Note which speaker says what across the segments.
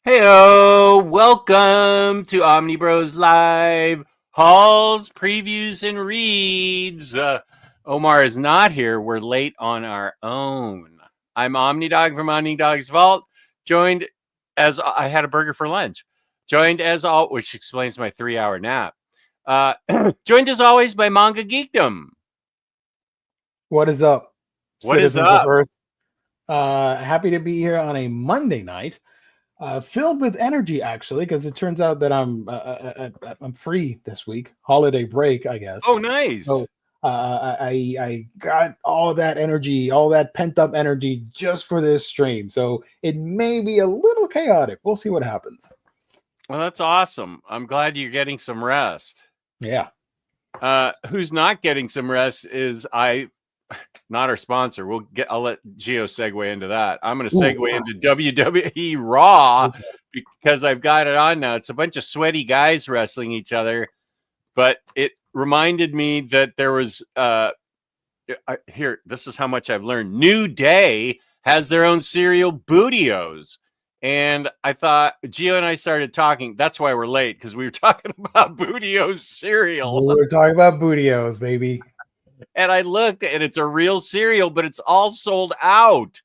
Speaker 1: Heyo, welcome to Omnibros Live Hauls, Previews, and Reads. Omar is not here. We're late on our own. I'm Omnidog from Omnidog's Vault, joined as I had a burger for lunch. Joined as all, which explains my 3-hour nap. Joined as always by Manga Geekdom.
Speaker 2: What is up,
Speaker 1: What is
Speaker 2: citizens
Speaker 1: up?
Speaker 2: of Earth? Happy to be here on a Monday night, filled with energy, actually, because it turns out that I'm free this week, holiday break, I guess.
Speaker 1: Oh, nice.
Speaker 2: So I got all that energy, all that pent up energy, just for this stream. So it may be a little chaotic. We'll see what happens.
Speaker 1: Well, that's awesome. I'm glad you're getting some rest.
Speaker 2: Yeah.
Speaker 1: Who's not getting some rest is not our sponsor. I'll let Gio segue into that. I'm going to segue into WWE Raw because I've got it on now. It's a bunch of sweaty guys wrestling each other, but it reminded me that there was here. This is how much I've learned. New Day has their own cereal, Bootios. And I thought Gio and I started talking. That's why we're late, because we were talking about Bootios cereal.
Speaker 2: We were talking about Bootios, baby.
Speaker 1: And I looked, and it's a real cereal, but it's all sold out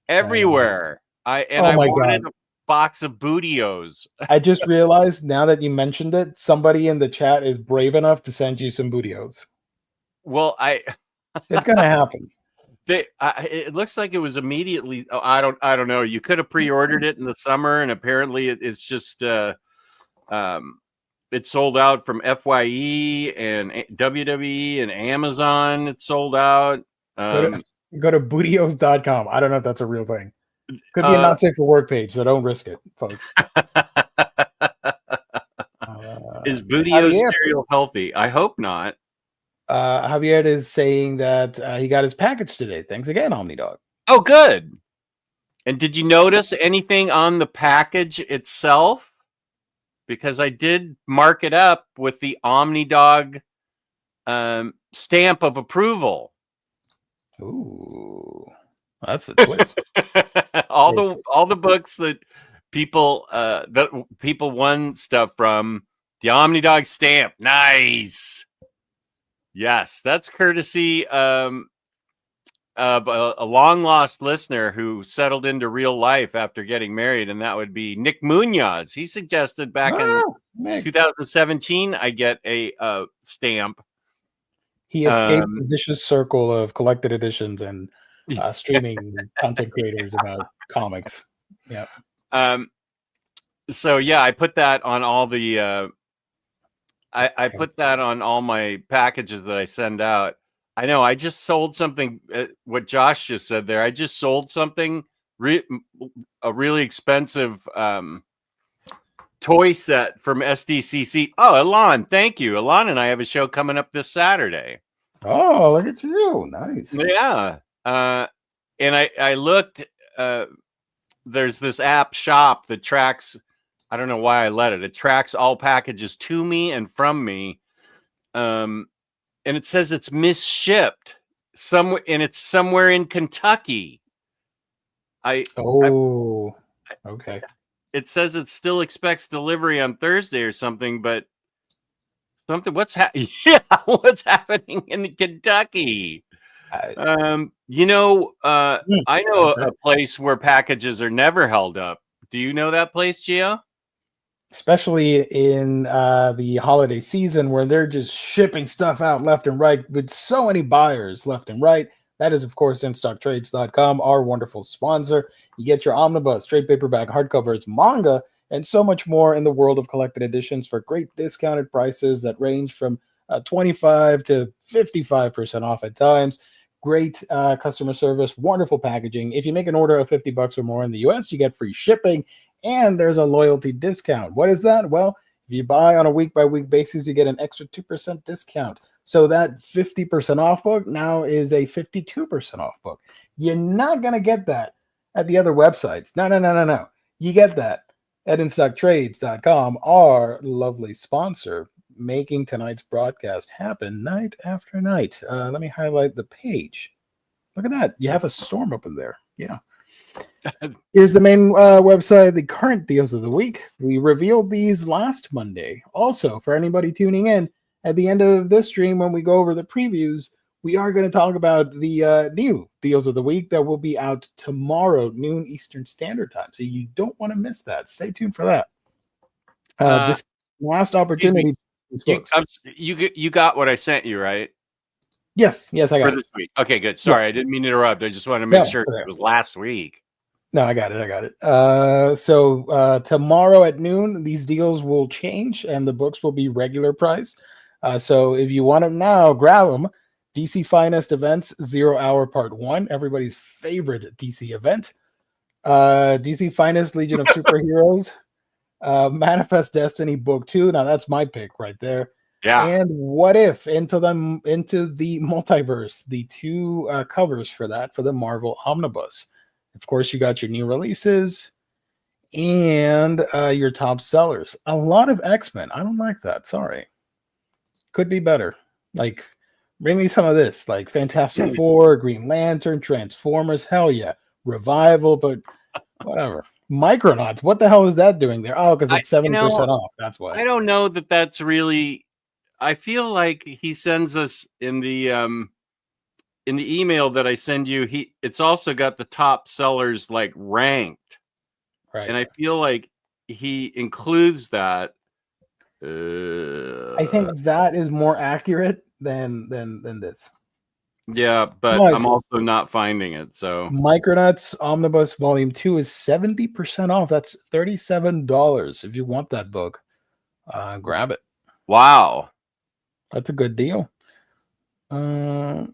Speaker 1: everywhere. I wanted a box of Bootios.
Speaker 2: I just realized now that you mentioned it, somebody in the chat is brave enough to send you some Bootios.
Speaker 1: Well,
Speaker 2: it's gonna happen.
Speaker 1: It looks like it was immediately. Oh, I don't know. You could have pre-ordered it in the summer, and apparently it's just it's sold out from FYE and WWE and Amazon. It's sold out.
Speaker 2: Go to bootios.com. I don't know if that's a real thing. Could be a not safe for work page, so don't risk it, folks.
Speaker 1: Is Bootios cereal healthy? I hope not.
Speaker 2: Javier is saying that he got his package today. Thanks again, OmniDog.
Speaker 1: Oh, good. And did you notice anything on the package itself? Because I did mark it up with the OmniDog stamp of approval.
Speaker 2: Ooh, that's a twist.
Speaker 1: all the books that people won stuff from, the OmniDog stamp. Nice. Yes, that's courtesy of a long lost listener who settled into real life after getting married, and that would be Nick Munoz. He suggested back in 2017 I get a stamp.
Speaker 2: He escaped the vicious circle of collected editions and streaming content creators about comics. Yeah.
Speaker 1: So yeah, I put that on all the. I put that on all my packages that I send out. I know I just sold something. What Josh just said there, I just sold something, a really expensive toy set from SDCC. Oh, Alon, thank you. Alon and I have a show coming up this Saturday.
Speaker 2: Oh, look at you. Nice.
Speaker 1: Yeah. And I looked, there's this app shop that tracks, I don't know why I let it. It tracks all packages to me and from me. And it says it's misshipped somewhere, and it's somewhere in Kentucky.
Speaker 2: Okay.
Speaker 1: It says it still expects delivery on Thursday or something, but what's happening in Kentucky? I know a place where packages are never held up. Do you know that place, Gio?
Speaker 2: Especially in the holiday season, where they're just shipping stuff out left and right with so many buyers left and right. That is, of course, InStockTrades.com, our wonderful sponsor. You get your omnibus, trade paperback, hardcovers, manga, and so much more in the world of collected editions for great discounted prices that range from 25 to 55% off at times. Great customer service, wonderful packaging. If you make an order of $50 or more in the US, you get free shipping. And there's a loyalty discount. What is that? Well, if you buy on a week-by-week basis, you get an extra 2% discount. So that 50% off book now is a 52% off book. You're not going to get that at the other websites. No. You get that at InStockTrades.com, our lovely sponsor, making tonight's broadcast happen night after night. Let me highlight the page. Look at that. You have a storm up in there. Yeah. Here's the main website, the current deals of the week. We revealed these last Monday. Also, for anybody tuning in, at the end of this stream, when we go over the previews, we are going to talk about the new deals of the week that will be out tomorrow, noon Eastern Standard Time. So you don't want to miss that. Stay tuned for that. This last opportunity.
Speaker 1: You got what I sent you, right?
Speaker 2: Yes, I got
Speaker 1: for
Speaker 2: it.
Speaker 1: this week. Okay, good. Sorry, I didn't mean to interrupt. I just wanted to make sure it was last week.
Speaker 2: No, I got it. So tomorrow at noon, these deals will change and the books will be regular price. So if you want them now, grab them. DC Finest Events 0 Hour Part 1, everybody's favorite DC event. DC Finest Legion of Superheroes, Manifest Destiny Book 2. Now that's my pick right there.
Speaker 1: Yeah.
Speaker 2: And What If into the multiverse, the two covers for that for the Marvel Omnibus. Of course, you got your new releases and your top sellers. A lot of X-Men. I don't like that. Sorry. Could be better. Like, bring me some of this. Like Fantastic Four, Green Lantern, Transformers. Hell yeah. Revival, but whatever. Micronauts. What the hell is that doing there? Oh, because it's 70% off. That's why.
Speaker 1: I don't know that that's really... I feel like he sends us in the email that I send you. It's also got the top sellers like ranked,
Speaker 2: right?
Speaker 1: And I feel like he includes that.
Speaker 2: I think that is more accurate than this.
Speaker 1: Yeah, but I'm also not finding it. So
Speaker 2: Micronauts Omnibus Volume 2 is 70% off. That's $37. If you want that book, grab it.
Speaker 1: Wow.
Speaker 2: That's a good deal. La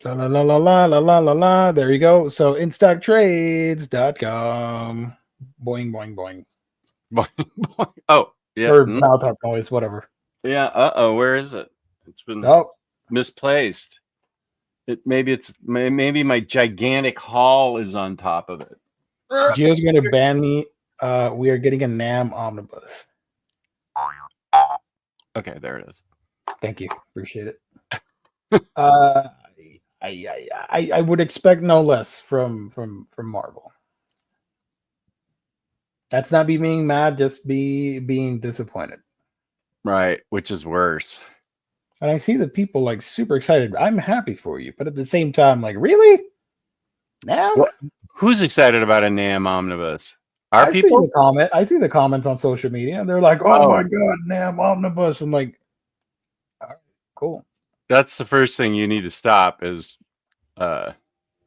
Speaker 2: la la la la la la la la. There you go. So instocktrades.com. Boing boing boing.
Speaker 1: Boing boing. Oh, yeah.
Speaker 2: Or mouth up noise, whatever.
Speaker 1: Yeah. Where is it? It's been misplaced. Maybe my gigantic haul is on top of it.
Speaker 2: Gio's going to ban me. We are getting a NAM omnibus.
Speaker 1: Okay, there it is.
Speaker 2: Thank you. Appreciate it. I would expect no less from Marvel. That's not being mad, just being disappointed.
Speaker 1: Right, which is worse.
Speaker 2: And I see the people like super excited. I'm happy for you, but at the same time, like, really? NAM?
Speaker 1: Who's excited about a NAM omnibus?
Speaker 2: I see the comments on social media, and they're like, "Oh my god, NAM omnibus!" I'm like, all right, cool.
Speaker 1: That's the first thing you need to stop is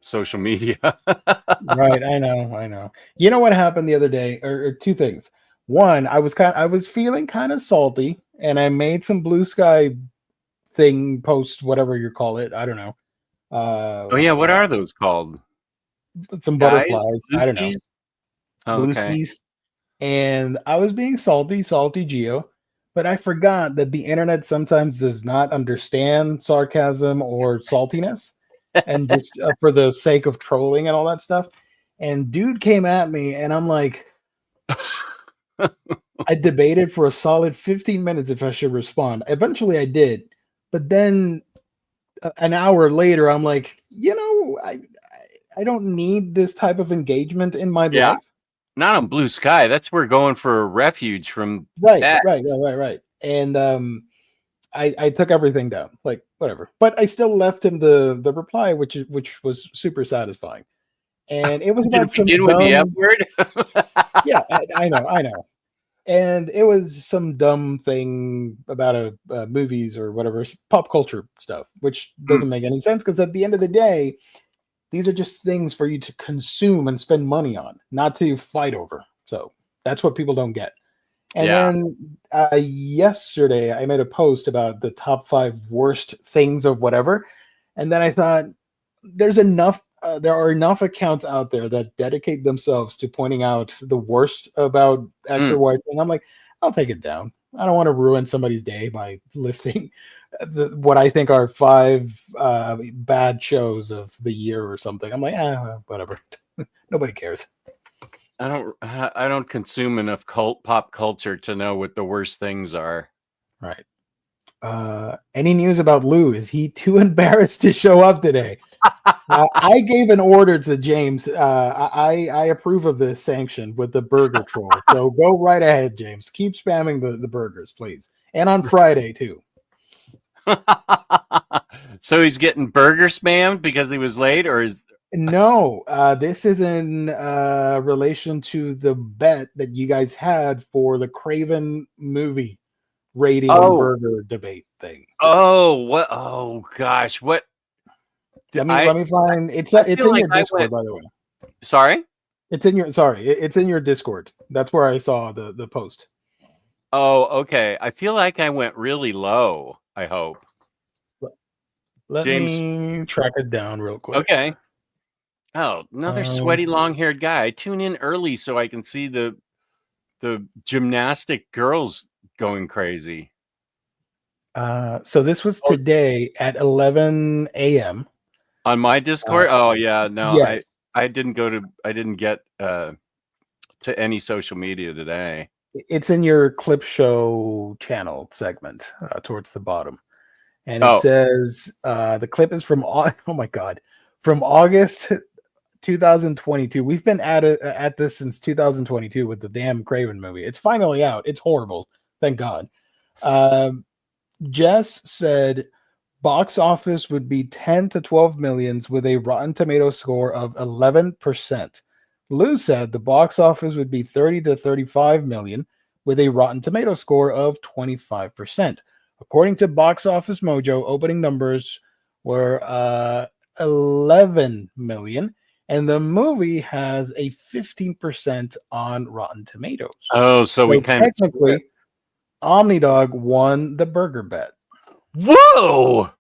Speaker 1: social media.
Speaker 2: Right, I know. You know what happened the other day, or two things. One, I was feeling kind of salty, and I made some Blue Sky thing post, whatever you call it. I don't know.
Speaker 1: What are those called?
Speaker 2: Some butterflies. I don't know.
Speaker 1: Blue
Speaker 2: skis. And I was being salty Geo, but I forgot that the internet sometimes does not understand sarcasm or saltiness, and just for the sake of trolling and all that stuff. And dude came at me, and I'm like, I debated for a solid 15 minutes if I should respond. Eventually I did, but then an hour later, I'm like, I don't need this type of engagement in my life.
Speaker 1: Not on Blue Sky. That's we're going for a refuge from
Speaker 2: right. And I took everything down, like whatever. But I still left him the reply, which was super satisfying. And it was about some
Speaker 1: with the F word.
Speaker 2: Yeah, I know. And it was some dumb thing about movies or whatever, pop culture stuff, which doesn't make any sense, because at the end of the day, these are just things for you to consume and spend money on, not to fight over. So that's what people don't get. And then yesterday, I made a post about the top 5 worst things of whatever. And then I thought, there are enough accounts out there that dedicate themselves to pointing out the worst about X or Y thing. I'm like, I'll take it down. I don't want to ruin somebody's day by listing what I think are 5 bad shows of the year or something. I'm like, whatever. Nobody cares.
Speaker 1: I don't consume enough pop culture to know what the worst things are.
Speaker 2: Right. Any news about Lou? Is he too embarrassed to show up today? I gave an order to James. I approve of this sanction with the burger troll. So go right ahead, James. Keep spamming the burgers, please. And on Friday, too.
Speaker 1: So he's getting burger spammed because he was late, or is
Speaker 2: No, this is in relation to the bet that you guys had for the Craven movie rating burger debate thing.
Speaker 1: what? Oh gosh, what?
Speaker 2: Let me find it's in your Discord, by the way.
Speaker 1: Sorry,
Speaker 2: it's in your Discord. That's where I saw the post.
Speaker 1: Oh, okay. I feel like I went really low. I hope.
Speaker 2: Let me track it down real quick.
Speaker 1: Okay. Oh, another sweaty, long-haired guy. I tune in early so I can see the gymnastic girls going crazy.
Speaker 2: So this was today at 11 a.m.
Speaker 1: on my Discord. Oh yeah, no,
Speaker 2: yes.
Speaker 1: I didn't get to any social media today.
Speaker 2: It's in your clip show channel segment towards the bottom, and it says the clip is from from August 2022. We've been at this since 2022 with the damn Craven movie. It's finally out. It's horrible. Thank God. Jess said box office would be 10 to 12 millions with a Rotten Tomato score of 11%. Lou said the box office would be 30 to 35 million with a Rotten Tomato score of 25%. According to Box Office Mojo, opening numbers were 11 million. And the movie has a 15% on Rotten Tomatoes.
Speaker 1: Oh, so we kind of
Speaker 2: technically Omnidog won the burger bet.
Speaker 1: Whoa!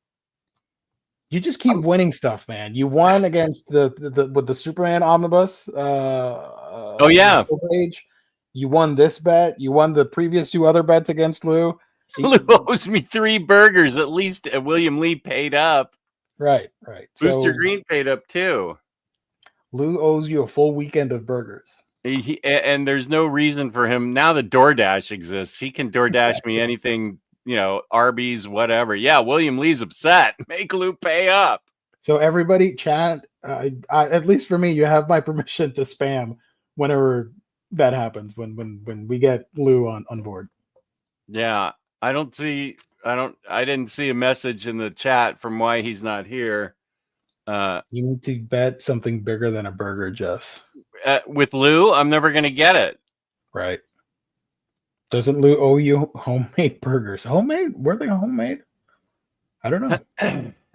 Speaker 2: You just keep winning stuff, man. You won against with the Superman Omnibus.
Speaker 1: Oh yeah,
Speaker 2: page. You won this bet. You won the previous two other bets against Lou.
Speaker 1: Lou owes me 3 burgers at least. William Lee paid up.
Speaker 2: Right.
Speaker 1: Booster Green paid up too.
Speaker 2: Lou owes you a full weekend of burgers.
Speaker 1: And there's no reason for him now that DoorDash exists. He can DoorDash me anything, Arby's, whatever. Yeah, William Lee's upset. Make Lou pay up.
Speaker 2: So everybody, chat. At least for me, you have my permission to spam whenever that happens. When we get Lou on board.
Speaker 1: Yeah, I didn't see a message in the chat from why he's not here.
Speaker 2: You need to bet something bigger than a burger, Jess.
Speaker 1: With Lou, I'm never going to get it.
Speaker 2: Right. Doesn't Lou owe you homemade burgers? Homemade? Were they homemade? I don't know.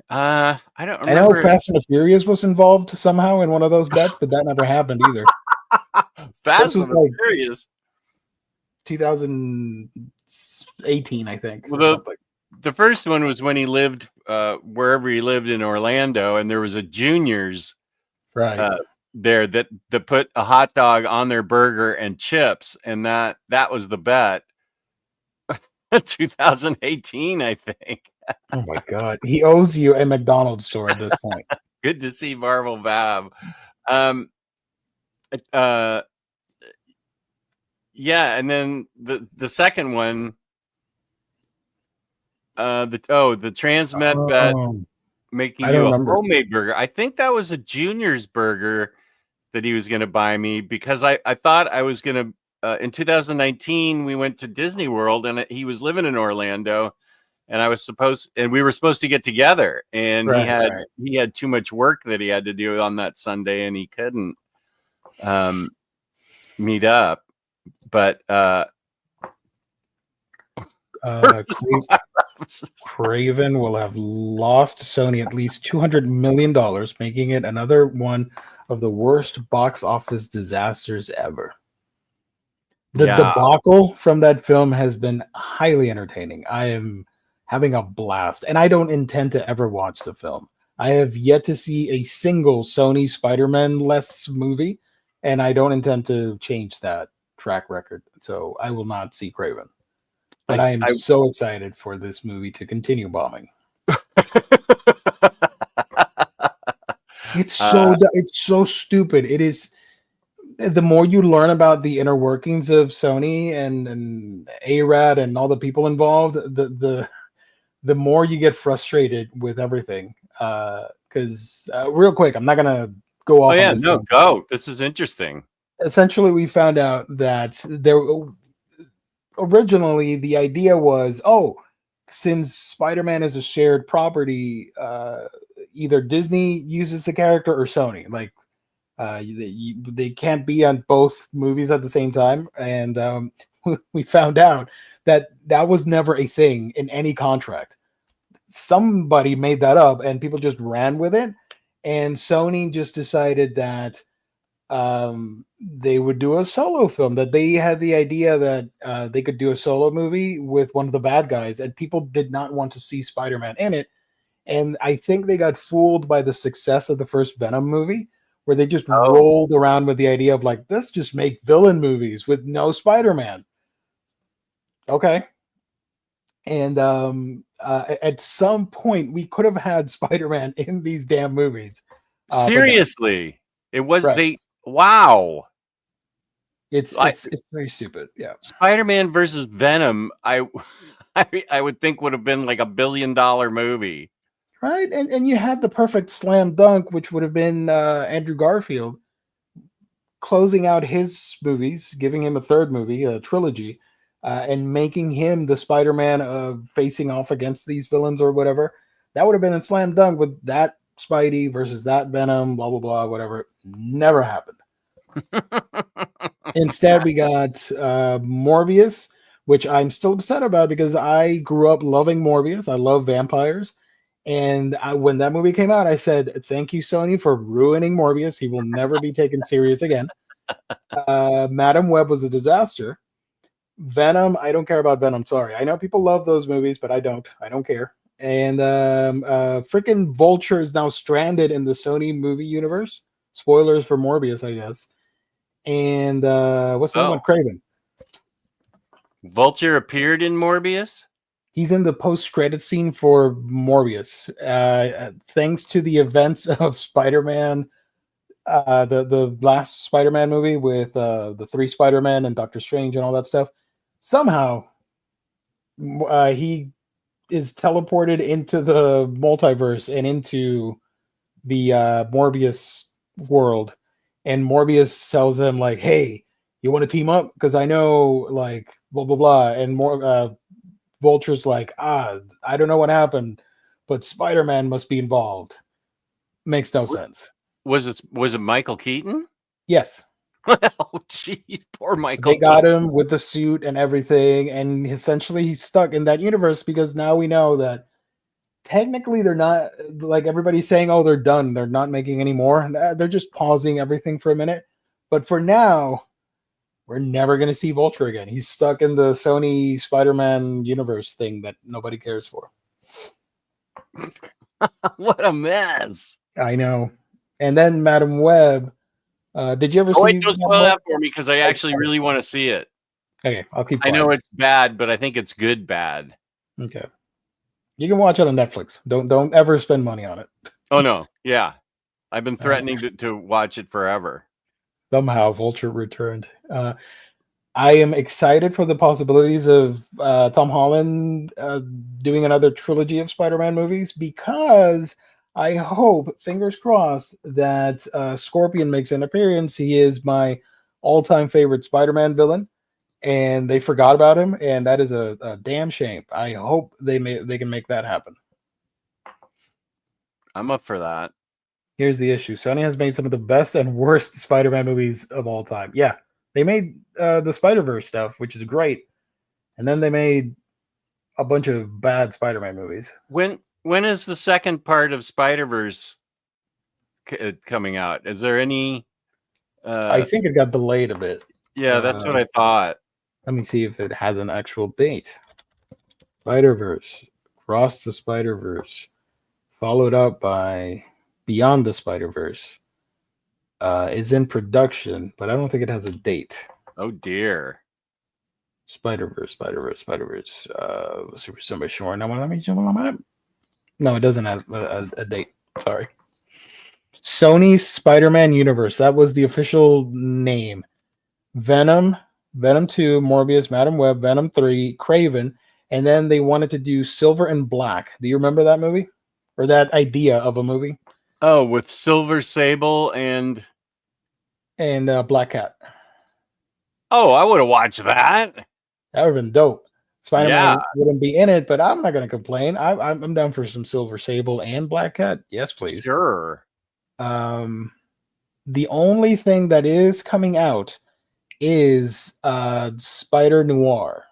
Speaker 1: I don't remember.
Speaker 2: I know Fast and the Furious was involved somehow in one of those bets, but that never happened either.
Speaker 1: Fast and the Furious.
Speaker 2: 2018, I think.
Speaker 1: Well, the first one was when he lived wherever he lived in Orlando, and there was a Junior's there that put a hot dog on their burger and chips, and that was the bet. 2018, I think.
Speaker 2: Oh my God, he owes you a McDonald's store at this point.
Speaker 1: Good to see Marvel Bab. Yeah, and then the second one. The Transmet bet making you a homemade burger. I think that was a Junior's burger that he was going to buy me because I thought I was going to in 2019 we went to Disney World and he was living in Orlando and we were supposed to get together and he had too much work that he had to do on that Sunday and he couldn't meet up, but Craven will have lost Sony at least $200 million, making it another one of the worst box office disasters ever. The debacle from that film has been highly entertaining. I am having a blast, and I don't intend to ever watch the film. I have yet to see a single Sony Spider-Man-less movie, and I don't intend to change that track record. So I will not see Craven. But I am so excited for this movie to continue bombing. It's so stupid. It is. The more you learn about the inner workings of Sony and ARAD and all the people involved, the more you get frustrated with everything. Because
Speaker 2: because real quick, I'm not gonna go
Speaker 1: Oh
Speaker 2: off on
Speaker 1: yeah,
Speaker 2: this.
Speaker 1: no, go. This is interesting.
Speaker 2: Essentially, we found out that there originally the idea was, oh, since Spider-Man is a shared property, either Disney uses the character or Sony. Like they can't be on both movies at the same time, and we found out that that was never a thing in any contract. Somebody made that up, and people just ran with it. And Sony just decided that they would do a solo film. That they had the idea that they could do a solo movie with one of the bad guys, and people did not want to see Spider-Man in it. And I think they got fooled by the success of the first Venom movie, where they just rolled around with the idea of like, let's just make villain movies with no Spider-Man. Okay. And at some point, we could have had Spider-Man in these damn movies.
Speaker 1: Seriously, it was
Speaker 2: right.
Speaker 1: Wow.
Speaker 2: It's very stupid. Yeah.
Speaker 1: Spider-Man versus Venom, I would think would have been like $1 billion movie.
Speaker 2: Right. And you had the perfect slam dunk, which would have been Andrew Garfield closing out his movies, giving him a third movie, a trilogy, and making him the Spider-Man facing off against these villains or whatever. That would have been a slam dunk with that Spidey versus that Venom, blah, blah, blah, whatever. Never happened. Instead, we got Morbius, which I'm still upset about because I grew up loving Morbius. I love vampires. And when that movie came out, I said, thank you, Sony, for ruining Morbius. He will never be taken serious again. Madam Web was a disaster. Venom, I don't care about Venom. Sorry. I know people love those movies, but I don't. I don't care. And freaking Vulture is now stranded in the Sony movie universe. Spoilers for Morbius, I guess. And what's the one? Craven.
Speaker 1: Vulture appeared in Morbius?
Speaker 2: He's in the post-credit scene for Morbius. Thanks to the events of Spider-Man, the last Spider-Man movie with the 3 Spider-Men and Doctor Strange and all that stuff, somehow he is teleported into the multiverse and into the Morbius world. And Morbius tells him, like, hey, you want to team up? Because I know, like, blah, blah, blah. And Vulture's like, I don't know what happened, but Spider-Man must be involved. Makes no sense.
Speaker 1: Was it Michael Keaton?
Speaker 2: Yes.
Speaker 1: Oh, jeez, poor Michael.
Speaker 2: They got him with the suit and everything, and essentially he's stuck in that universe because now we know that technically they're not, like everybody's saying, oh, they're done. They're not making any more. They're just pausing everything for a minute. But for now, we're never going to see Vulture again. He's stuck in the Sony Spider-Man universe thing that nobody cares for.
Speaker 1: What a mess.
Speaker 2: I know. And then Madam Web. Did you ever see?
Speaker 1: Wait, don't spoil that for me because I actually really want to see it.
Speaker 2: Okay, I'll keep quiet.
Speaker 1: I know it's bad, but I think it's good bad.
Speaker 2: Okay. You can watch it on Netflix. Don't ever spend money on it.
Speaker 1: Oh no. Yeah. I've been threatening to watch it forever.
Speaker 2: Somehow Vulture returned. I am excited for the possibilities of Tom Holland doing another trilogy of Spider-Man movies because I hope, fingers crossed, that Scorpion makes an appearance. He is my all-time favorite Spider-Man villain, and they forgot about him, and that is a damn shame. I hope they can make that happen.
Speaker 1: I'm up for that.
Speaker 2: Here's the issue. Sony has made some of the best and worst Spider-Man movies of all time. Yeah, they made the Spider-Verse stuff, which is great. And then they made a bunch of bad Spider-Man movies.
Speaker 1: When is the second part of Spider-Verse coming out? Is there any...
Speaker 2: I think it got delayed a bit.
Speaker 1: Yeah, that's what I thought.
Speaker 2: Let me see if it has an actual date. Spider-Verse. Across the Spider-Verse. Followed up by... Beyond the Spider-Verse is in production, but I don't think it has a date.
Speaker 1: Oh dear.
Speaker 2: Spider-Verse. Super sure. No, it doesn't have a date. Sorry. Sony's Spider-Man Universe. That was the official name. Venom, Venom 2, Morbius, Madam Web, Venom 3, Craven, and then they wanted to do Silver and Black. Do you remember that movie? Or that idea of a movie?
Speaker 1: Oh, with Silver Sable and
Speaker 2: Black Cat.
Speaker 1: oh, I would have watched that.
Speaker 2: That would have been dope.
Speaker 1: Yeah,
Speaker 2: Spider-Man wouldn't be in it, but I'm not going to complain. I'm down for some Silver Sable and Black Cat. Yes, please.
Speaker 1: sure.
Speaker 2: The only thing that is coming out is Spider Noir,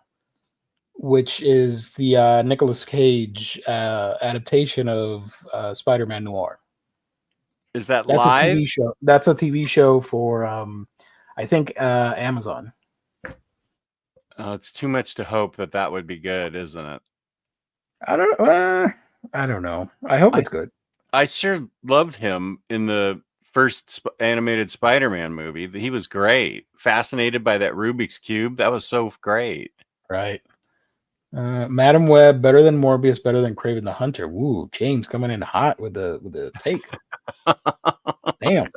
Speaker 2: which is the Nicolas Cage adaptation of Spider-Man Noir.
Speaker 1: Is that
Speaker 2: That's a
Speaker 1: live?
Speaker 2: TV show. That's a TV show for I think Amazon.
Speaker 1: Oh, it's too much to hope that that would be good, isn't it?
Speaker 2: I don't know. I hope it's good.
Speaker 1: I sure loved him in the first animated Spider-Man movie. He was great. Fascinated by that Rubik's Cube. That was so great.
Speaker 2: Right. Madam Web, better than Morbius, better than Kraven the Hunter. Woo, James coming in hot with the take. Damn.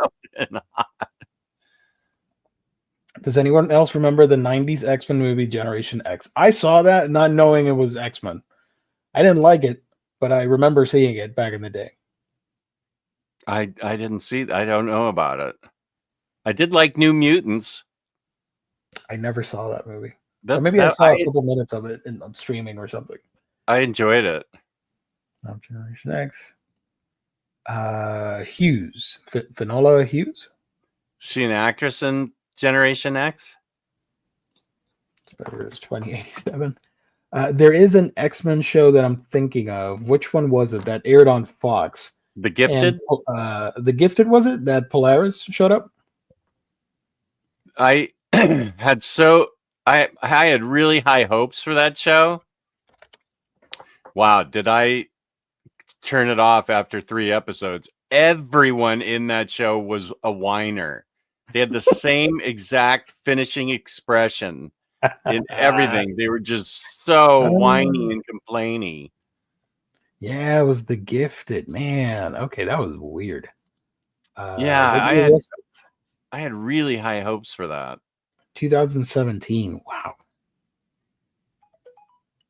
Speaker 2: Does anyone else remember the 90s X-Men movie Generation X? I saw that not knowing it was X-Men. I didn't like it, but I remember seeing it back in the day.
Speaker 1: I didn't see. I don't know about it. I did like New Mutants.
Speaker 2: I never saw that movie. Or maybe I saw a couple minutes of it on streaming or something.
Speaker 1: I enjoyed it.
Speaker 2: Generation X. Hughes. Finola Hughes?
Speaker 1: Is she an actress in Generation X?
Speaker 2: It's 2087. There is an X-Men show that I'm thinking of. Which one was it that aired on Fox?
Speaker 1: The Gifted?
Speaker 2: And, The Gifted, was it? That Polaris showed up?
Speaker 1: I had really high hopes for that show. Wow, did I turn it off after 3 episodes? Everyone in that show was a whiner. They had the same exact finishing expression in everything. They were just so whiny and complainy.
Speaker 2: Yeah, it was The Gifted. Man, okay, that was weird.
Speaker 1: Yeah, I had really high hopes for that.
Speaker 2: 2017. Wow.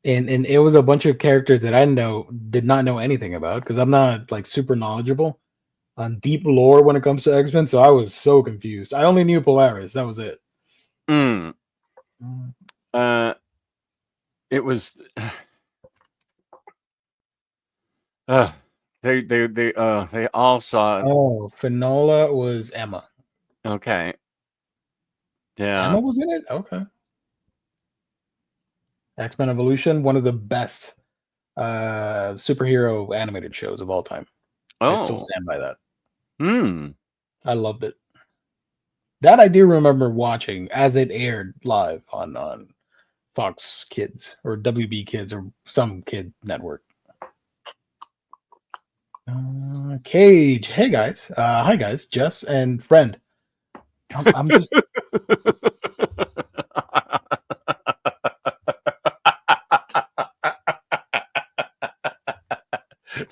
Speaker 2: And it was a bunch of characters that I did not know anything about because I'm not like super knowledgeable on deep lore when it comes to X-Men, so I was so confused. I only knew Polaris. That was it.
Speaker 1: It was they all saw.
Speaker 2: Oh, Finola was Emma.
Speaker 1: Okay. Yeah.
Speaker 2: Emma was in it? Okay. X-Men Evolution, one of the best superhero animated shows of all time. I still stand by that. I loved it. That I do remember watching as it aired live on Fox Kids or WB Kids or some kid network. Cage. Hey guys. Hi guys. Jess and friend. I'm just.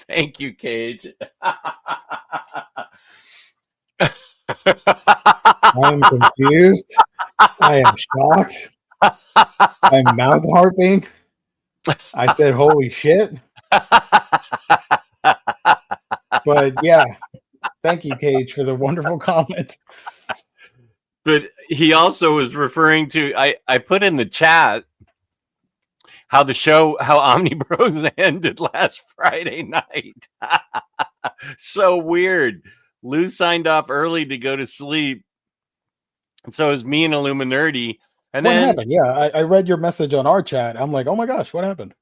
Speaker 1: Thank you, Cage.
Speaker 2: I'm confused. I am shocked. I'm mouth harping. I said, holy shit. But yeah, thank you, Cage, for the wonderful comment.
Speaker 1: But he also was referring to, I put in the chat how Omnibros ended last Friday night. So weird. Lou signed off early to go to sleep. And so it was me and Illuminati. And
Speaker 2: what happened? Yeah, I read your message on our chat. I'm like, oh my gosh, what happened?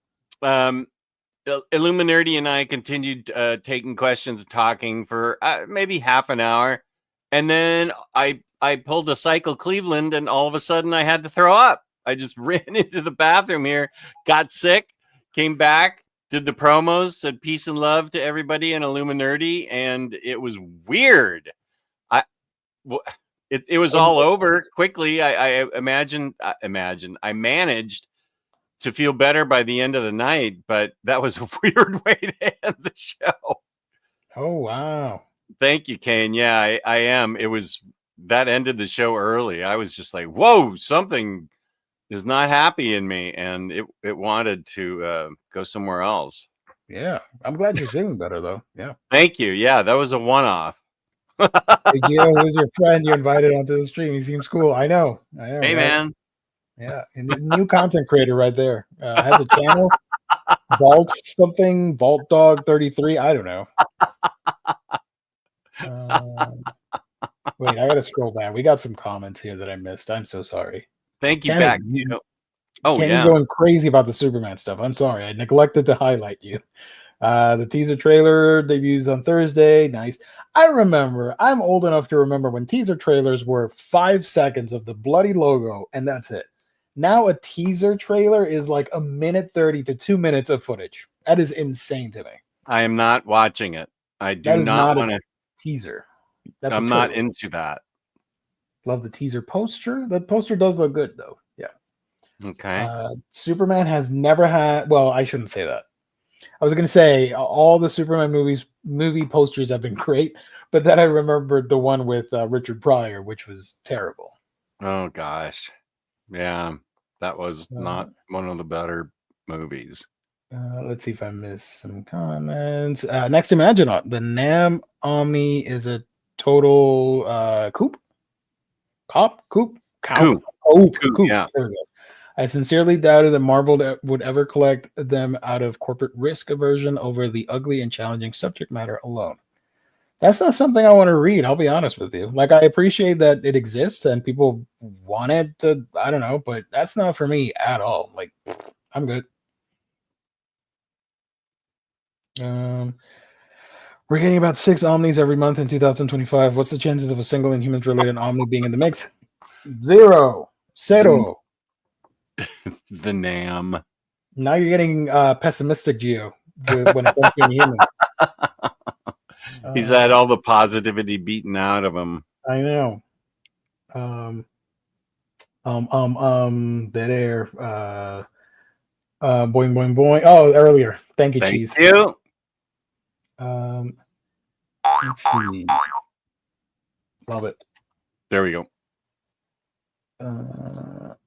Speaker 1: Illuminati and I continued taking questions and talking for maybe half an hour. And then I pulled a Cycle Cleveland and all of a sudden I had to throw up. I just ran into the bathroom here, got sick, came back, did the promos, said peace and love to everybody in Illuminati, and it was weird. It was all over quickly. I managed to feel better by the end of the night, but that was a weird way to end the show.
Speaker 2: Oh, wow.
Speaker 1: Thank you, Kane. Yeah, I am. That ended the show early. I was just like, whoa, something is not happy in me, and it wanted to go somewhere else.
Speaker 2: Yeah, I'm glad you're feeling better though. Yeah.
Speaker 1: Thank you. Yeah, that was a one-off.
Speaker 2: Hey Gio, who's your friend you invited onto the stream? He seems cool. I know.
Speaker 1: Hey,
Speaker 2: Right?
Speaker 1: man.
Speaker 2: Yeah, and new content creator right there. Has a channel. Vault something. Vault Dog 33. I don't know. Wait, I gotta scroll back. We got some comments here that I missed. I'm so sorry.
Speaker 1: Thank you
Speaker 2: Kenny,
Speaker 1: back. Oh,
Speaker 2: Kenny's
Speaker 1: yeah.
Speaker 2: going crazy about the Superman stuff. I'm sorry. I neglected to highlight you. The teaser trailer debuts on Thursday. Nice. I remember. I'm old enough to remember when teaser trailers were 5 seconds of the bloody logo, and that's it. Now a teaser trailer is like a minute 30 to 2 minutes of footage. That is insane to me.
Speaker 1: I am not watching it. I do not want to.
Speaker 2: Teaser. That's
Speaker 1: I'm not into that.
Speaker 2: Love the teaser poster. The poster does look good, though. Yeah.
Speaker 1: Okay.
Speaker 2: Superman has never had. Well, I shouldn't say that. I was going to say all the Superman movie posters have been great, but then I remembered the one with Richard Pryor, which was terrible.
Speaker 1: Oh gosh, yeah, that was not one of the better movies.
Speaker 2: Let's see if I missed some comments. Next to Imaginaut, the Nam Omni is a total coop. Yeah. There we go. I sincerely doubted that Marvel would ever collect them out of corporate risk aversion over the ugly and challenging subject matter alone. That's not something I want to read, I'll be honest with you. Like, I appreciate that it exists and people want it to, I don't know, but that's not for me at all. Like, I'm good. We're getting about 6 Omnis every month in 2025. What's the chances of a single Inhumans related Omni being in the mix? Zero.
Speaker 1: The Nam.
Speaker 2: Now you're getting pessimistic, Gio, when it comes to Inhumans.
Speaker 1: He's had all the positivity beaten out of him.
Speaker 2: I know. Dead air. Boing, boing, boing. Oh, earlier. Thank you, Cheese.
Speaker 1: Thank you.
Speaker 2: Let's see. Love it.
Speaker 1: There we go.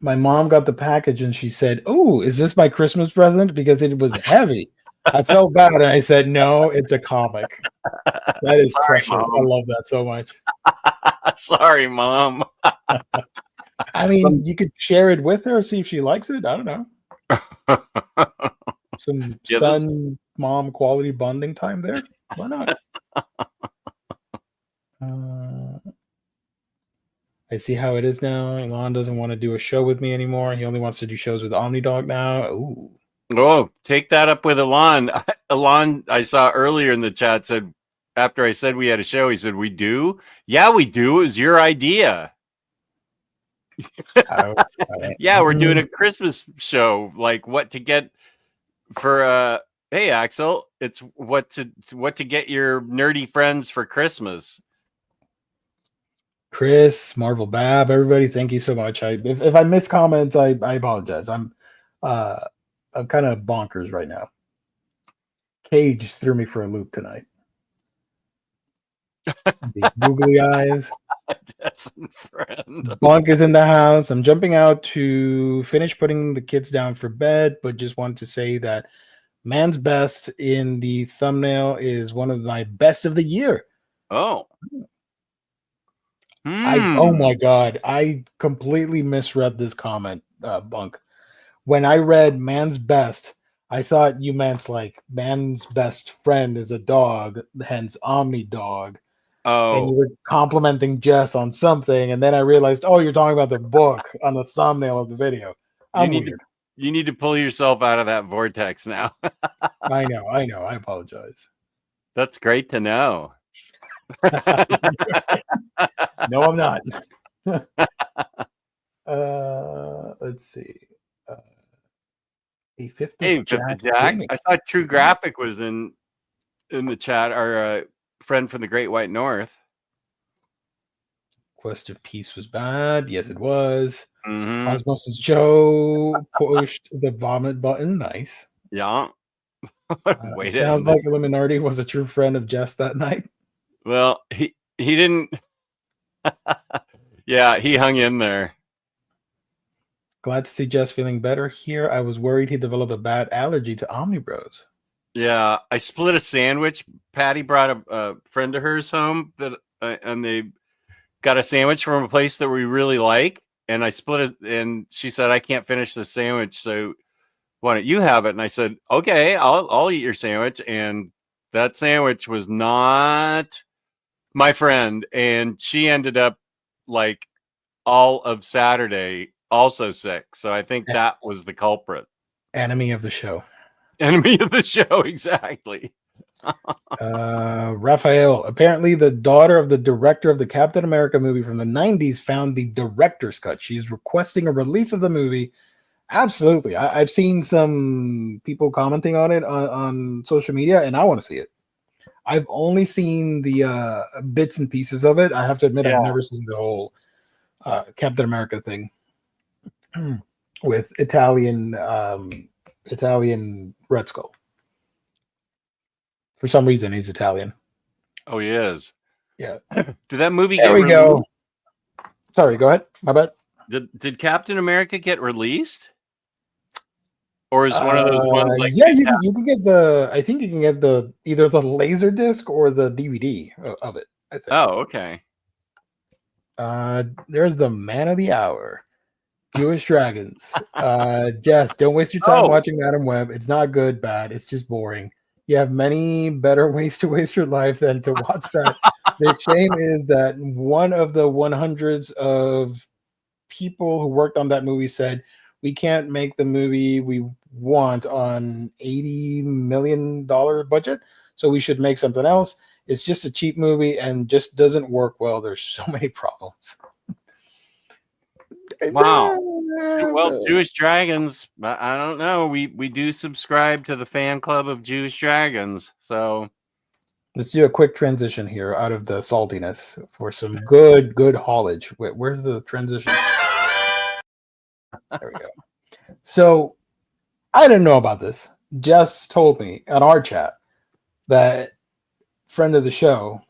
Speaker 2: My mom got the package and she said, "Oh, is this my Christmas present?" Because it was heavy. I felt bad and I said, "No, it's a comic." That is precious. Mom. I love that so much.
Speaker 1: Sorry, Mom.
Speaker 2: I mean, you could share it with her, see if she likes it. I don't know. Some son-mom quality bonding time there. Why not? I see how it is now. Elon doesn't want to do a show with me anymore. He only wants to do shows with Omnidog now. Ooh.
Speaker 1: Oh, take that up with Elon. Elon, I saw earlier in the chat, said, after I said we had a show, he said, "We do?" Yeah, we do. It was your idea. Yeah, we're doing a Christmas show. Like what to get for hey Axel, it's what to get your nerdy friends for Christmas.
Speaker 2: Chris, Marvel Bab, everybody, thank you so much. If I miss comments, I apologize. I'm kind of bonkers right now. Cage threw me for a loop tonight. The googly eyes. Bonk is in the house. I'm jumping out to finish putting the kids down for bed, but just wanted to say that Man's Best in the thumbnail is one of my best of the year.
Speaker 1: Oh.
Speaker 2: Oh my God. I completely misread this comment, Bunk. When I read Man's Best, I thought you meant like man's best friend is a dog, hence Omni Dog.
Speaker 1: Oh.
Speaker 2: And you were complimenting Jess on something, and then I realized, oh, you're talking about the book on the thumbnail of the video.
Speaker 1: You need to pull yourself out of that vortex now.
Speaker 2: I know. I apologize.
Speaker 1: That's great to know.
Speaker 2: No, I'm not. Let's see. A fifth of Jack.
Speaker 1: I saw True Graphic was in the chat. Our friend from the Great White North.
Speaker 2: Quest of Peace was bad. Yes, it was.
Speaker 1: Mm-hmm.
Speaker 2: Osmosis Joe pushed the vomit button. Nice.
Speaker 1: Yeah.
Speaker 2: Wait. Sounds like Illuminati was a true friend of Jess that night.
Speaker 1: Well, he didn't. Yeah, he hung in there.
Speaker 2: Glad to see Jess feeling better here. I was worried he developed a bad allergy to Omnibros.
Speaker 1: Yeah, I split a sandwich. Patty brought a friend of hers home and they got a sandwich from a place that we really like, and I split it. And she said, "I can't finish the sandwich, so why don't you have it?" And I said, "Okay, I'll eat your sandwich." And that sandwich was not my friend, and she ended up like all of Saturday also sick. So I think that was the culprit.
Speaker 2: Enemy of the show.
Speaker 1: Enemy of the show, exactly.
Speaker 2: Raphael, apparently the daughter of the director of the Captain America movie from the 90s found the director's cut. She's requesting a release of the movie. Absolutely. I've seen some people commenting on it on social media, and I want to see it. I've only seen the bits and pieces of it. I have to admit, I've never seen the whole Captain America thing with Italian Red Skull. For some reason, he's Italian.
Speaker 1: Oh, he is.
Speaker 2: Yeah.
Speaker 1: Did that movie
Speaker 2: there
Speaker 1: get
Speaker 2: we
Speaker 1: released?
Speaker 2: Go. Sorry, go ahead. My bad.
Speaker 1: Did Captain America get released? Or is one of those ones like
Speaker 2: you can get the I think you can get the either the laser disc or the DVD of it, I think.
Speaker 1: Oh, okay.
Speaker 2: There's the man of the hour. Jewish Dragons. Jess, don't waste your time watching Madam Web. It's not good, bad. It's just boring. You have many better ways to waste your life than to watch that. The shame is that one of the 100s of people who worked on that movie said, we can't make the movie we want on $80 million budget, so we should make something else. It's just a cheap movie and just doesn't work well. There's so many problems.
Speaker 1: Wow. Well, Jewish Dragons, I don't know. We do subscribe to the fan club of Jewish Dragons, so
Speaker 2: let's do a quick transition here out of the saltiness for some good haulage. Wait, where's the transition? There we go. So I didn't know about this. Jess told me on our chat that friend of the show,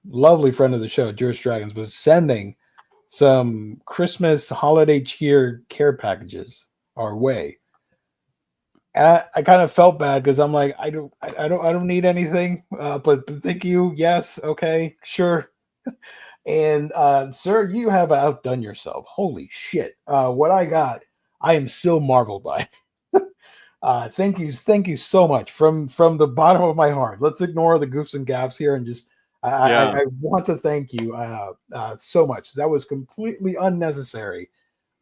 Speaker 2: lovely friend of the show, Jewish Dragons, was sending some Christmas holiday cheer care packages our way. I kind of felt bad because I'm like, I don't need anything, but thank you. Yes, okay, sure. And sir, you have outdone yourself. Holy shit! What I got, I am still marveled by. Thank you so much from the bottom of my heart. Let's ignore the goofs and gaffs here and just. I want to thank you so much. That was completely unnecessary,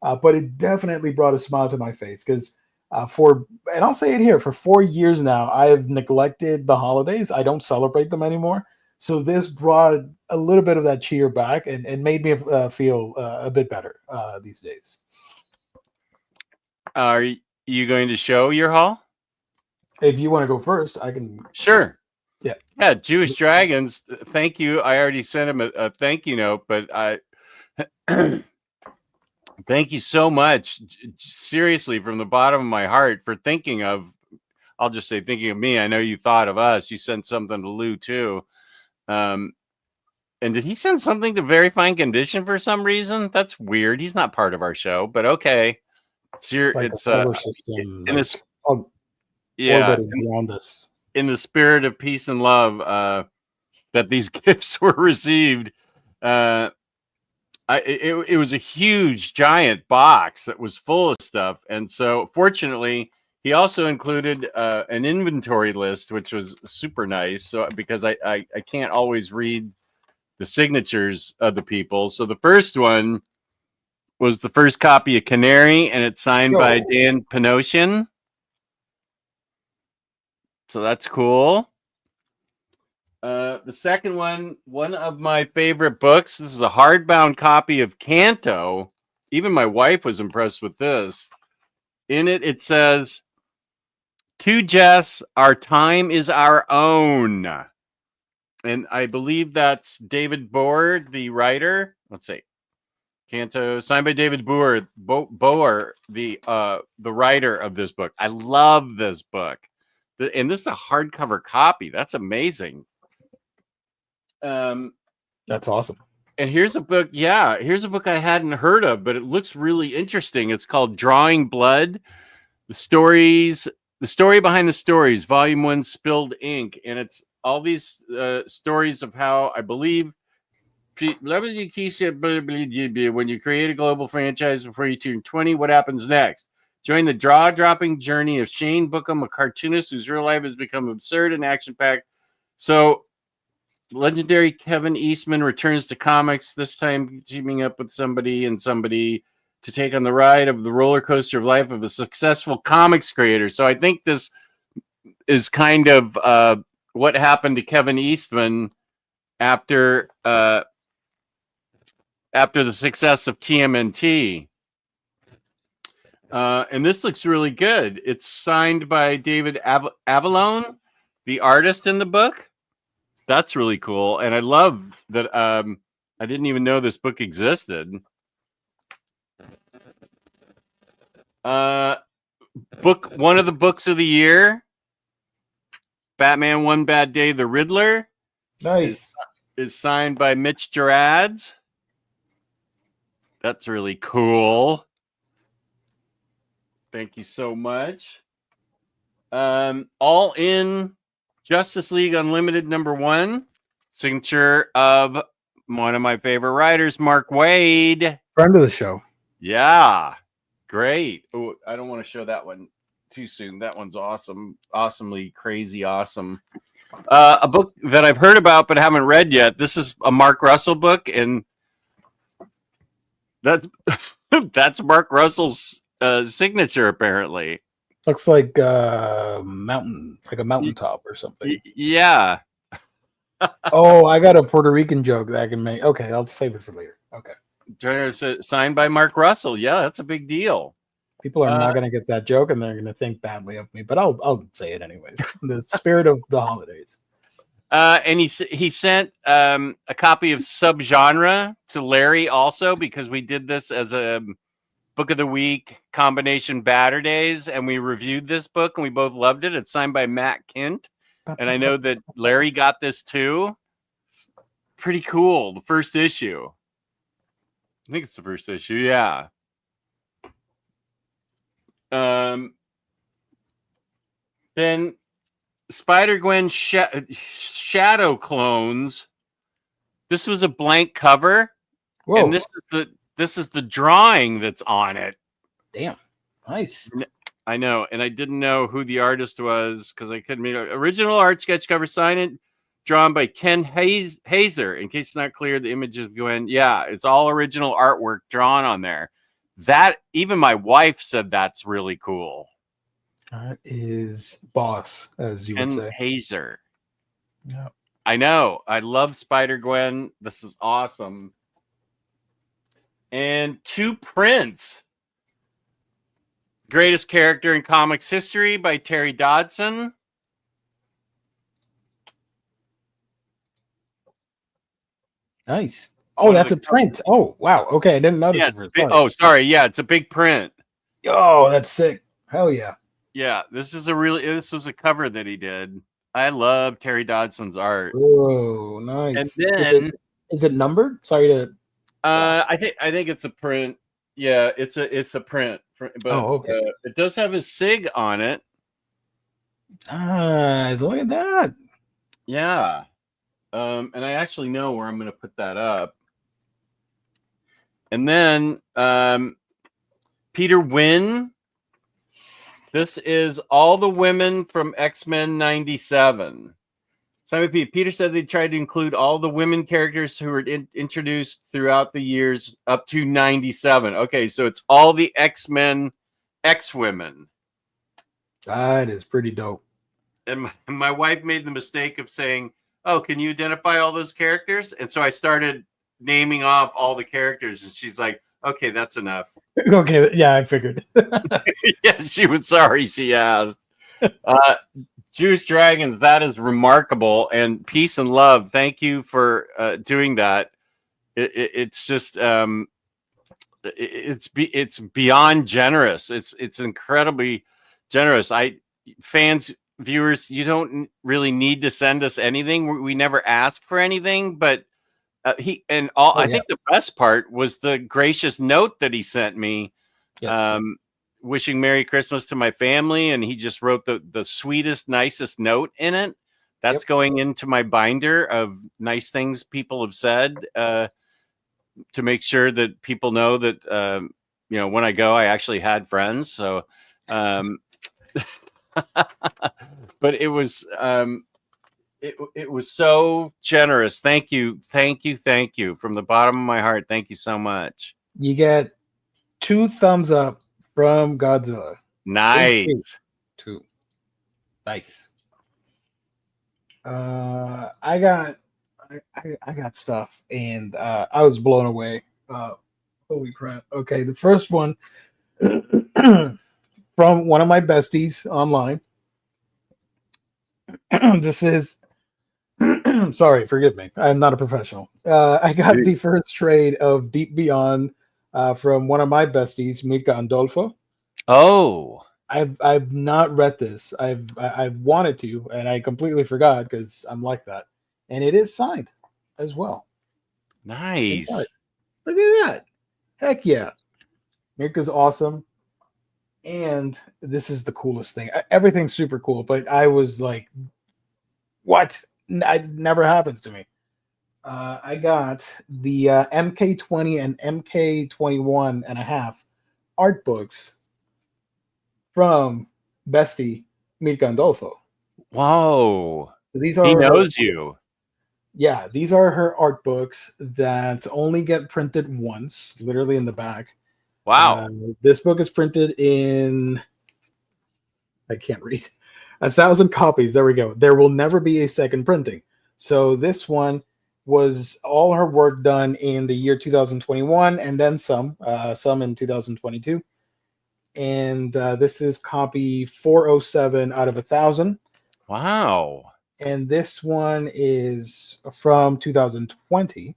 Speaker 2: but it definitely brought a smile to my face because and I'll say it here, for 4 years now, I have neglected the holidays. I don't celebrate them anymore. So this brought a little bit of that cheer back and made me feel a bit better these days.
Speaker 1: Are you going to show your haul?
Speaker 2: If you want to go first, I can.
Speaker 1: Sure.
Speaker 2: Yeah,
Speaker 1: Jewish Dragons. Thank you. I already sent him a thank you note, but I thank you so much, seriously, from the bottom of my heart, for thinking of. I'll just say thinking of me. I know you thought of us. You sent something to Lou too. And did he send something to Very Fine Condition for some reason? That's weird. He's not part of our show, but okay. It's in this. Yeah,
Speaker 2: around us.
Speaker 1: In the spirit of peace and love, that these gifts were received. It was a huge, giant box that was full of stuff, and so fortunately, he also included an inventory list, which was super nice. So because I can't always read the signatures of the people, so the first one was the first copy of Canary, and it's signed by Dan Panosian. So that's cool. The second one of my favorite books. This is a hardbound copy of Canto. Even my wife was impressed with this. In it, it says, "To Jess, our time is our own." And I believe that's David Boer, the writer. Let's see. Canto, signed by David Boer, the writer of this book. I love this book. And this is a hardcover copy. That's amazing.
Speaker 2: That's awesome.
Speaker 1: And here's a book. Yeah, here's a book I hadn't heard of, but it looks really interesting. It's called Drawing Blood: The Stories The Story Behind the Stories, Volume 1, Spilled Ink. And it's all these stories of how, I believe, when you create a global franchise before you turn 20, what happens next? Join the jaw-dropping journey of Shane Bookham, a cartoonist whose real life has become absurd and action-packed. So, legendary Kevin Eastman returns to comics, this time teaming up with somebody to take on the ride of the roller coaster of life of a successful comics creator. So I think this is kind of what happened to Kevin Eastman after the success of TMNT. And this looks really good. It's signed by David Avallone, the artist in the book. That's really cool. And I love that I didn't even know this book existed. One of the books of the year, Batman One Bad Day, The Riddler.
Speaker 2: Nice.
Speaker 1: Is signed by Mitch Gerads. That's really cool. Thank you so much. All in Justice League Unlimited #1, signature of one of my favorite writers, Mark Waid.
Speaker 2: Friend of the show.
Speaker 1: Yeah. Great. Oh, I don't want to show that one too soon. That one's awesome. Awesomely crazy awesome. A book that I've heard about but haven't read yet. This is a Mark Russell book, and that's Mark Russell's signature, apparently.
Speaker 2: Looks like a mountaintop or something.
Speaker 1: Yeah.
Speaker 2: Oh, I got a Puerto Rican joke that I can make. Okay, I'll save it for later. Okay.
Speaker 1: Signed by Mark Russell. Yeah, that's a big deal.
Speaker 2: People are not going to get that joke, and they're going to think badly of me, but I'll say it anyways. The spirit of the holidays.
Speaker 1: And he sent a copy of Subgenre to Larry also, because we did this as a book of the week combination Batter Days, and we reviewed this book and we both loved it. It's signed by Matt Kint, and I know that Larry got this too. Pretty cool. The first issue. I think it's the first issue. Yeah. Then Spider-Gwen Shadow Clones. This was a blank cover. Whoa. And this is the drawing that's on it.
Speaker 2: Damn. Nice.
Speaker 1: I know. And I didn't know who the artist was because I couldn't read it. Original art sketch cover sign drawn by Ken Hazer. In case it's not clear, the image of Gwen. Yeah, it's all original artwork drawn on there. That even my wife said that's really cool.
Speaker 2: That is boss, as you would say.
Speaker 1: Hazer.
Speaker 2: Yeah.
Speaker 1: I know. I love Spider-Gwen. This is awesome. And 2 prints. Greatest Character in Comics History by Terry Dodson.
Speaker 2: Nice. Oh, that's a print. Oh, wow. Okay, I didn't notice.
Speaker 1: Yeah, sorry. Yeah, it's a big print.
Speaker 2: Oh, that's sick. Hell yeah.
Speaker 1: Yeah, this was a cover that he did. I love Terry Dodson's art.
Speaker 2: Oh, nice.
Speaker 1: And then
Speaker 2: is it numbered? Sorry to
Speaker 1: I think it's a print. Yeah, it's a print. But
Speaker 2: okay.
Speaker 1: It does have his SIG on it.
Speaker 2: Look at that.
Speaker 1: Yeah. And I actually know where I'm going to put that up. And then Peter Wynn. This is all the women from X-Men 97. Simon P. Peter said they tried to include all the women characters who were introduced throughout the years up to 97. Okay, so it's all the X-Men X-women.
Speaker 2: That is pretty dope.
Speaker 1: And my wife made the mistake of saying, "Oh, can you identify all those characters?" And so I started naming off all the characters, and she's like, "Okay, that's enough."
Speaker 2: Okay, yeah, I figured.
Speaker 1: Yeah, she was sorry she asked. Jewish Dragons, that is remarkable, and peace and love. Thank you for doing that. It's just it's beyond generous. It's incredibly generous. Viewers, you don't really need to send us anything. We never ask for anything, but I think the best part was the gracious note that he sent me.
Speaker 2: Yes.
Speaker 1: wishing Merry Christmas to my family, and he just wrote the sweetest, nicest note in it. That's going into my binder of nice things people have said, to make sure that people know that, when I go, I actually had friends. So, but it was, it was so generous. Thank you from the bottom of my heart. Thank you so much.
Speaker 2: You get 2 thumbs up from Godzilla.
Speaker 1: Nice.
Speaker 2: 2. Nice. I got stuff, and I was blown away. Holy crap. Okay, the first one from one of my besties online. This is sorry, forgive me. I'm not a professional. I got the first trade of Deep Beyond from one of my besties, Mika Andolfo.
Speaker 1: Oh,
Speaker 2: I've not read this. I've wanted to, and I completely forgot because I'm like that. And it is signed as well.
Speaker 1: Nice.
Speaker 2: Look at that. Heck yeah. Mika's awesome. And this is the coolest thing. Everything's super cool, but I was like, what? It never happens to me. I got the MK20 and MK21 and a half art books from Bestie Mika Andolfo.
Speaker 1: Whoa.
Speaker 2: So these are
Speaker 1: he knows you.
Speaker 2: Yeah, these are her art books that only get printed once, literally in the back.
Speaker 1: Wow.
Speaker 2: This book is printed in, I can't read, 1,000 copies. There we go. There will never be a second printing. So this one was all her work done in the year 2021, and then some in 2022. And this is copy 407 out of 1,000.
Speaker 1: Wow.
Speaker 2: And this one is from 2020.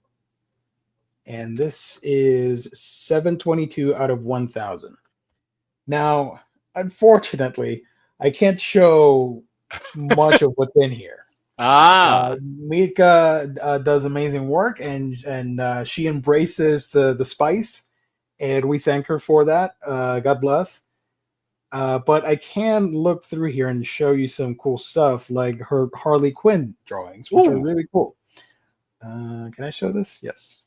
Speaker 2: And this is 722 out of 1,000. Now, unfortunately, I can't show much of what's in here. Mika does amazing work, and she embraces the spice, and we thank her for that. God bless. But I can look through here and show you some cool stuff, like her Harley Quinn drawings, which are really cool. Can I show this? Yes.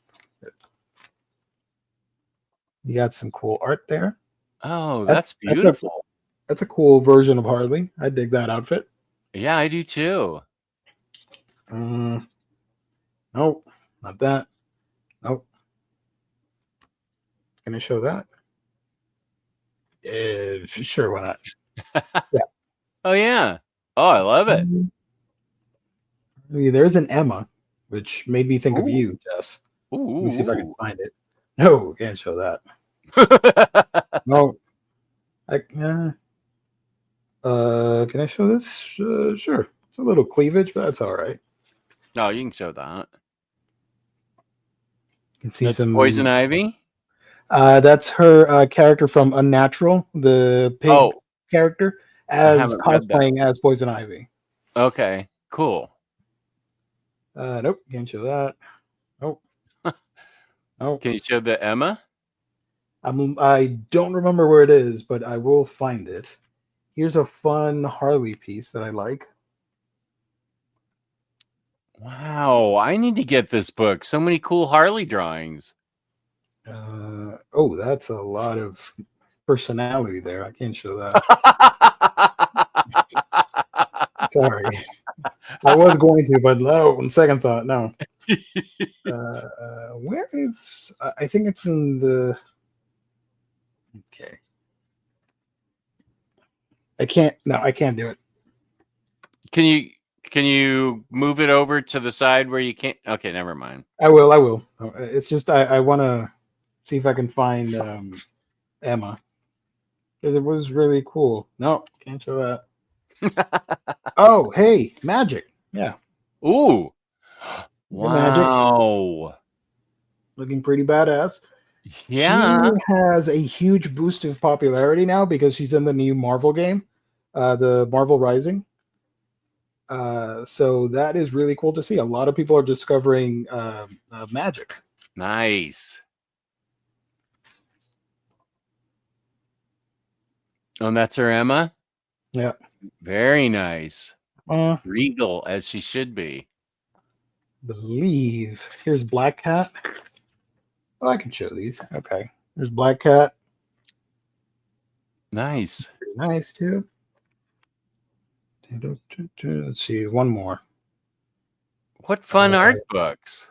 Speaker 2: You got some cool art there.
Speaker 1: Oh, that's beautiful.
Speaker 2: That's a cool version of Harley. I dig that outfit.
Speaker 1: Yeah, I do too.
Speaker 2: Nope, not that. Nope. Can I show that? Sure, why not? Yeah.
Speaker 1: Oh, yeah. Oh, I love it.
Speaker 2: There's an Emma, which made me think of you, Jess. Let me see if I can find it. No, can't show that. No. Can I show this? Sure. It's a little cleavage, but that's all right.
Speaker 1: No, you can show that.
Speaker 2: You can see
Speaker 1: that's
Speaker 2: some
Speaker 1: Poison Ivy.
Speaker 2: That's her character from Unnatural, the pig character, as cosplaying as Poison Ivy.
Speaker 1: Okay, cool.
Speaker 2: Nope, can't show that. Nope. Nope.
Speaker 1: Can you show the Emma?
Speaker 2: I don't remember where it is, but I will find it. Here's a fun Harley piece that I like.
Speaker 1: Wow, I need to get this book. So many cool Harley drawings.
Speaker 2: That's a lot of personality there. I can't show that. Sorry. I was going to, but no, on second thought, no. Where is... I think it's in the... Okay. I can't do it.
Speaker 1: Can you move it over to the side where you can't? Okay, never mind.
Speaker 2: I will. It's just I want to see if I can find Emma, because it was really cool. No, can't show that. Oh, hey, magic. Yeah.
Speaker 1: Ooh.
Speaker 2: Wow. Magic. Looking pretty badass.
Speaker 1: Yeah.
Speaker 2: She has a huge boost of popularity now because she's in the new Marvel game, the Marvel Rising. So that is really cool to see. A lot of people are discovering magic.
Speaker 1: Nice. Oh, and that's her Emma?
Speaker 2: Yeah.
Speaker 1: Very nice.
Speaker 2: Uh,
Speaker 1: Regal, as she should be.
Speaker 2: believe. Here's Black Cat. Oh, I can show these. Okay. There's Black Cat.
Speaker 1: Nice.
Speaker 2: Pretty nice, too. Let's see. One more.
Speaker 1: What fun art books.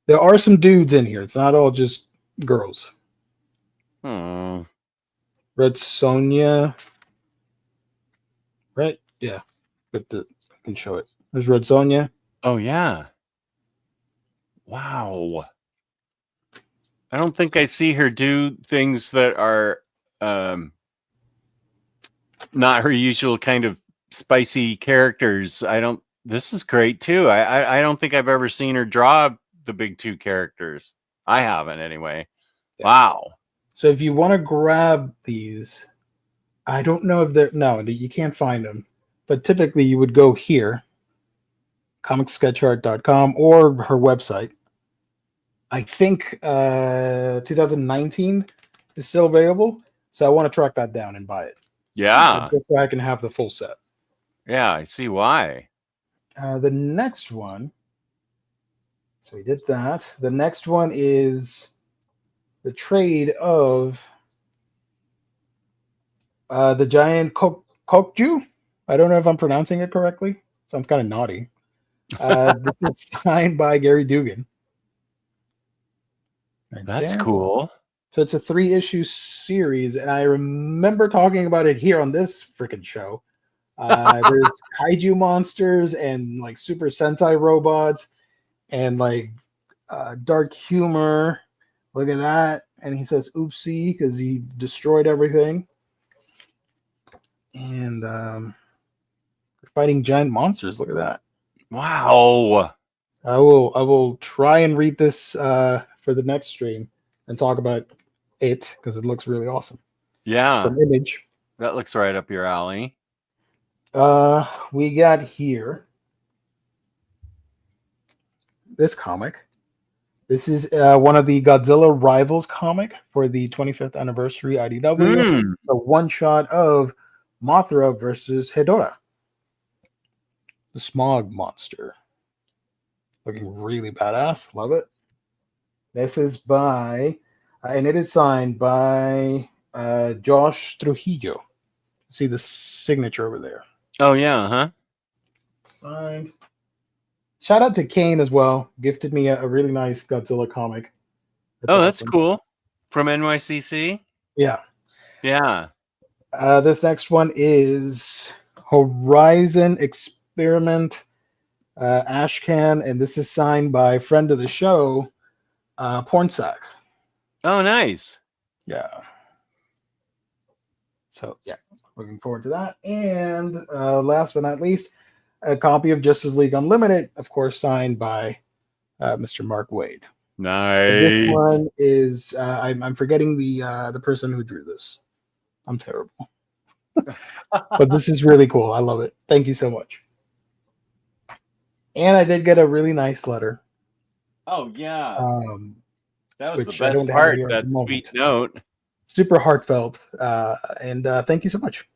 Speaker 2: There are some dudes in here. It's not all just girls.
Speaker 1: Oh.
Speaker 2: Red Sonja. Right? Yeah. But I can show it. There's Red Sonja.
Speaker 1: Oh, yeah. Wow. I don't think I see her do things that are not her usual kind of spicy characters. This is great too. I don't think I've ever seen her draw the big two characters. I haven't anyway.
Speaker 2: Yeah.
Speaker 1: Wow.
Speaker 2: So if you want to grab these, I don't know if they're, no, you can't find them, but typically you would go here, comicsketchart.com, or her website. I think 2019 is still available, so I want to track that down and buy it.
Speaker 1: Yeah.
Speaker 2: Just so I can have the full set.
Speaker 1: Yeah, I see why.
Speaker 2: The next one, so we did that. The next one is the trade of the giant Kokju. I don't know if I'm pronouncing it correctly. Sounds kind of naughty. This is signed by Gary Dugan. Right
Speaker 1: That's
Speaker 2: there.
Speaker 1: cool.
Speaker 2: So it's a 3-issue series, and I remember talking about it here on this freaking show. There's kaiju monsters and like Super Sentai robots and like dark humor. Look at that. And he says oopsie because he destroyed everything. And fighting giant monsters. Look at that.
Speaker 1: Wow.
Speaker 2: I will try and read this for the next stream and talk about it because it looks really awesome.
Speaker 1: Yeah.
Speaker 2: From Image.
Speaker 1: That looks right up your alley.
Speaker 2: We got here this comic. This is one of the Godzilla Rivals comic for the 25th anniversary IDW. A one-shot of Mothra versus Hedorah, the smog monster. Looking really badass. Love it. This is by, and it is signed by Josh Trujillo. See the signature over there.
Speaker 1: Oh, yeah, huh?
Speaker 2: Signed. Shout out to Kane as well. Gifted me a really nice Godzilla comic.
Speaker 1: That's cool. From NYCC?
Speaker 2: Yeah.
Speaker 1: Yeah.
Speaker 2: This next one is Horizon Experiment Ashcan, and this is signed by friend of the show, Pornsack.
Speaker 1: Oh, nice.
Speaker 2: Yeah. So, yeah. Looking forward to that. And last but not least, a copy of Justice League Unlimited, of course, signed by Mr. Mark Waid.
Speaker 1: Nice.
Speaker 2: This one is I'm forgetting the person who drew this. I'm terrible. But this is really cool. I love it. Thank you so much. And I did get a really nice letter.
Speaker 1: Oh, yeah. That was the
Speaker 2: which I
Speaker 1: best
Speaker 2: don't have
Speaker 1: part,
Speaker 2: here at
Speaker 1: that
Speaker 2: the moment.
Speaker 1: sweet note.
Speaker 2: Super heartfelt. And thank you so much.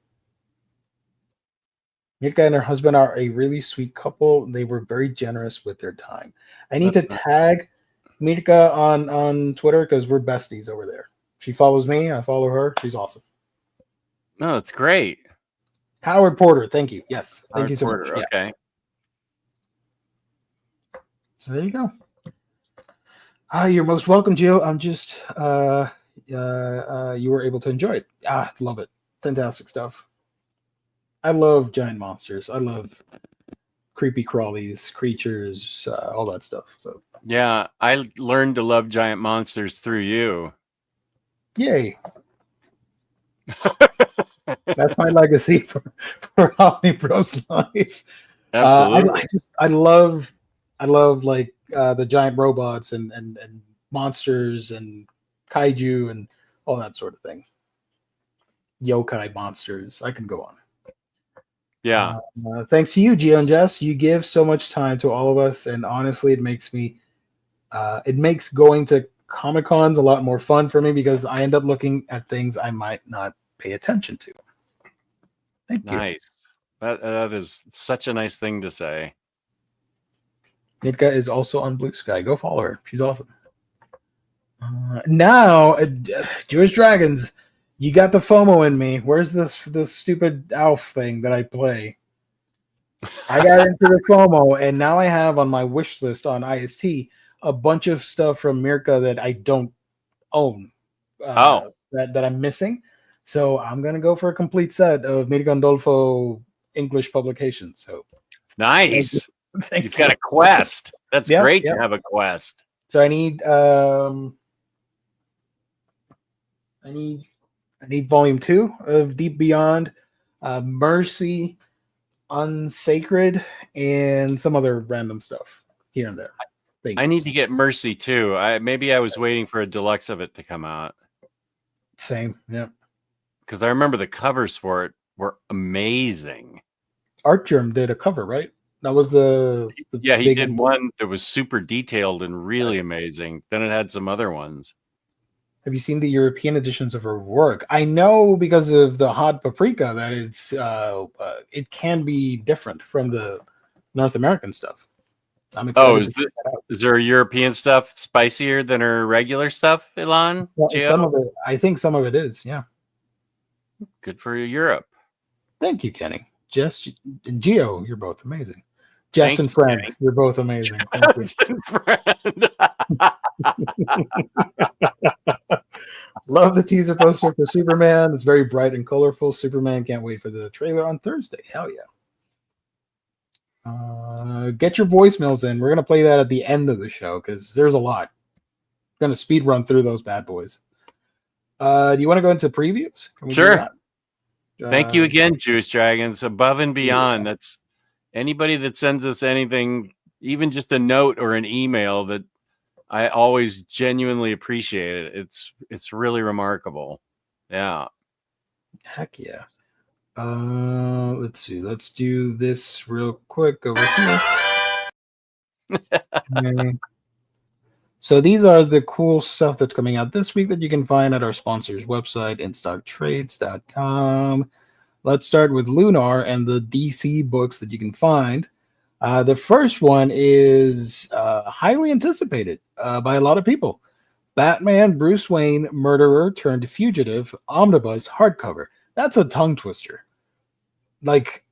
Speaker 2: Mirka and her husband are a really sweet couple. They were very generous with their time. I need to tag Mirka on Twitter because we're besties over there. She follows me. I follow her. She's awesome.
Speaker 1: No, it's great.
Speaker 2: Howard Porter. Thank you. Yes. Thank you so much.
Speaker 1: Okay.
Speaker 2: Yeah. So there you go. You're most welcome, Gio. I'm just you were able to enjoy it. Love it. Fantastic stuff. I love giant monsters. I love creepy crawlies, creatures, all that stuff. So
Speaker 1: yeah, I learned to love giant monsters through you.
Speaker 2: Yay. That's my legacy for Omnibros life.
Speaker 1: Absolutely.
Speaker 2: I love like the giant robots and monsters and kaiju and all that sort of thing. Yokai monsters. I can go on.
Speaker 1: Yeah.
Speaker 2: Thanks to you, Gio and Jess. You give so much time to all of us, and honestly, it makes going to Comic-Cons a lot more fun for me because I end up looking at things I might not pay attention to. Thank you.
Speaker 1: Nice. That is such a nice thing to say.
Speaker 2: Nitka is also on Blue Sky. Go follow her. She's awesome. Now, Jewish Dragons, you got the FOMO in me. Where's this stupid Alf thing that I play? I got into the FOMO, and now I have on my wish list on IST a bunch of stuff from Mirka that I don't own. That I'm missing. So I'm gonna go for a complete set of Mirka Andolfo English publications. So
Speaker 1: nice.
Speaker 2: Thank
Speaker 1: You've got a quest. That's great to have a quest.
Speaker 2: So I need volume 2 of Deep Beyond, Mercy, Unsacred, and some other random stuff here and there.
Speaker 1: I need to get Mercy too. Maybe I was waiting for a deluxe of it to come out.
Speaker 2: Same, yeah.
Speaker 1: Because I remember the covers for it were amazing.
Speaker 2: Artgerm did a cover, right? That was the
Speaker 1: he did one that was super detailed and really amazing. Then it had some other ones.
Speaker 2: Have you seen the European editions of her work? I know because of the Hot Paprika that it's it can be different from the North American stuff. I'm excited.
Speaker 1: Is there European stuff spicier than her regular stuff, Ilan?
Speaker 2: Some of it, I think some of it is, yeah.
Speaker 1: Good for Europe.
Speaker 2: Thank you, Kenny. Jess and Gio, you're both amazing. Jess and Friend, you're both amazing.
Speaker 1: Jess and Friend.
Speaker 2: Love the teaser poster for Superman. It's very bright and colorful. Superman, can't wait for the trailer on Thursday. Hell yeah. Get your voicemails in. We're going to play that at the end of the show because there's a lot. Going to speed run through those bad boys. Do you want to go into previews?
Speaker 1: Sure. Thank you again, Jewish Dragons. Above and beyond. That's anybody that sends us anything, even just a note or an email, that I always genuinely appreciate it. It's really remarkable. Yeah.
Speaker 2: Heck yeah. Let's see. Let's do this real quick over here. Okay. So these are the cool stuff that's coming out this week that you can find at our sponsor's website, instocktrades.com. Let's start with Lunar and the DC books that you can find. The first one is highly anticipated by a lot of people. Batman Bruce Wayne Murderer turned Fugitive Omnibus hardcover. That's a tongue twister. Like,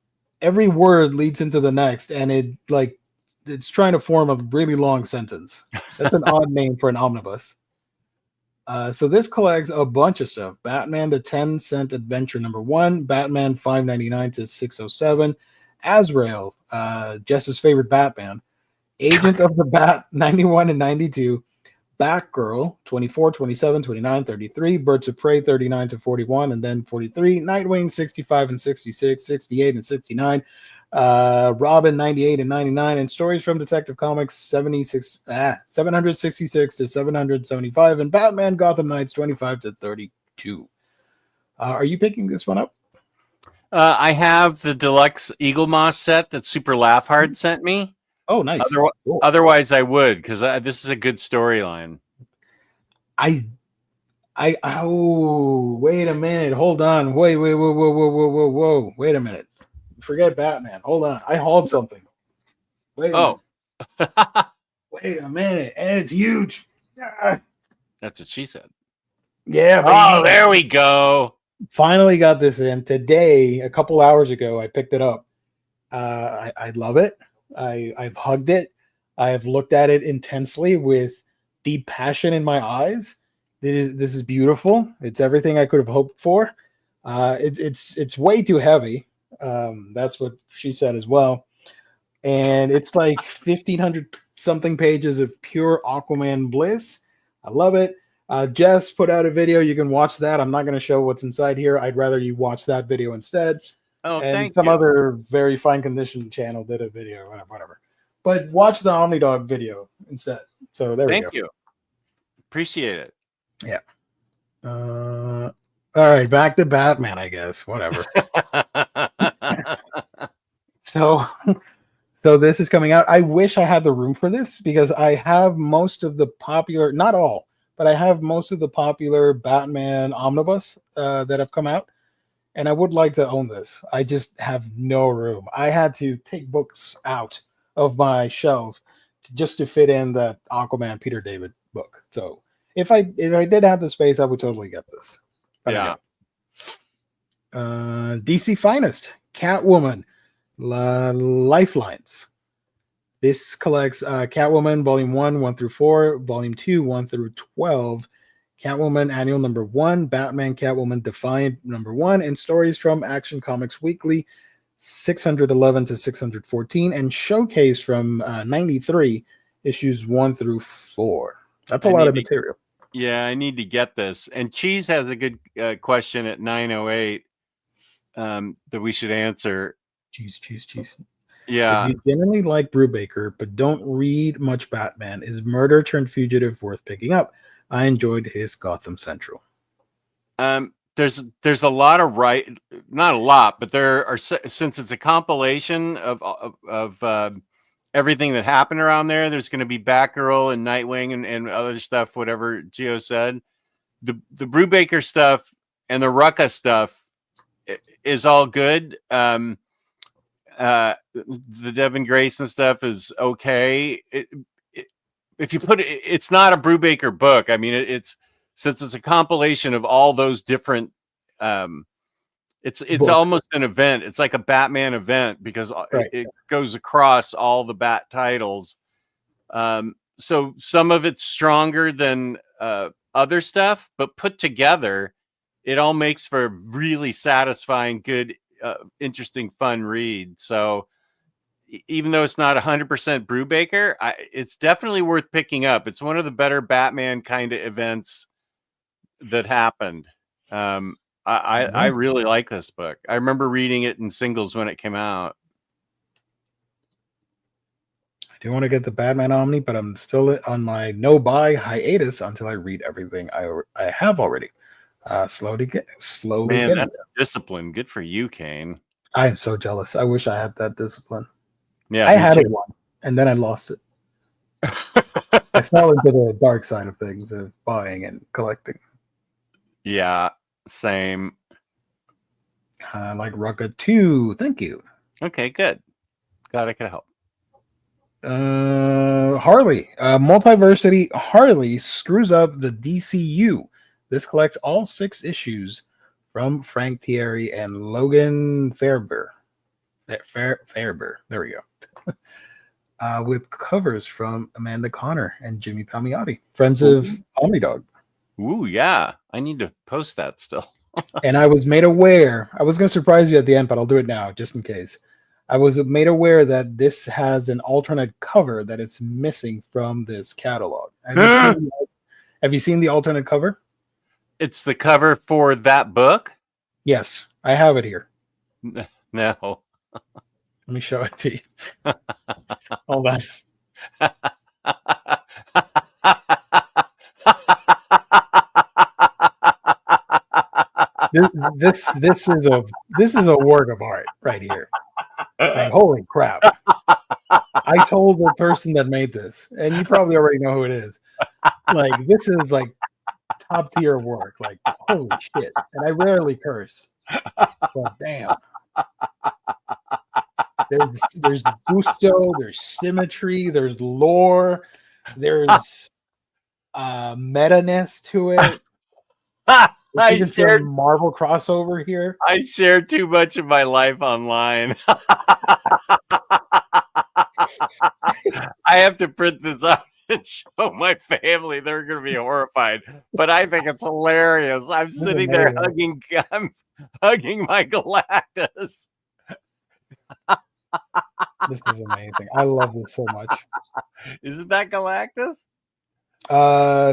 Speaker 2: every word leads into the next, and it's trying to form a really long sentence. That's an odd name for an omnibus. So this collects a bunch of stuff. Batman the 10-cent adventure #1, Batman 599 to 607, Azrael, Jess's favorite Batman, Agent of the Bat 91 and 92, Batgirl 24, 27, 29, 33, Birds of Prey 39 to 41, and then 43, Nightwing 65 and 66, 68 and 69, Robin 98 and 99, and stories from Detective Comics 766 to 775, and Batman Gotham Knights 25 to 32. Are you picking this one up?
Speaker 1: I have the deluxe Eagle Moss set that Super Laugh Hard sent me.
Speaker 2: Oh, nice.
Speaker 1: Cool. Otherwise, I would, because this is a good storyline.
Speaker 2: Oh, wait a minute. Hold on. Whoa. Wait a minute. Forget Batman. Hold on. I hauled something. Wait a minute. And it's huge.
Speaker 1: That's what she said.
Speaker 2: Yeah.
Speaker 1: Oh, there we go.
Speaker 2: Finally got this in today. A couple hours ago, I picked it up. I love it. I've hugged it. I have looked at it intensely with deep passion in my eyes. This is beautiful. It's everything I could have hoped for. It's way too heavy. That's what she said as well. And it's like 1,500 something pages of pure Aquaman bliss. I love it. Jess put out a video. You can watch that. I'm not going to show what's inside here. I'd rather you watch that video instead.
Speaker 1: Oh,
Speaker 2: and some other very fine condition channel did a video, whatever. But watch the OmniDog video instead. So there we go.
Speaker 1: Thank you. Appreciate it.
Speaker 2: Yeah. All right, back to Batman, I guess. Whatever. So this is coming out. I wish I had the room for this because I have most of the popular, not all, but I have most of the popular Batman omnibus that have come out. and I would like to own this. I just have no room. I had to take books out of my shelf just to fit in the Aquaman Peter David book. So if I did have the space, I would totally get this. But
Speaker 1: Yeah.
Speaker 2: DC Finest, Catwoman, Lifelines. This collects Catwoman Volume 1, 1 through 4, Volume 2, 1 through 12, Catwoman Annual Number 1, Batman Catwoman Defiant Number 1, and stories from Action Comics Weekly 611 to 614, and Showcase from 93, issues 1 through 4. That's a lot of material.
Speaker 1: Yeah, I need to get this. And Cheese has a good question at 908 that we should answer.
Speaker 2: Cheese.
Speaker 1: Yeah.
Speaker 2: If you generally like Brubaker but don't read much Batman, is Murder turned Fugitive worth picking up? I enjoyed his Gotham Central.
Speaker 1: There's a lot of not a lot, but there are, since it's a compilation of everything that happened around there. There's going to be Batgirl and Nightwing and other stuff, whatever Gio said. The Brubaker stuff and the Rucka stuff is all good. The Devin Grayson stuff is okay. If you put it, it's not a Brubaker book. I mean, it's since it's a compilation of all those different. It's almost an event. It's like a Batman event because it goes across all the Bat titles. So some of it's stronger than other stuff, but put together, it all makes for a really satisfying, good, interesting, fun read. So even though it's not 100% Brubaker, it's definitely worth picking up. It's one of the better Batman kind of events that happened. I really like this book. I remember reading it in singles when it came out.
Speaker 2: I do want to get the Batman Omni, but I'm still on my no-buy hiatus until I read everything I have already. Slowly
Speaker 1: Man,
Speaker 2: getting
Speaker 1: that's discipline. Good for you, Kane.
Speaker 2: I am so jealous. I wish I had that discipline.
Speaker 1: Yeah,
Speaker 2: I had it once, and then I lost it. I fell into the dark side of things of buying and collecting.
Speaker 1: Yeah, same.
Speaker 2: Like Rucka 2. Thank you.
Speaker 1: Okay, good. Glad I could help.
Speaker 2: Harley. Multiversity Harley screws up the DCU. This collects all 6 issues from Frank Thierry and Logan Fairber. Fairber. There we go. With covers from Amanda Connor and Jimmy Palmiotti, friends of Omnidog.
Speaker 1: Ooh, yeah. I need to post that still.
Speaker 2: And I was made aware, I was going to surprise you at the end, but I'll do it now just in case. I was made aware that this has an alternate cover that it's missing from this catalog. Have you seen the alternate cover?
Speaker 1: It's the cover for that book?
Speaker 2: Yes, I have it here.
Speaker 1: No.
Speaker 2: Let me show it to you. Hold on. This is a work of art right here. Like, holy crap. I told the person that made this, and you probably already know who it is. Like, this is like top tier work. Like, holy shit. And I rarely curse. But damn. There's gusto, there's symmetry, there's lore, there's meta-ness to it.
Speaker 1: I shared
Speaker 2: Marvel crossover here.
Speaker 1: I shared too much of my life online. I have to print this out and show my family. They're going to be horrified, but I think it's hilarious. I'm sitting there hugging my Galactus.
Speaker 2: This is amazing. I love this so much.
Speaker 1: Isn't that Galactus?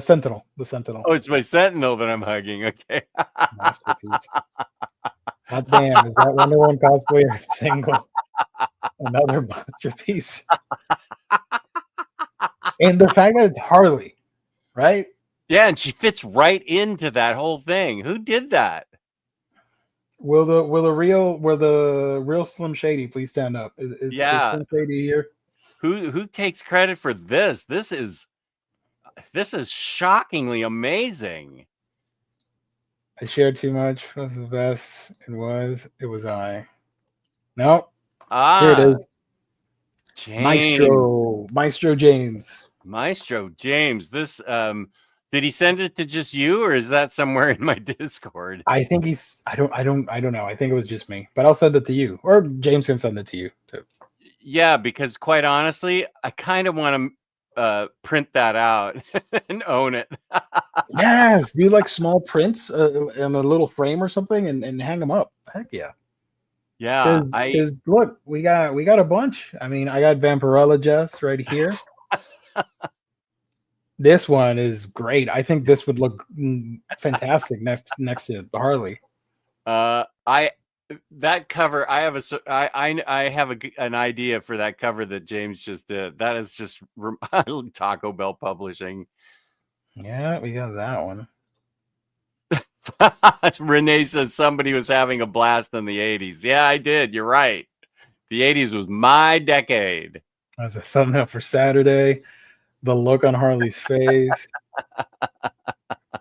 Speaker 2: Sentinel. The Sentinel.
Speaker 1: Oh, it's my Sentinel that I'm hugging. Okay.
Speaker 2: Masterpiece. God damn, is that Wonder Woman cosplayer single? Another masterpiece. And the fact that it's Harley, right?
Speaker 1: Yeah, and she fits right into that whole thing. Who did that?
Speaker 2: Will the real Slim Shady please stand up? Is Slim Shady here?
Speaker 1: Who takes credit for this? This is shockingly amazing.
Speaker 2: I shared too much. Was the best? It was I. No, here it is.
Speaker 1: James.
Speaker 2: Maestro James.
Speaker 1: Maestro James. This did he send it to just you, or is that somewhere in my Discord?
Speaker 2: I think he's. I don't know. I think it was just me, but I'll send it to you, or James can send it to you too.
Speaker 1: Yeah, because quite honestly, I kind of want to print that out and own it.
Speaker 2: Yes, do like small prints in a little frame or something, and hang them up. Heck yeah.
Speaker 1: Yeah,
Speaker 2: Because look, we got a bunch. I mean, I got Vampirella Jess right here. This one is great. I think this would look fantastic next to Harley.
Speaker 1: That cover, I have an idea for that cover that James just did. That is just Taco Bell Publishing.
Speaker 2: Yeah, we got that one.
Speaker 1: Renee says somebody was having a blast in the 80s. Yeah, I did. You're right. The 80s was my decade.
Speaker 2: As a thumbnail for Saturday, the look on Harley's face.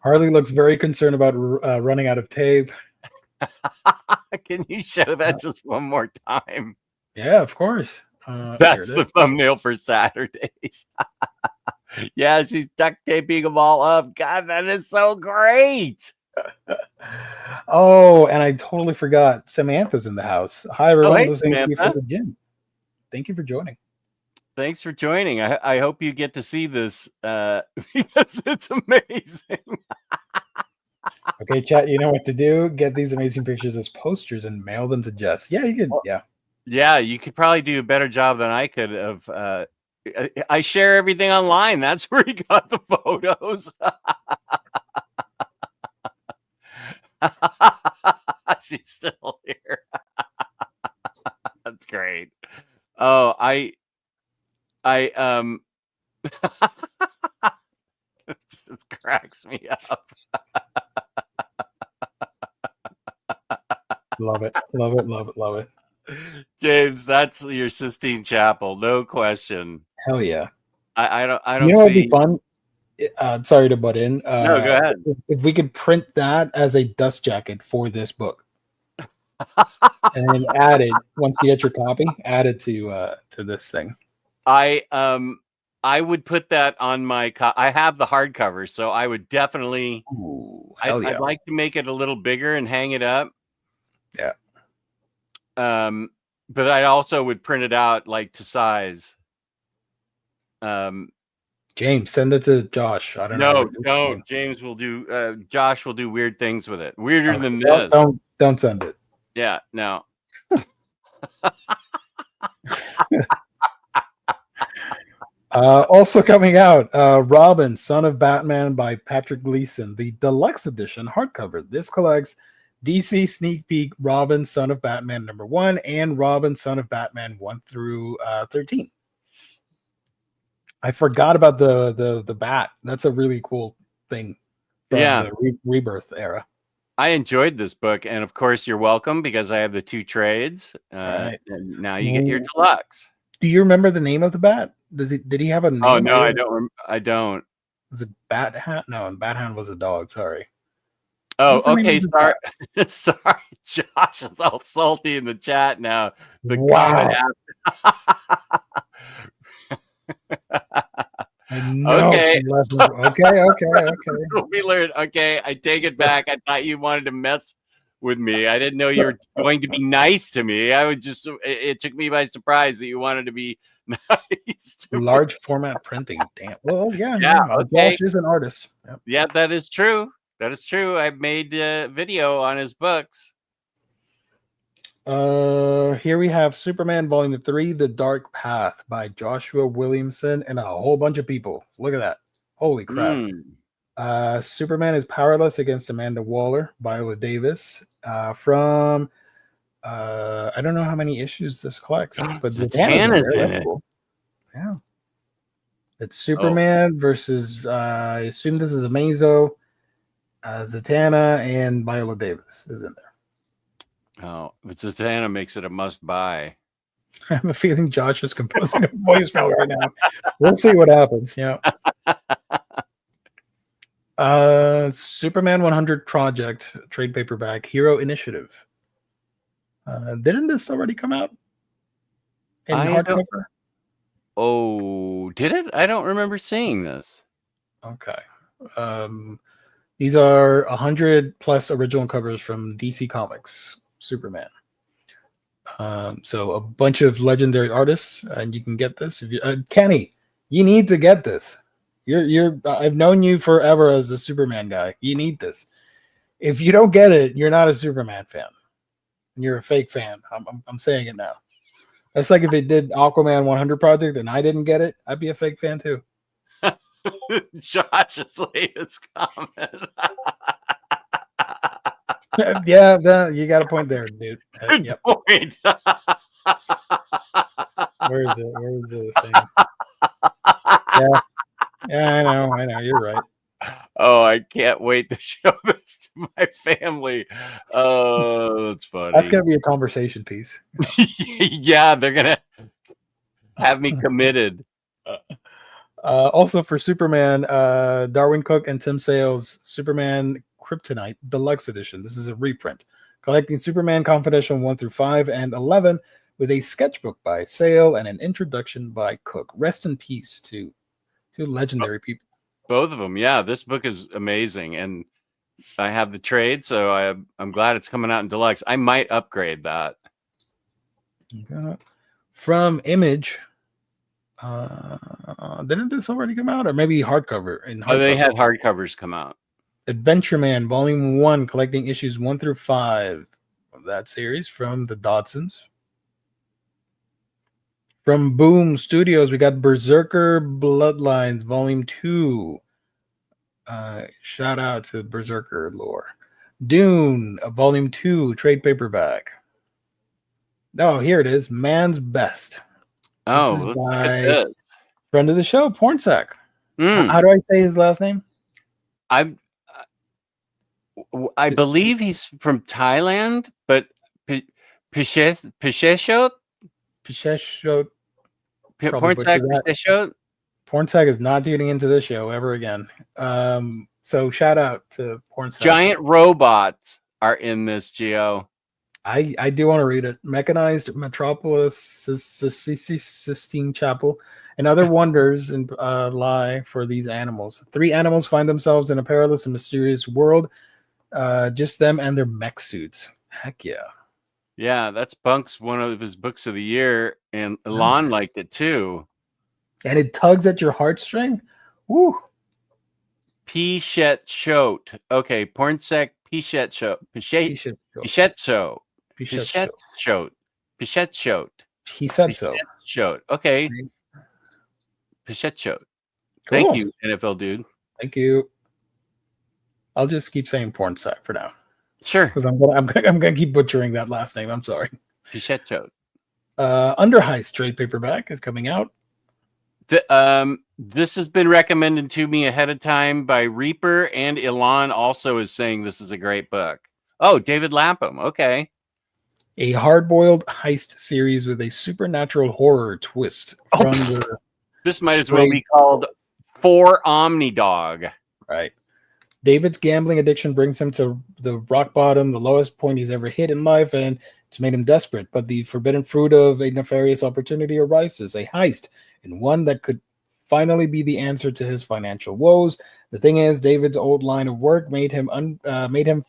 Speaker 2: Harley looks very concerned about running out of tape.
Speaker 1: Can you show that just one more time?
Speaker 2: Yeah, of course.
Speaker 1: That's the thumbnail for Saturdays. Yeah, she's duct taping them all up. God, that is so great.
Speaker 2: Oh, and I totally forgot. Samantha's in the house. Hi, everyone.
Speaker 1: Hey,
Speaker 2: Listening to you
Speaker 1: Samantha.
Speaker 2: from the gym. Thank you for joining.
Speaker 1: Thanks for joining. I hope you get to see this because it's amazing.
Speaker 2: Okay, chat, you know what to do. Get these amazing pictures as posters and mail them to Jess. Yeah, you could. Yeah.
Speaker 1: Yeah, you could probably do a better job than I could of. I share everything online. That's where he got the photos. She's still here. That's great. Oh, it just cracks me up.
Speaker 2: Love it. Love it. Love it. Love it.
Speaker 1: James, that's your Sistine Chapel, no question.
Speaker 2: Hell yeah.
Speaker 1: I don't
Speaker 2: You know,
Speaker 1: see.
Speaker 2: it'd be fun. Sorry to butt in.
Speaker 1: No, go ahead.
Speaker 2: If we could print that as a dust jacket for this book, and then add it once you get your copy, add it to this thing.
Speaker 1: I would put that on my. I have the hardcover, so I would definitely.
Speaker 2: Ooh,
Speaker 1: I'd like to make it a little bigger and hang it up.
Speaker 2: Yeah.
Speaker 1: But I also would print it out like to size.
Speaker 2: James, send it to Josh. I don't know.
Speaker 1: No. James will do. Josh will do weird things with it. Weirder than this.
Speaker 2: Don't send it.
Speaker 1: Yeah. No.
Speaker 2: Also coming out, Robin, Son of Batman by Patrick Gleason, the deluxe edition hardcover. This collects DC Sneak Peek Robin, Son of Batman #1 and Robin, Son of Batman 1 through 13. I forgot about the bat. That's a really cool thing from the Rebirth era. I
Speaker 1: enjoyed this book, and of course you're welcome because I have the 2 trades.
Speaker 2: Right.
Speaker 1: And now you get your deluxe.
Speaker 2: Do you remember the name of the bat? Did he have a name?
Speaker 1: Oh no, I don't.
Speaker 2: Was it Bat Hat? No, Bat Hat was a dog. Sorry.
Speaker 1: Oh, okay. Sorry, sorry. Josh is all salty in the chat now.
Speaker 2: Wow.
Speaker 1: Okay.
Speaker 2: Okay.
Speaker 1: We learned. Okay, I take it back. I thought you wanted to mess with me. I didn't know you were going to be nice to me. It took me by surprise that you wanted to be nice to
Speaker 2: large format printing. Damn. Well, yeah.
Speaker 1: Okay.
Speaker 2: Josh is an artist. Yep.
Speaker 1: Yeah, that is true. I've made a video on his books.
Speaker 2: Here we have Superman Volume 3, The Dark Path by Joshua Williamson and a whole bunch of people. Look at that. Holy crap. Superman is powerless against Amanda Waller, Viola Davis, from I don't know how many issues this collects, but
Speaker 1: Zatanna's in it.
Speaker 2: Yeah. It's Superman versus I assume this is Amazo, Zatanna, and Viola Davis is in there.
Speaker 1: Oh, but Zatanna makes it a must buy.
Speaker 2: I have a feeling Josh is composing a voicemail right now. We'll see what happens. Yeah. Superman 100 Project trade paperback Hero Initiative. Didn't this already come out in hardcover?
Speaker 1: Oh, did it? I don't remember seeing this.
Speaker 2: Okay. These are 100 plus original covers from DC Comics Superman. So a bunch of legendary artists, and you can get this. If you, Kenny, you need to get this. I've known you forever as the Superman guy. You need this. If you don't get it, you're not a Superman fan. You're a fake fan. I'm saying it now. That's like if it did Aquaman 100 Project and I didn't get it, I'd be a fake fan too.
Speaker 1: Josh's latest comment.
Speaker 2: Yeah, you got a point there, dude.
Speaker 1: Good
Speaker 2: Yep.
Speaker 1: point.
Speaker 2: Where is it? Where is the thing? Yeah, I know. You're right.
Speaker 1: Oh, I can't wait to show this to my family. Oh, that's funny.
Speaker 2: That's gonna be a conversation piece.
Speaker 1: Yeah, they're gonna have me committed.
Speaker 2: Also for Superman, Darwin Cook and Tim Sale's Superman Kryptonite Deluxe Edition. This is a reprint collecting Superman Confidential 1 through 5 and 11 with a sketchbook by Sale and an introduction by Cook. Rest in peace to legendary people.
Speaker 1: Both of them. Yeah, this book is amazing, and I have the trade, so I'm glad it's coming out in deluxe. I might upgrade that.
Speaker 2: From Image, didn't this already come out, or maybe hardcover?
Speaker 1: They had hardcovers come out.
Speaker 2: Adventure Man Volume 1, collecting issues 1 through 5 of that series from the Dodsons. From Boom Studios, we got Berserker Bloodlines Volume 2. Shout out to Berserker lore. Dune, Volume 2, trade paperback. Oh, here it is. Man's Best.
Speaker 1: Oh, let's look at this.
Speaker 2: Friend of the show, Pornsack. How do I say his last name?
Speaker 1: I believe he's from Thailand, but Pisheshot?
Speaker 2: Pornsack is not tuning into this show ever again. So shout out to Pornsack.
Speaker 1: Giant robots are in this, Geo.
Speaker 2: I do want to read it. Mechanized Metropolis, Sistine Chapel, and other wonders lie for these animals. 3 animals find themselves in a perilous and mysterious world. Just them and their mech suits. Heck yeah.
Speaker 1: Yeah, that's Punk's one of his books of the year, and Elon liked it too.
Speaker 2: And it tugs at your heartstring? Woo!
Speaker 1: Pisheshot. Okay, Pornsack Pisheshot. Pisheshot.
Speaker 2: He said so.
Speaker 1: Okay. Pisheshot. Thank you, NFL dude.
Speaker 2: Thank you. I'll just keep saying Pornsack for now.
Speaker 1: Sure.
Speaker 2: Because I'm gonna keep butchering that last name. I'm sorry.
Speaker 1: Pisheshot.
Speaker 2: Under Heist trade paperback is coming out.
Speaker 1: This has been recommended to me ahead of time by Reaper, and Elon also is saying this is a great book. Oh, David Lapham. Okay.
Speaker 2: A hard-boiled heist series with a supernatural horror twist.
Speaker 1: This might as well be called For Omnidog.
Speaker 2: Right. David's gambling addiction brings him to the rock bottom, the lowest point he's ever hit in life, and it's made him desperate. But the forbidden fruit of a nefarious opportunity arises, a heist, and one that could finally be the answer to his financial woes. The thing is, David's old line of work made him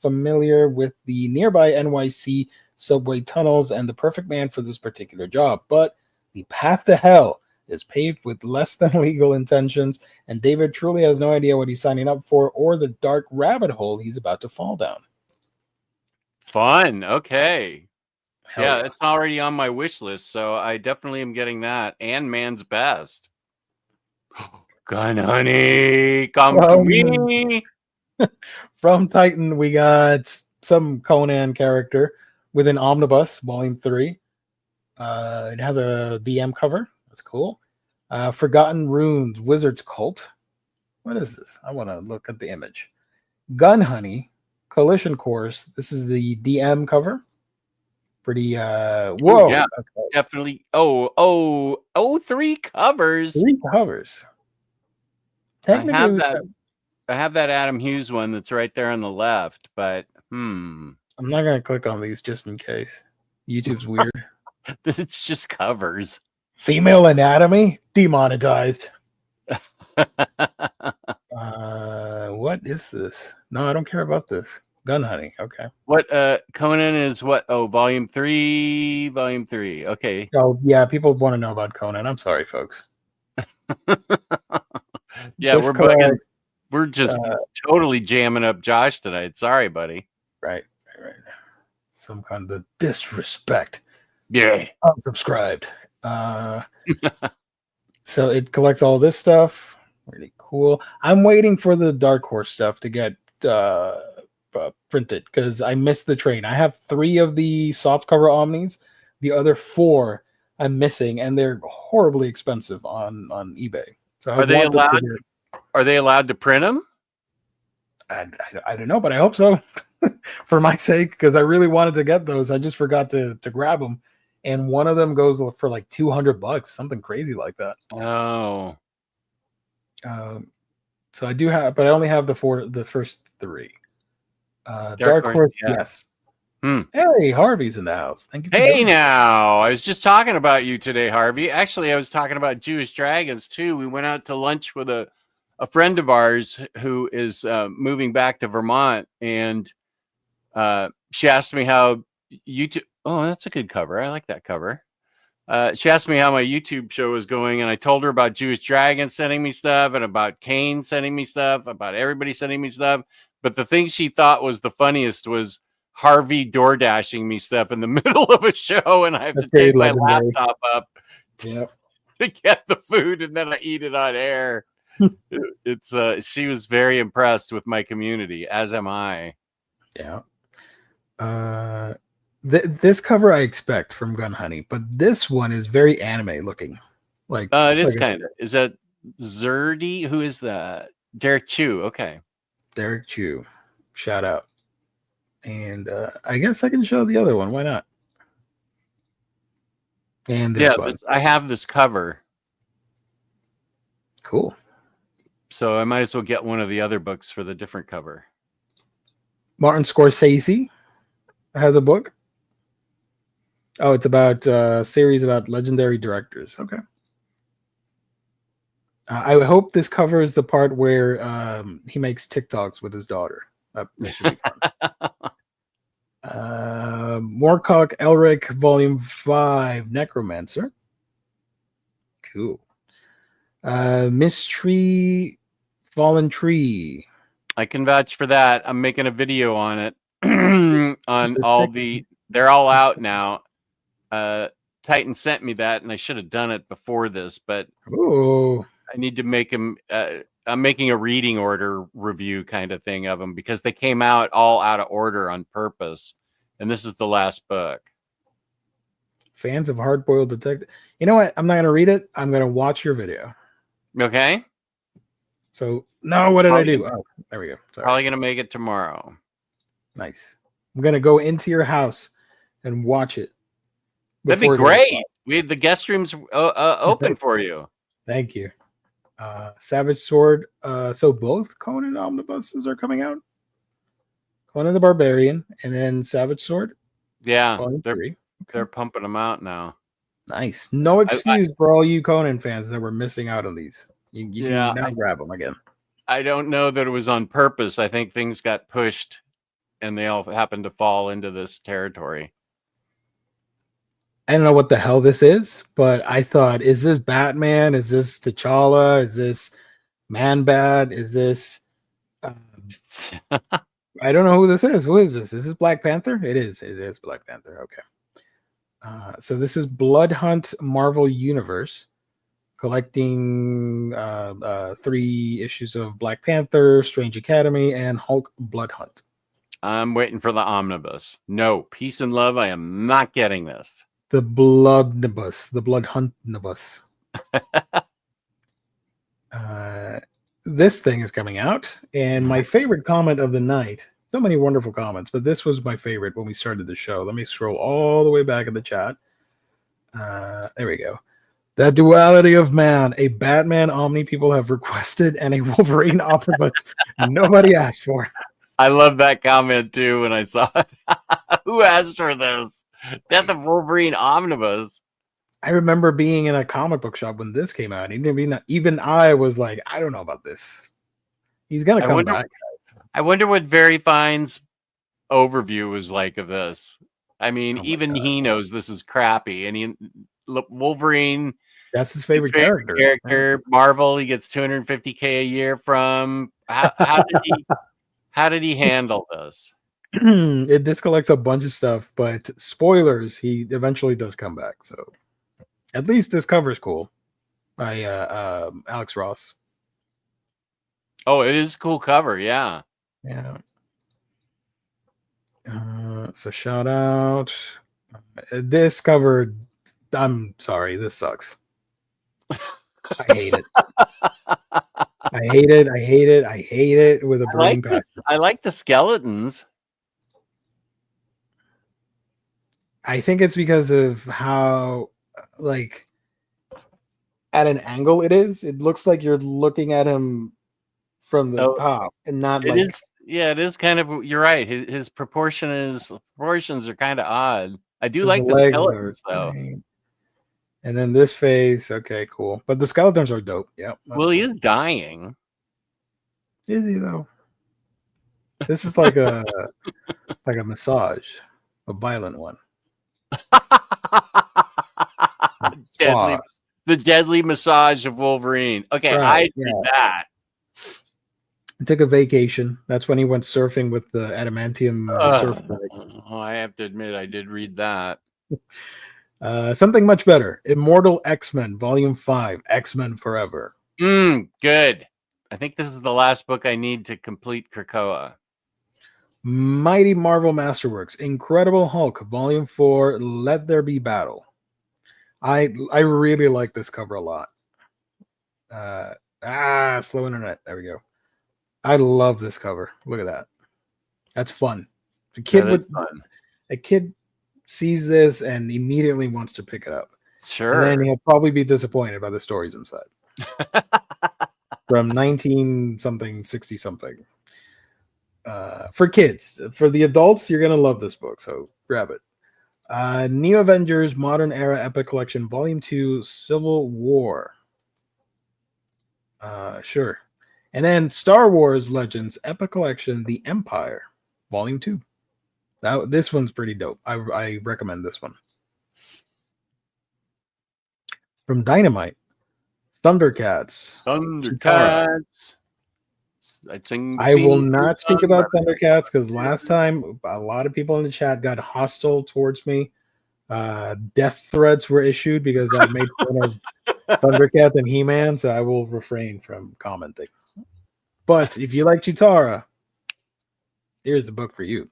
Speaker 2: familiar with the nearby NYC subway tunnels and the perfect man for this particular job. But the path to hell is paved with less than legal intentions, and David truly has no idea what he's signing up for or the dark rabbit hole he's about to fall down.
Speaker 1: Fun. Okay. Yeah, it's already on my wish list, so I definitely am getting that. And Man's Best. Gun Honey, come to me.
Speaker 2: From Titan, we got some Conan character with an Omnibus, Volume 3. It has a DM cover. That's cool. Forgotten Runes, Wizard's Cult. What is this? I want to look at the image. Gun Honey, Collision Course. This is the DM cover. Pretty, whoa.
Speaker 1: Yeah, okay. Definitely. 3 covers.
Speaker 2: 3 covers.
Speaker 1: Technically, have that Adam Hughes one that's right there on the left, but
Speaker 2: I'm not gonna click on these just in case. YouTube's weird.
Speaker 1: It's just covers.
Speaker 2: Female anatomy demonetized. What is this? No, I don't care about this. Gun hunting. Okay.
Speaker 1: What Conan is what? Oh, volume 3. Okay.
Speaker 2: Oh yeah, people want to know about Conan. I'm sorry, folks.
Speaker 1: Yeah,
Speaker 2: This
Speaker 1: we're
Speaker 2: collects-
Speaker 1: bugging. We're just totally jamming up Josh tonight. Sorry, buddy.
Speaker 2: Right. Some kind of disrespect.
Speaker 1: Yeah.
Speaker 2: Unsubscribed. So it collects all this stuff. Really cool. I'm waiting for the Dark Horse stuff to get printed because I missed the train. I have 3 of the softcover Omnis. The other 4 I'm missing, and they're horribly expensive on eBay. So
Speaker 1: Are they allowed to print them?
Speaker 2: I don't know, but I hope so for my sake, because I really wanted to get those. I just forgot to grab them, and one of them goes for like $200, something crazy like that.
Speaker 1: Oh.
Speaker 2: So I do have, but I only have the first 3. Dark Horse, yes. Hey, Harvey's in the house. Thank you.
Speaker 1: Hey, now I was just talking about you today, Harvey. Actually, I was talking about Jewish Dragons too. We went out to lunch with a friend of ours who is moving back to Vermont, and she asked me how YouTube. Oh, that's a good cover. I like that cover. She asked me how my YouTube show was going, and I told her about Jewish Dragons sending me stuff, and about Kane sending me stuff, about everybody sending me stuff. But the thing she thought was the funniest was Harvey door dashing me stuff in the middle of a show, and I have to take my laptop up to get the food, and then I eat it on air. It's she was very impressed with my community, as am I.
Speaker 2: Yeah. This cover I expect from Gun Honey, but this one is very anime looking. Like
Speaker 1: it is kind of. Is that Zerdy? Who is that? Derek Chu. Okay.
Speaker 2: Derek Chu. Shout out. And I guess I can show the other one. Why not? And this one.
Speaker 1: I have this cover.
Speaker 2: Cool.
Speaker 1: So I might as well get one of the other books for the different cover.
Speaker 2: Martin Scorsese has a book. Oh, it's about a series about legendary directors. Okay. I hope this covers the part where he makes TikToks with his daughter. That should be fun. Moorcock Elric, Volume 5, Necromancer. Cool. Mystery, Fallen Tree.
Speaker 1: I can vouch for that. I'm making a video on it. On all the... They're all out now. Titan sent me that, and I should have done it before this, but I need to make them... I'm making a reading order review kind of thing of them because they came out all out of order on purpose. And this is the last book.
Speaker 2: Fans of Hard-Boiled Detective. You know what? I'm not going to read it. I'm going to watch your video.
Speaker 1: Okay.
Speaker 2: So, no, what did I do? Oh, there we go. Sorry.
Speaker 1: Probably going to make it tomorrow.
Speaker 2: Nice. I'm going to go into your house and watch it.
Speaker 1: That'd be great. We had the guest rooms open for you.
Speaker 2: Thank you. Savage Sword. So both Conan omnibuses are coming out. Conan the Barbarian and then Savage Sword.
Speaker 1: Yeah, they're pumping them out now.
Speaker 2: Nice. No excuse for all you Conan fans that were missing out on these. You can now grab them again.
Speaker 1: I don't know that it was on purpose. I think things got pushed and they all happened to fall into this territory.
Speaker 2: I don't know what the hell this is, but I thought, is this Batman? Is this T'Challa? Is this Man-Bat? Is this... I don't know who this is. Who is this? Is this Black Panther? It is. It is Black Panther. Okay. So this is Blood Hunt Marvel Universe, collecting 3 issues of Black Panther, Strange Academy, and Hulk Blood Hunt.
Speaker 1: I'm waiting for the omnibus. No, peace and love. I am not getting this.
Speaker 2: The Bloodnibus, the Blood Huntnibus. This thing is coming out, and my favorite comment of the night. So many wonderful comments, but this was my favorite when we started the show. Let me scroll all the way back in the chat. There we go. That duality of man, a Batman Omni people have requested and a Wolverine omnibus nobody asked for.
Speaker 1: I love that comment too when I saw it. Who asked for this? Death of Wolverine omnibus.
Speaker 2: I remember being in a comic book shop when this came out. Even I was like, I don't know about this. He's gonna come back.
Speaker 1: I wonder what Very Fine's overview was like of this. I mean, even he knows this is crappy, and Wolverine.
Speaker 2: That's his favorite character.
Speaker 1: Yeah. Marvel, he gets $250K a year from. How did he handle this?
Speaker 2: This collects a bunch of stuff, but spoilers, he eventually does come back. So at least this cover's cool by Alex Ross.
Speaker 1: Oh, it is a cool cover, yeah.
Speaker 2: Yeah. So shout out. This cover, I'm sorry, this sucks. I hate it. I hate it. I hate it. I hate it with a burning passion.
Speaker 1: I like the skeletons.
Speaker 2: I think it's because of how, like, at an angle it is. It looks like you're looking at him from the top, and not
Speaker 1: it
Speaker 2: like.
Speaker 1: It is kind of. You're right. His proportions are kind of odd. I do like the skeletons though.
Speaker 2: And then this face, okay, cool. But the skeletons are dope. Yeah.
Speaker 1: Well, he is dying.
Speaker 2: Is he though? This is like a massage, a violent one.
Speaker 1: The deadly massage of Wolverine. Okay, right, I did that.
Speaker 2: He took a vacation. That's when he went surfing with the adamantium surfboard.
Speaker 1: I have to admit, I did read that.
Speaker 2: Something much better. Immortal X-Men, Volume 5, X-Men Forever.
Speaker 1: Good. I think this is the last book I need to complete Krakoa.
Speaker 2: Mighty Marvel Masterworks, Incredible Hulk, Volume 4, Let There Be Battle. I really like this cover a lot. Slow internet. There we go. I love this cover. Look at that. That's fun. A kid sees this and immediately wants to pick it up.
Speaker 1: Sure.
Speaker 2: And then he'll probably be disappointed by the stories inside. From 19-something, 60-something. For kids. For the adults, you're going to love this book, so grab it. New Avengers Modern Era Epic Collection, Volume 2, Civil War. Sure. And then Star Wars Legends Epic Collection, The Empire, Volume 2. This one's pretty dope. I recommend this one. From Dynamite, Thundercats. I will not speak about Thundercats because last time a lot of people in the chat got hostile towards me. Death threats were issued because I made fun of Thundercats and He-Man, so I will refrain from commenting. But if you like Chitara, here's the book for you.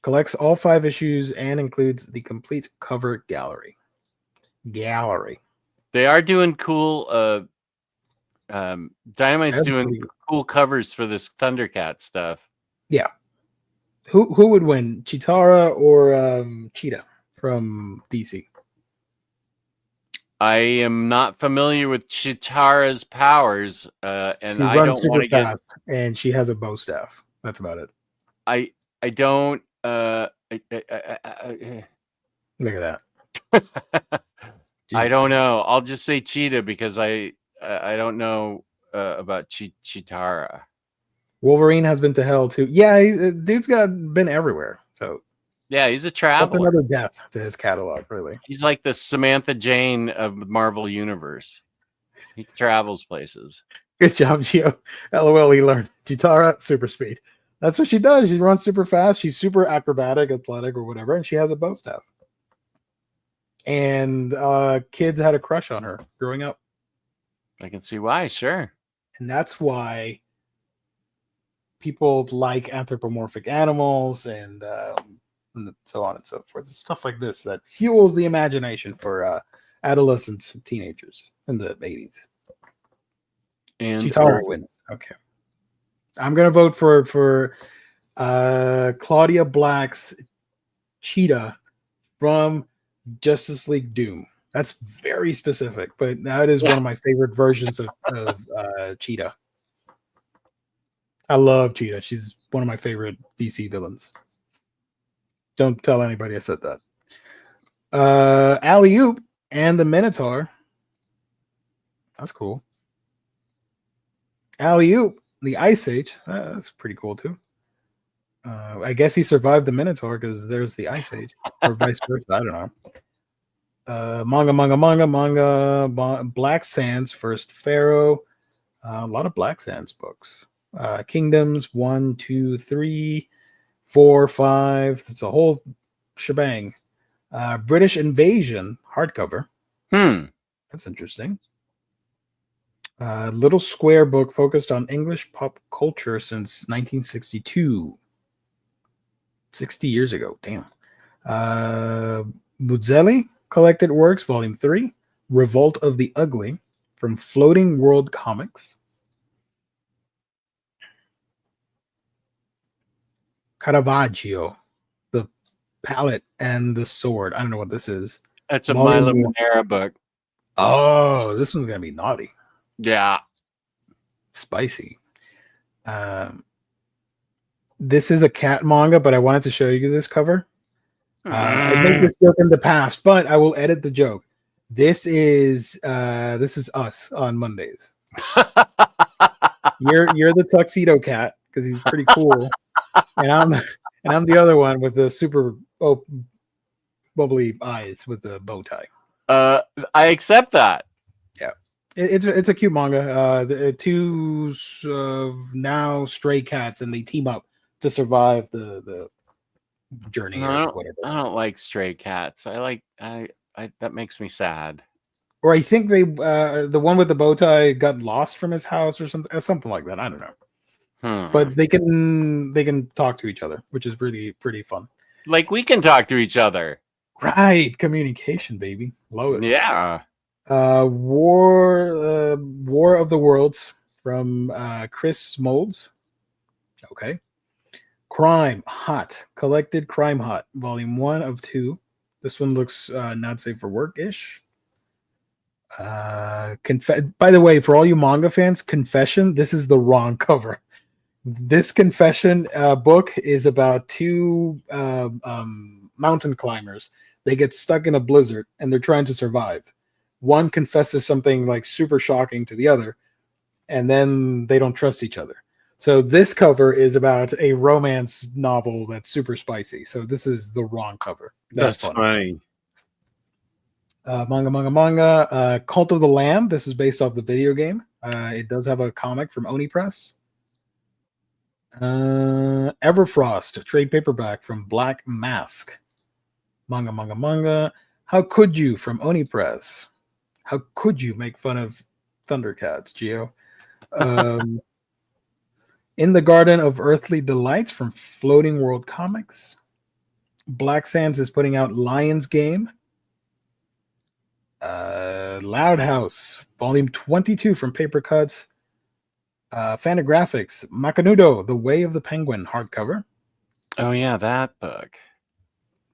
Speaker 2: Collects all 5 issues and includes the complete cover gallery.
Speaker 1: They are doing cool. Dynamite's doing cool covers for this Thundercat stuff.
Speaker 2: Yeah. Who would win, Chitara or Cheetah from DC?
Speaker 1: I am not familiar with Chitara's powers, and I don't want to get.
Speaker 2: And she has a bow staff. That's about it.
Speaker 1: I don't.
Speaker 2: Look at that.
Speaker 1: I don't know. I'll just say Cheetah because I don't know about Chitara.
Speaker 2: Wolverine has been to hell too. Yeah, dude's been everywhere. So
Speaker 1: yeah, he's a traveler.
Speaker 2: That's another depth to his catalog, really.
Speaker 1: He's like the Samantha Jane of the Marvel Universe. He travels places.
Speaker 2: Good job, Gio. LOL, he learned. Chitara, super speed. That's what she does. She runs super fast. She's super acrobatic, athletic, or whatever, and she has a bow staff. And kids had a crush on her growing up.
Speaker 1: I can see why, sure.
Speaker 2: And that's why people like anthropomorphic animals and so on and so forth. It's stuff like this that fuels the imagination for adolescents and teenagers in the 80s.
Speaker 1: And
Speaker 2: Chitara wins. Okay. I'm going to vote for Claudia Black's Cheetah from Justice League Doom. That's very specific, but that is one of my favorite versions of Cheetah. I love Cheetah. She's one of my favorite DC villains. Don't tell anybody I said that. Alley-oop and the Minotaur. That's cool. Alley-oop, the Ice Age. That's pretty cool too. I guess he survived the Minotaur because there's the Ice Age, or vice versa. I don't know. Manga. Black Sands, First Pharaoh. A lot of Black Sands books. Kingdoms 1, 2, 3, 4, 5. It's a whole shebang. British Invasion hardcover. That's interesting. Little square book focused on English pop culture since 1962. 60 years ago. Damn. Buzzelli Collected Works, Volume 3. Revolt of the Ugly from Floating World Comics. Caravaggio, the palette and the sword. I don't know what this is.
Speaker 1: That's a Milo Manera book.
Speaker 2: Oh, this one's gonna be naughty.
Speaker 1: Yeah,
Speaker 2: spicy. This is a cat manga, but I wanted to show you this cover. I made this joke in the past, but I will edit the joke. This is us on Mondays. You're the tuxedo cat because he's pretty cool. And I'm the other one with the super bubbly eyes with the bow tie.
Speaker 1: I accept that.
Speaker 2: Yeah, it's a cute manga. The two now stray cats, and they team up to survive the journey or whatever.
Speaker 1: I don't like stray cats. I that makes me sad.
Speaker 2: Or I think they the one with the bow tie got lost from his house or something like that. I don't know. But they can talk to each other, which is really pretty fun.
Speaker 1: Like we can talk to each other.
Speaker 2: Right, communication, baby. Love it.
Speaker 1: Yeah.
Speaker 2: War of the Worlds from Chris Molds. Okay. Crime Hot, Collected Crime Hot, Volume 1 of 2. This one looks not safe for work-ish. By the way, for all you manga fans, Confession, this is the wrong cover. This Confession book is about two mountain climbers. They get stuck in a blizzard and they're trying to survive. One confesses something like super shocking to the other, and then they don't trust each other. So this cover is about a romance novel that's super spicy. So this is the wrong cover.
Speaker 1: That's funny.
Speaker 2: Manga. Cult of the Lamb. This is based off the video game. It does have a comic from Omnibros. Everfrost, a trade paperback from Black Mask. Manga. How could you from Onipress? How could you make fun of Thundercats, Geo? In the Garden of Earthly Delights from Floating World Comics. Black Sands is putting out Lion's Game. Loud House, Volume 22 from Paper Cuts. Fantagraphics, Macanudo, The Way of the Penguin hardcover.
Speaker 1: Oh yeah, that book.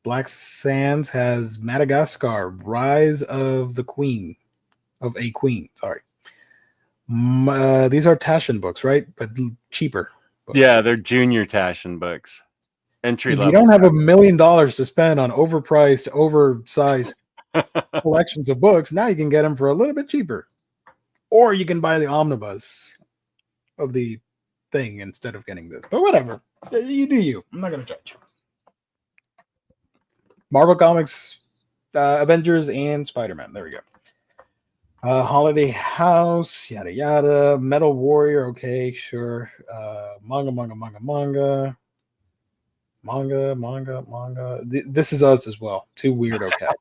Speaker 2: Black Sands has Madagascar, Rise of a Queen. Sorry. These are Taschen books, right? But cheaper books.
Speaker 1: Yeah, they're junior Taschen books. Entry level.
Speaker 2: If you don't have $1 million to spend on overpriced, oversized collections of books, now you can get them for a little bit cheaper. Or you can buy the omnibus of the thing instead of getting this. But whatever. You do you. I'm not going to judge. Marvel Comics, Avengers, and Spider-Man. There we go. Holiday House, yada yada. Metal Warrior, okay, sure. Manga. This is us as well. Two weirdo cats.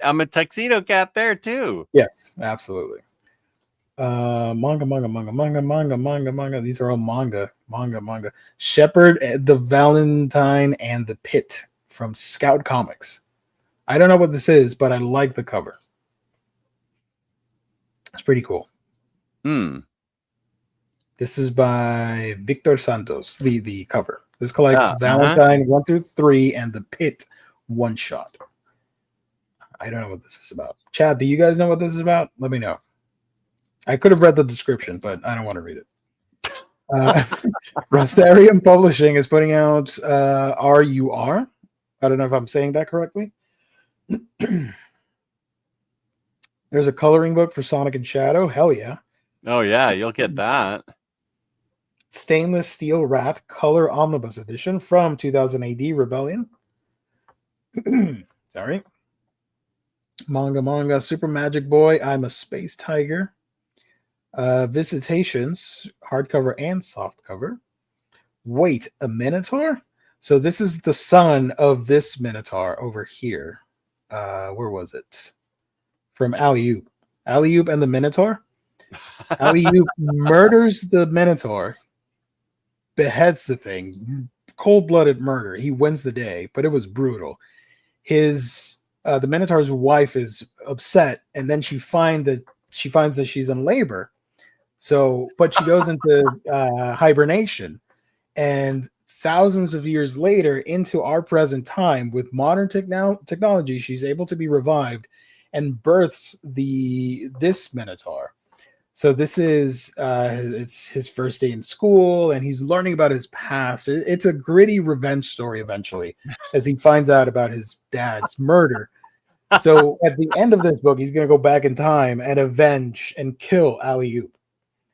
Speaker 1: I'm a tuxedo cat there too.
Speaker 2: Yes, absolutely. Manga. These are all manga. Shepherd, the Valentine, and the Pit from Scout Comics. I don't know what this is, but I like the cover. It's pretty cool. This is by Victor Santos, the cover. This collects Valentine 1 through 3 and the Pit one shot. I don't know what this is about. Chad, do you guys know what this is about? Let me know. I could have read the description, but I don't want to read it. Rostarium Publishing is putting out RUR. I don't know if I'm saying that correctly. There's a coloring book for Sonic and Shadow. Hell yeah.
Speaker 1: Oh, yeah, you'll get that.
Speaker 2: Stainless Steel Rat Color Omnibus Edition from 2000 AD Rebellion. Sorry. Manga, Super Magic Boy, I'm a Space Tiger. Visitations, hardcover and softcover. Wait, a Minotaur? So this is the son of this Minotaur over here. Where was it? From Alley-Oop. Alley-Oop and the Minotaur? Alley-Oop murders the Minotaur, beheads the thing, cold-blooded murder. He wins the day, but it was brutal. The Minotaur's wife is upset, and then she finds that she's in labor. But she goes into hibernation, and thousands of years later, into our present time, with modern technology, she's able to be revived and births this Minotaur. So this is it's his first day in school, and he's learning about his past. It's a gritty revenge story eventually, as he finds out about his dad's murder. So at the end of this book, he's going to go back in time and avenge and kill Alley-Oop,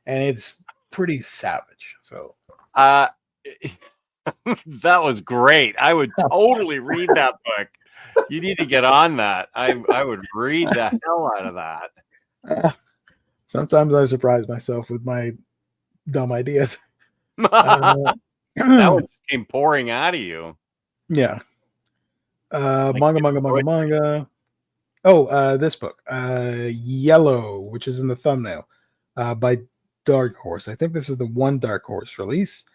Speaker 2: and it's pretty savage. So
Speaker 1: that was great. I would totally read that book. You need to get on that. I would read the hell out of that.
Speaker 2: Sometimes I surprise myself with my dumb ideas.
Speaker 1: That one just came pouring out of you.
Speaker 2: Yeah. Manga. Oh, this book, Yellow, which is in the thumbnail, by Dark Horse. I think this is the one Dark Horse release.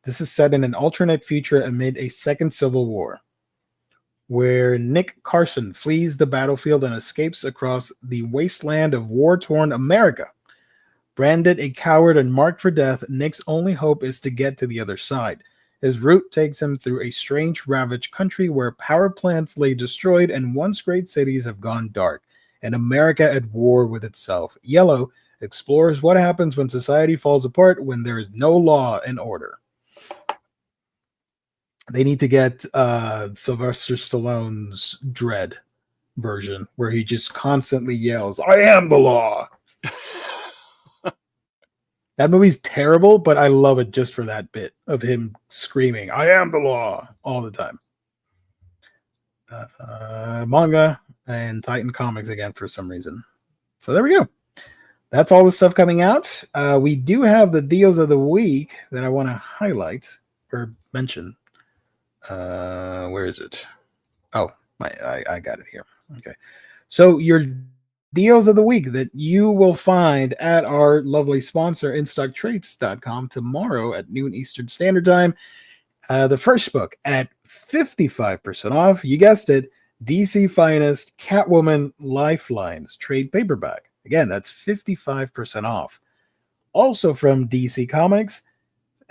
Speaker 2: This is set in an alternate future amid a second civil war, where Nick Carson flees the battlefield and escapes across the wasteland of war-torn America. Branded a coward and marked for death, Nick's only hope is to get to the other side. His route takes him through a strange, ravaged country where power plants lay destroyed and once great cities have gone dark, and America at war with itself. Yellow explores what happens when society falls apart when there is no law and order. They need to get Sylvester Stallone's Dread version, where he just constantly yells, "I am the law." That movie's terrible, but I love it just for that bit of him screaming, "I am the law," all the time. Manga and Titan Comics again for some reason. So there we go. That's all the stuff coming out. We do have the deals of the week that I want to highlight or mention. Where is it? Oh, I got it here. Okay. So your deals of the week that you will find at our lovely sponsor, InStockTrades.com, tomorrow at noon Eastern Standard Time. The first book at 55% off. You guessed it. DC Finest Catwoman Lifelines trade paperback. Again, that's 55% off. Also from DC Comics,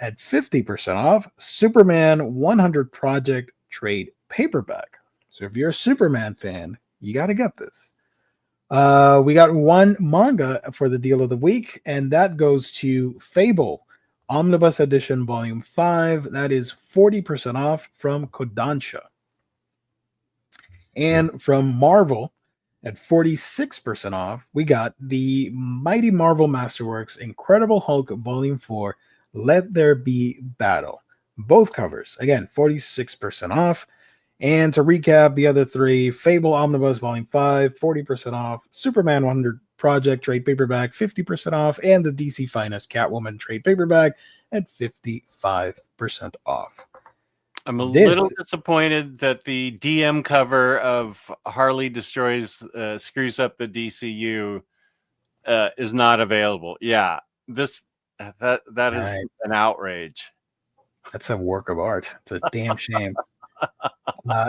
Speaker 2: at 50% off, Superman 100 Project trade paperback. So if you're a Superman fan, you got to get this. We got one manga for the deal of the week, and that goes to Fable Omnibus Edition Volume 5. That is 40% off from Kodansha. And from Marvel, at 46% off, we got the Mighty Marvel Masterworks Incredible Hulk Volume 4, Let There Be Battle. Both covers, again, 46% off. And to recap the other three, Fable Omnibus Volume 5, 40% off. Superman 100 Project trade paperback, 50% off. And the DC Finest Catwoman trade paperback at 55% off.
Speaker 1: I'm a little disappointed that the DM cover of Harley screws up the DCU is not available. Yeah, that is an outrage.
Speaker 2: That's a work of art. It's a damn shame.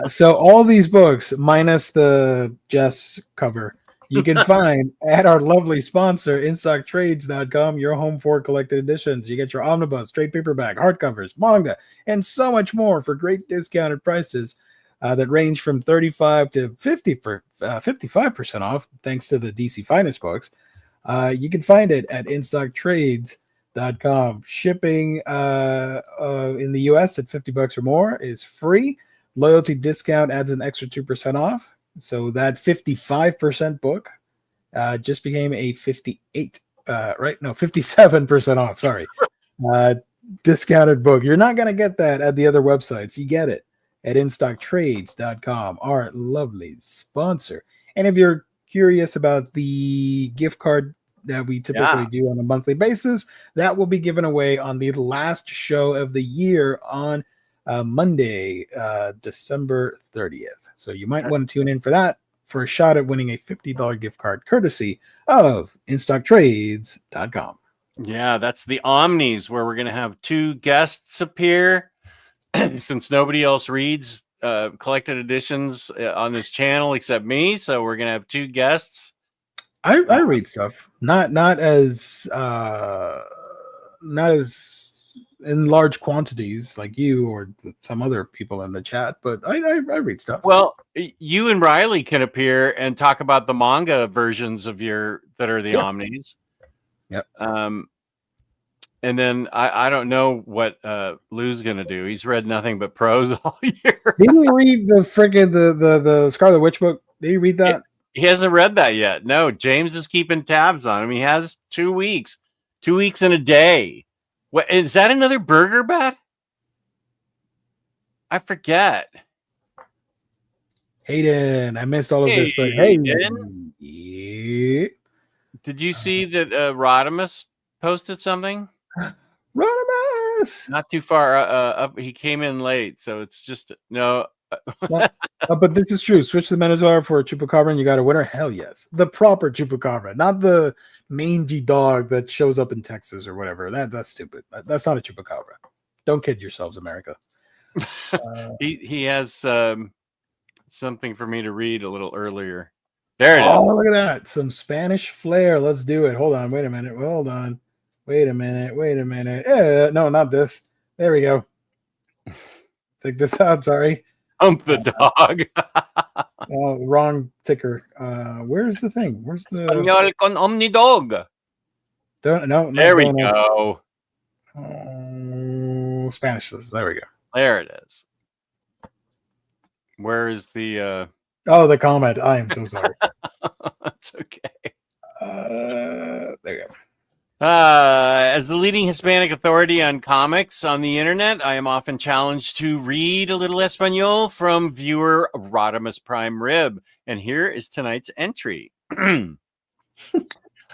Speaker 2: So all these books, minus the Jess cover, you can find at our lovely sponsor, InStockTrades.com, your home for collected editions. You get your omnibus, trade paperback, hardcovers, manga, and so much more for great discounted prices. that range from 35 to 55% off, thanks to the DC Finest books. You can find it at instocktrades.com. Shipping in the US at $50 or more is free. Loyalty discount adds an extra 2% off. So that 55% book just became a 57% off. Sorry. Discounted book. You're not going to get that at the other websites. You get it at instocktrades.com, our lovely sponsor. And if you're curious about the gift card that we typically do on a monthly basis, that will be given away on the last show of the year on Monday, December 30th. So you might want to tune in for that for a shot at winning a $50 gift card courtesy of instocktrades.com.
Speaker 1: Yeah, that's the Omnis, where we're going to have 2 guests appear. Since nobody else reads collected editions on this channel except me, so we're going to have 2 guests.
Speaker 2: I read stuff, not as in large quantities like you or some other people in the chat, but I read stuff.
Speaker 1: Well, you and Riley can appear and talk about the manga versions of that are the Omnis.
Speaker 2: Yep.
Speaker 1: And then I don't know what Lou's gonna do. He's read nothing but prose all year.
Speaker 2: Didn't you read the friggin' the Scarlet Witch book? Did you read that?
Speaker 1: He hasn't read that yet. No, James is keeping tabs on him. He has 2 weeks. 2 weeks and a day. What is that, another burger bet? I forget.
Speaker 2: Hayden, I missed all of this, but Hayden.
Speaker 1: Did you see that Rodimus posted something?
Speaker 2: Rodimus!
Speaker 1: Not too far up. He came in late, so it's just no.
Speaker 2: But this is true. Switch the Minotaur for a Chupacabra and you got a winner? Hell yes. The proper Chupacabra, not the mangy dog that shows up in Texas or whatever. That's stupid. That's not a Chupacabra. Don't kid yourselves, America.
Speaker 1: He has something for me to read a little earlier. There it is.
Speaker 2: Oh, look at that. Some Spanish flair. Let's do it. Hold on. Wait a minute. Hold on. Wait a minute. No, not this. There we go. Take this out. Sorry.
Speaker 1: Hump the dog.
Speaker 2: Wrong ticker. Where's the thing? Where's the
Speaker 1: Español con Omnidog?
Speaker 2: No.
Speaker 1: There we go.
Speaker 2: Spanish. There we go.
Speaker 1: There it is. Where is the
Speaker 2: the comment? I am so sorry.
Speaker 1: It's okay.
Speaker 2: There you go.
Speaker 1: As the leading Hispanic authority on comics on the internet, I am often challenged to read a little Espanol from viewer Rodimus Prime Rib. And here is tonight's entry.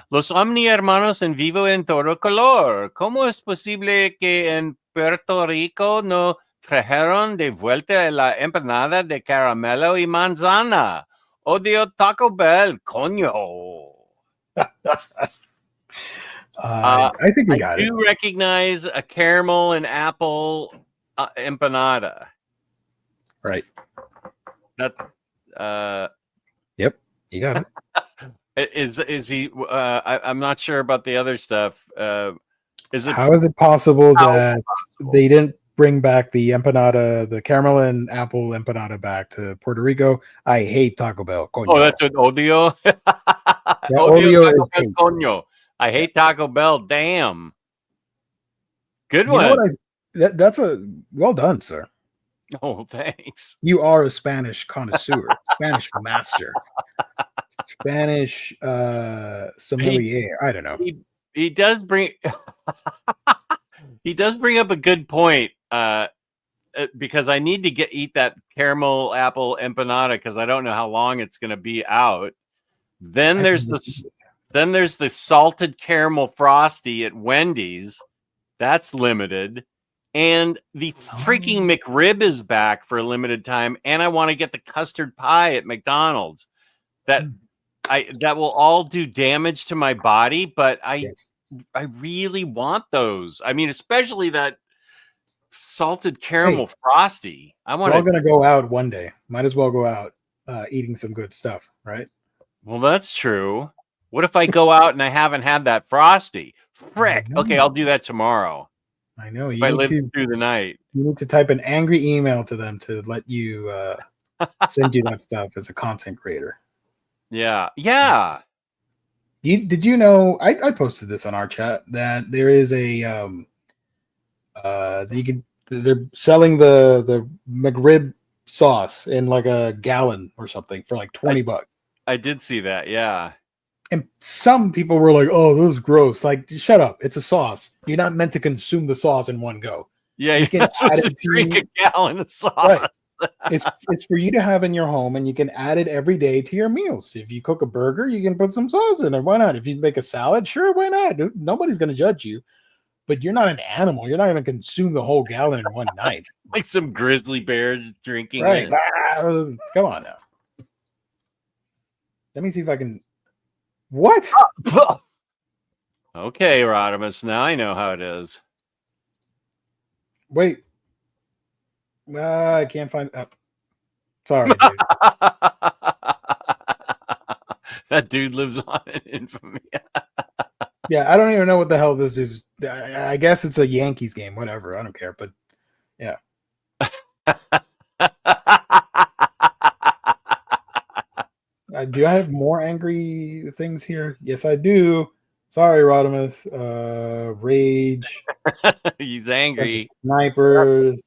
Speaker 1: Los Omni Hermanos en vivo en todo color. ¿Cómo es posible que en Puerto Rico no trajeron de vuelta la empanada de caramelo y manzana? Odio Taco Bell, coño.
Speaker 2: I think you got it.
Speaker 1: I do recognize a caramel and apple empanada.
Speaker 2: Right.
Speaker 1: That.
Speaker 2: Yep, you got
Speaker 1: it. Is he? I'm not sure about the other stuff. Is it?
Speaker 2: How is it possible that they didn't bring back the empanada, the caramel and apple empanada back to Puerto Rico? I hate Taco Bell. Coño.
Speaker 1: Oh, that's what odio.
Speaker 2: Odio
Speaker 1: Taco Bell, coño. I hate Taco Bell. Damn. Good one.
Speaker 2: That's a well done, sir.
Speaker 1: Oh, thanks.
Speaker 2: You are a Spanish connoisseur, Spanish master, Spanish sommelier. I don't know.
Speaker 1: He does bring he does bring up a good point. Because I need to eat that caramel apple empanada because I don't know how long it's going to be out. Then there's the salted caramel frosty at Wendy's. That's limited. And the freaking McRib is back for a limited time. And I want to get the custard pie at McDonald's. That will all do damage to my body, but I really want those. I mean, especially that salted caramel frosty. We're all
Speaker 2: going to go out one day. Might as well go out eating some good stuff, right?
Speaker 1: Well, that's true. What if I go out and I haven't had that frosty? Frick. Okay, I'll do that tomorrow.
Speaker 2: I know.
Speaker 1: If I live through the night.
Speaker 2: You need to type an angry email to them to let you send you that stuff as a content creator.
Speaker 1: Yeah. Yeah.
Speaker 2: Did you know? I posted this on our chat that there is a they're selling the McRib sauce in like a gallon or something for like $20.
Speaker 1: I did see that. Yeah.
Speaker 2: And some people were like, "Oh, this is gross." Like, shut up! It's a sauce. You're not meant to consume the sauce in one go.
Speaker 1: Yeah.
Speaker 2: You can
Speaker 1: You're not
Speaker 2: add
Speaker 1: supposed
Speaker 2: it
Speaker 1: to drink
Speaker 2: to
Speaker 1: a gallon of sauce.
Speaker 2: right. It's for you to have in your home, and you can add it every day to your meals. If you cook a burger, you can put some sauce in it. Why not? If you make a salad, sure, why not? Nobody's going to judge you. But you're not an animal. You're not going to consume the whole gallon in one night.
Speaker 1: Like some grizzly bear drinking
Speaker 2: Right?
Speaker 1: it.
Speaker 2: Come on now. Let me see if I can. What?
Speaker 1: Okay, Rodimus. Now I know how it is.
Speaker 2: Wait. I can't find. Sorry. Dude.
Speaker 1: That dude lives on in infamy.
Speaker 2: Yeah, I don't even know what the hell this is. I guess it's a Yankees game. Whatever. I don't care. But yeah. Do I have more angry things here? Yes, I do. Sorry, Rodimus. Rage.
Speaker 1: He's angry.
Speaker 2: Snipers.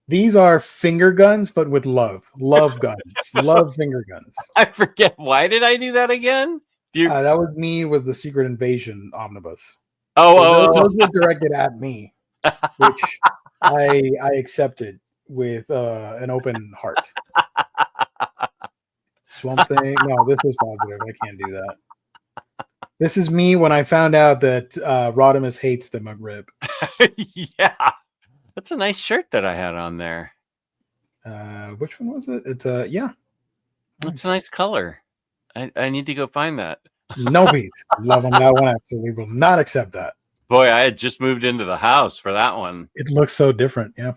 Speaker 2: These are finger guns, but with love. Love guns. Love finger guns.
Speaker 1: I forget. Why did I do that again?
Speaker 2: That was me with the Secret Invasion omnibus.
Speaker 1: Those
Speaker 2: were directed at me, which I accepted with an open heart. Swamp Thing. No, this is positive. I can't do that. This is me when I found out that Rodimus hates the McRib.
Speaker 1: Yeah. That's a nice shirt that I had on there.
Speaker 2: Which one was it? It's yeah.
Speaker 1: It's a nice color. I need to go find that.
Speaker 2: No beats. Love on that one. Absolutely will not accept that.
Speaker 1: Boy, I had just moved into the house for that one.
Speaker 2: It looks so different. Yeah.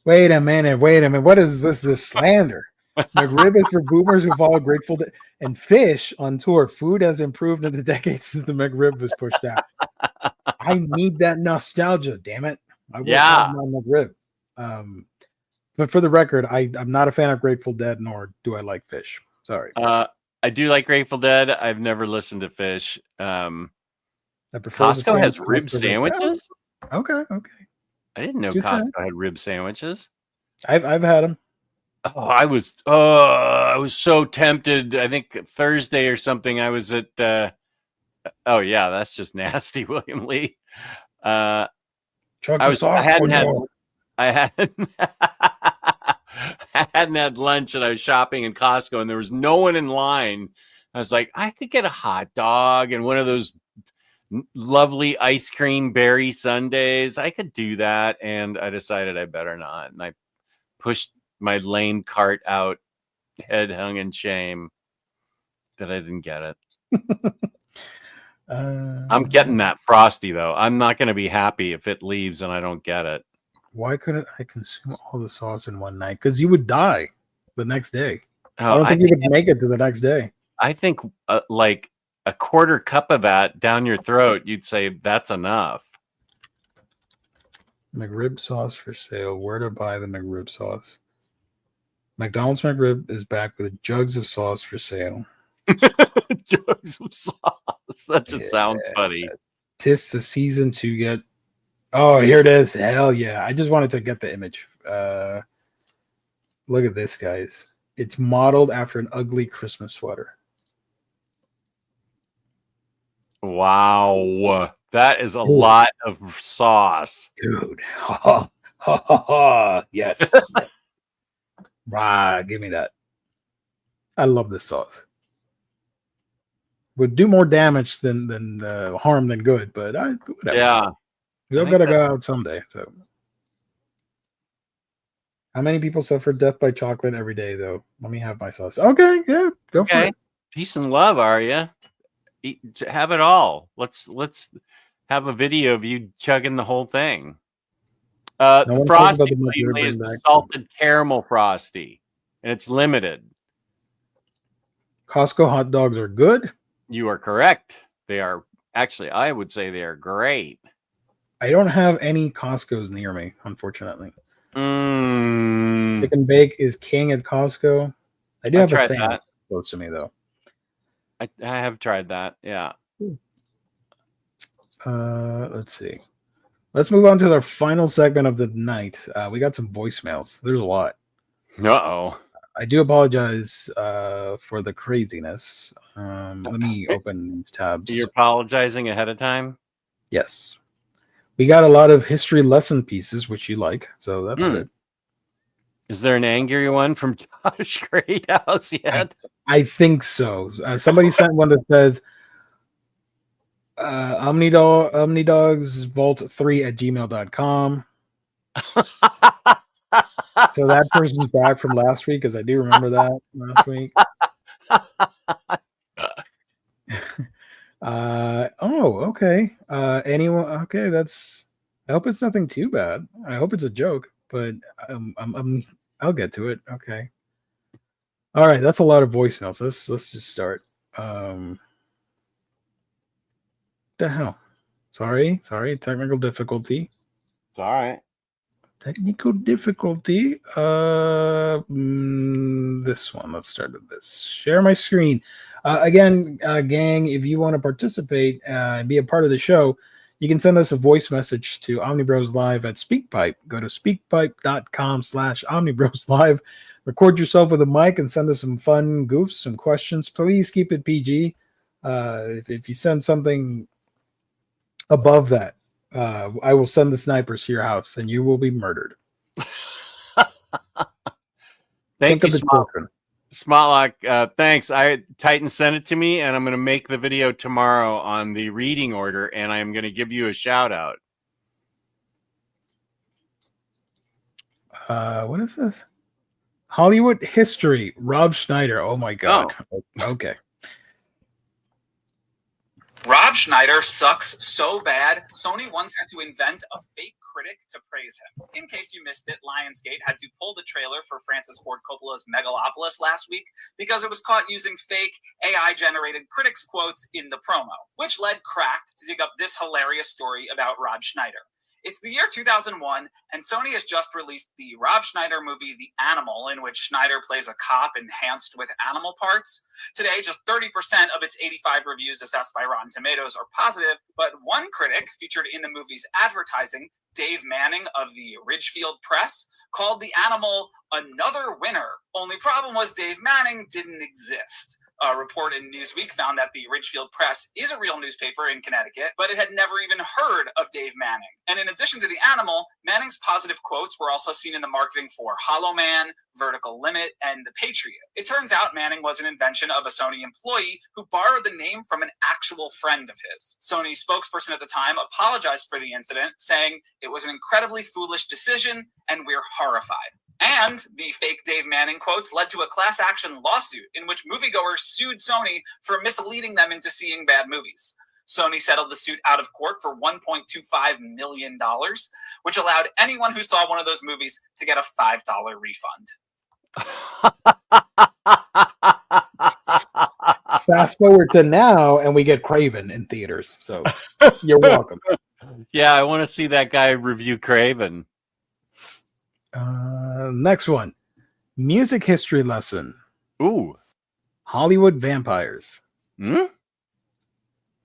Speaker 2: Wait a minute. What is this slander? McRib is for boomers who follow Grateful Dead. And Fish on tour. Food has improved in the decades since the McRib was pushed out. I need that nostalgia, damn it. I will have my McRib. But for the record, I'm not a fan of Grateful Dead, nor do I like Fish. Sorry.
Speaker 1: I do like Grateful Dead. I've never listened to Fish.
Speaker 2: I prefer
Speaker 1: Costco has rib sandwiches?
Speaker 2: Okay.
Speaker 1: I didn't know Costco had rib sandwiches.
Speaker 2: I've had them.
Speaker 1: I was so tempted. I think Thursday or something. I was at. Oh yeah, that's just nasty, William Lee. I hadn't had lunch, and I was shopping in Costco, and there was no one in line. I was like, I could get a hot dog and one of those lovely ice cream berry sundaes. I could do that, and I decided I better not. And I pushed my lame cart out, head hung in shame that I didn't get it. I'm getting that Frosty, though. I'm not going to be happy if it leaves and I don't get it.
Speaker 2: Why couldn't I consume all the sauce in one night? Because you would die the next day.
Speaker 1: Oh,
Speaker 2: I don't think you would make it to the next day.
Speaker 1: I think like a quarter cup of that down your throat, you'd say that's enough.
Speaker 2: McRib sauce for sale. Where to buy the McRib sauce? McDonald's McRib is back with jugs of sauce for sale.
Speaker 1: Jugs of sauce. That just sounds funny.
Speaker 2: Tis the season to get. Oh, here it is. Hell yeah. I just wanted to get the image. Look at this, guys. It's modeled after an ugly Christmas sweater.
Speaker 1: Wow. That is a lot of sauce.
Speaker 2: Dude. Yes. Give me that. I love this sauce. Would do more damage than harm than good, but whatever.
Speaker 1: Yeah.
Speaker 2: I've got to go out someday. So, how many people suffer death by chocolate every day, though? Let me have my sauce. Okay, yeah, go for it.
Speaker 1: Peace and love, are you? Have it all. Let's have a video of you chugging the whole thing. The Frosty is the salted caramel Frosty, and it's limited.
Speaker 2: Costco hot dogs are good.
Speaker 1: You are correct. They are actually, I would say they are great.
Speaker 2: I don't have any Costco's near me, unfortunately.
Speaker 1: Mm,
Speaker 2: Chicken bake is king at Costco. I do
Speaker 1: I
Speaker 2: have a
Speaker 1: tried
Speaker 2: sandwich
Speaker 1: that.
Speaker 2: close to me though.
Speaker 1: I have tried that. Yeah.
Speaker 2: Let's see. Let's move on to our final segment of the night. We got some voicemails. There's a lot.
Speaker 1: Uh-oh.
Speaker 2: I do apologize for the craziness. Let me open these tabs.
Speaker 1: You're apologizing ahead of time?
Speaker 2: Yes. We got a lot of history lesson pieces, which you like, so that's good.
Speaker 1: Is there an angry one from Josh Greathouse yet?
Speaker 2: I think so. Somebody sent one that says omnidogsvault3@gmail.com. So that person's back from last week, because I do remember that last week. Okay. Anyone? Okay, that's. I hope it's nothing too bad. I hope it's a joke, but I'll get to it. Okay. All right, that's a lot of voicemails. Let's just start. The hell? Sorry. Technical difficulty.
Speaker 1: It's all right.
Speaker 2: Technical difficulty. This one. Let's start with this. Share my screen. Again, gang, if you want to participate and be a part of the show, you can send us a voice message to Omnibros Live at SpeakPipe. Go to speakpipe.com/Omnibros Live. Record yourself with a mic and send us some fun goofs, some questions. Please keep it PG. If you send something above that, I will send the snipers to your house and you will be murdered.
Speaker 1: Thank you, Smotlock. Thanks. Titan sent it to me, and I'm going to make the video tomorrow on the reading order, and I'm going to give you a shout out.
Speaker 2: What is this? Hollywood history. Rob Schneider. Oh my God. Oh. Okay.
Speaker 3: Rob Schneider sucks so bad, Sony once had to invent a fake critic to praise him. In case you missed it, Lionsgate had to pull the trailer for Francis Ford Coppola's Megalopolis last week because it was caught using fake AI-generated critics quotes in the promo, which led Cracked to dig up this hilarious story about Rob Schneider. It's the year 2001, and Sony has just released the Rob Schneider movie The Animal, in which Schneider plays a cop enhanced with animal parts. Today, just 30% of its 85 reviews assessed by Rotten Tomatoes are positive, but one critic featured in the movie's advertising, Dave Manning of the Ridgefield Press, called The Animal another winner. Only problem was Dave Manning didn't exist. A report in Newsweek found that the Ridgefield Press is a real newspaper in Connecticut, but it had never even heard of Dave Manning. And in addition to The Animal, Manning's positive quotes were also seen in the marketing for Hollow Man, Vertical Limit, and The Patriot. It turns out Manning was an invention of a Sony employee who borrowed the name from an actual friend of his. Sony's spokesperson at the time apologized for the incident, saying it was an incredibly foolish decision and we're horrified. And the fake Dave Manning quotes led to a class action lawsuit in which moviegoers sued Sony for misleading them into seeing bad movies. Sony settled the suit out of court for $1.25 million, which allowed anyone who saw one of those movies to get a $5 refund.
Speaker 2: Fast forward to now, and we get Craven in theaters. So you're welcome.
Speaker 1: Yeah, I want to see that guy review Craven.
Speaker 2: Next one. Music history lesson.
Speaker 1: Ooh.
Speaker 2: Hollywood vampires.
Speaker 4: You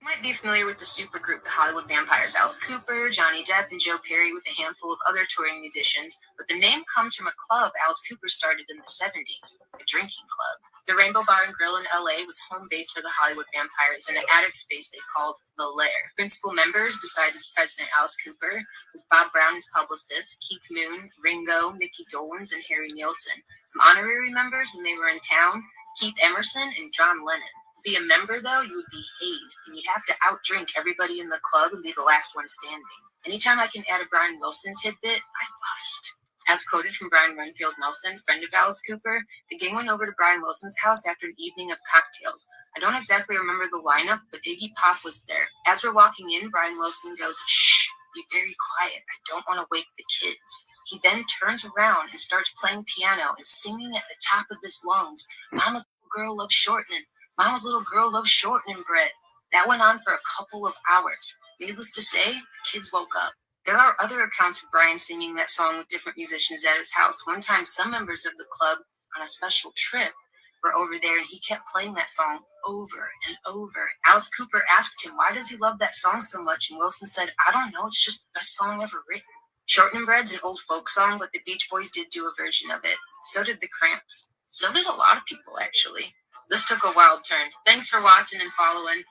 Speaker 4: might be familiar with the supergroup, the Hollywood Vampires. Alice Cooper, Johnny Depp, and Joe Perry with a handful of other touring musicians. But the name comes from a club Alice Cooper started in the 70s, a drinking club. The Rainbow Bar and Grill in LA was home base for the Hollywood Vampires in an attic space they called The Lair. Principal members, besides its president Alice Cooper, was Bob Brown, his publicist, Keith Moon, Ringo, Mickey Dolenz, and Harry Nilsson. Some honorary members when they were in town, Keith Emerson and John Lennon. To be a member, though, you would be hazed, and you'd have to outdrink everybody in the club and be the last one standing. Anytime I can add a Brian Wilson tidbit, I bust. As quoted from Brian Renfield Nelson, friend of Alice Cooper, the gang went over to Brian Wilson's house after an evening of cocktails. I don't exactly remember the lineup, but Iggy Pop was there. As we're walking in, Brian Wilson goes, "Shh, be very quiet. I don't want to wake the kids." He then turns around and starts playing piano and singing at the top of his lungs, "Mama's little girl loves shortening. Mama's little girl loves shortening bread." That went on for a couple of hours. Needless to say, the kids woke up. There are other accounts of Brian singing that song with different musicians at his house. One time, some members of the club on a special trip were over there, and he kept playing that song over and over. Alice Cooper asked him, why does he love that song so much? And Wilson said, I don't know, it's just the best song ever written. Shortening Bread's an old folk song, but the Beach Boys did do a version of it. So did the Cramps. So did a lot of people, actually. This took a wild turn. Thanks for watching and following.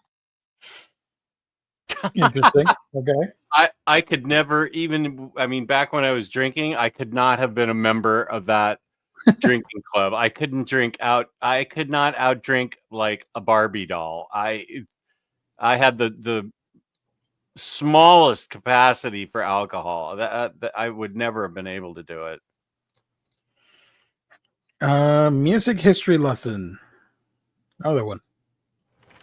Speaker 2: Interesting. Okay.
Speaker 1: I could never even, I mean, back when I was drinking, I could not have been a member of that drinking club. I could not outdrink like a Barbie doll. I had the smallest capacity for alcohol. That I would never have been able to do it.
Speaker 2: Music history lesson. Another one.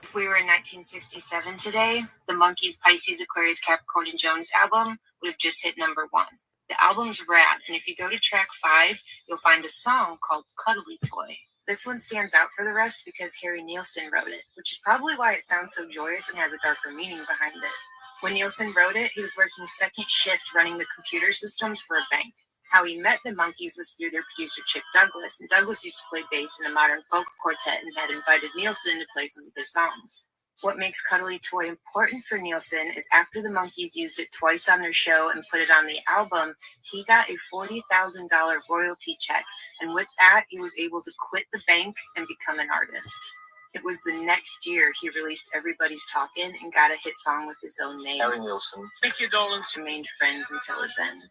Speaker 4: If we were in 1967 today, the Monkees' Pisces, Aquarius, Capricorn, and Jones album would have just hit number 1. The album's rad, and if you go to track 5, you'll find a song called Cuddly Toy. This one stands out for the rest because Harry Nilsson wrote it, which is probably why it sounds so joyous and has a darker meaning behind it. When Nilsson wrote it, he was working second shift running the computer systems for a bank. How he met the Monkees was through their producer Chip Douglas, and Douglas used to play bass in a modern folk quartet and had invited Nilsson to play some of his songs. What makes Cuddly Toy important for Nilsson is after the Monkees used it twice on their show and put it on the album, he got a $40,000 royalty check, and with that, he was able to quit the bank and become an artist. It was the next year he released Everybody's Talkin' and got a hit song with his own name.
Speaker 3: Harry Nilsson.
Speaker 4: Mickey Dolenz remained friends until his end.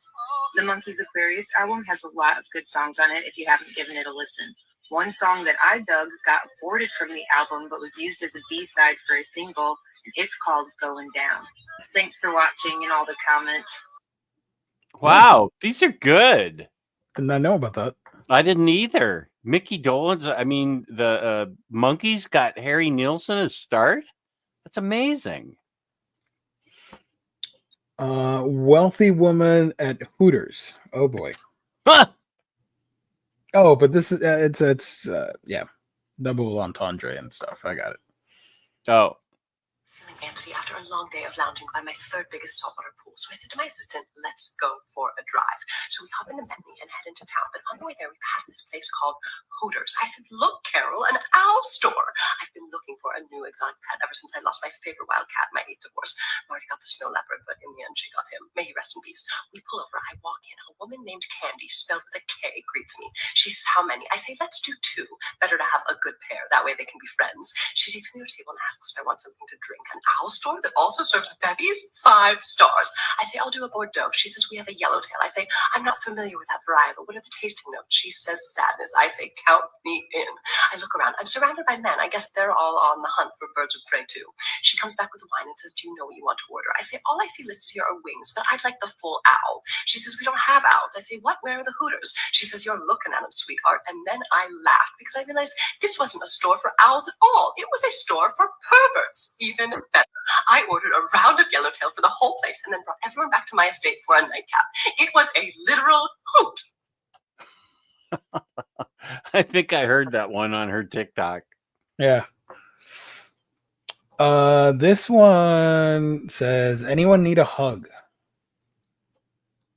Speaker 4: The Monkees' Aquarius album has a lot of good songs on it if you haven't given it a listen. One song that I dug got aborted from the album but was used as a B-side for a single, and it's called Going Down. Thanks for watching and all the comments.
Speaker 1: Wow, these are good.
Speaker 2: Did not know about that.
Speaker 1: I didn't either. Mickey Dolenz, I mean, the Monkees got Harry Nilsson as start? That's amazing.
Speaker 2: Wealthy woman at Hooters. Oh boy.
Speaker 1: Huh.
Speaker 2: Oh, but this is it's double entendre and stuff. I got it.
Speaker 1: Oh.
Speaker 5: Feeling empty after a long day of lounging by my third biggest saltwater pool. So I said to my assistant, let's go for a drive. So we hop in the Bentley and head into town. But on the way there, we passed this place called Hooters. I said, look, Carol, an owl store. I've been looking for a new exotic pet ever since I lost my favorite wild cat in my 8th divorce. Marty got the snow leopard, but in the end, she got him. May he rest in peace. We pull over. I walk in. A woman named Candy, spelled with a K, greets me. She says, how many? I say, let's do 2. Better to have a good pair. That way they can be friends. She takes me to a table and asks if I want something to drink. An owl store that also serves bevies? 5 stars. I say, I'll do a Bordeaux. She says, we have a yellowtail. I say, I'm not familiar with that varietal. What are the tasting notes? She says, sadness. I say, count me in. I look around. I'm surrounded by men. I guess they're all on the hunt for birds of prey too. She comes back with the wine and says, do you know what you want to order? I say, all I see listed here are wings, but I'd like the full owl. She says, we don't have owls. I say, what? Where are the Hooters? She says, you're looking at them, sweetheart. And then I laughed because I realized this wasn't a store for owls at all. It was a store for perverts. Even better. I ordered a round of yellowtail for the whole place and then brought everyone back to my estate for a nightcap. It was a literal hoot.
Speaker 1: I think I heard that one on her TikTok.
Speaker 2: Yeah. This one says, anyone need a hug?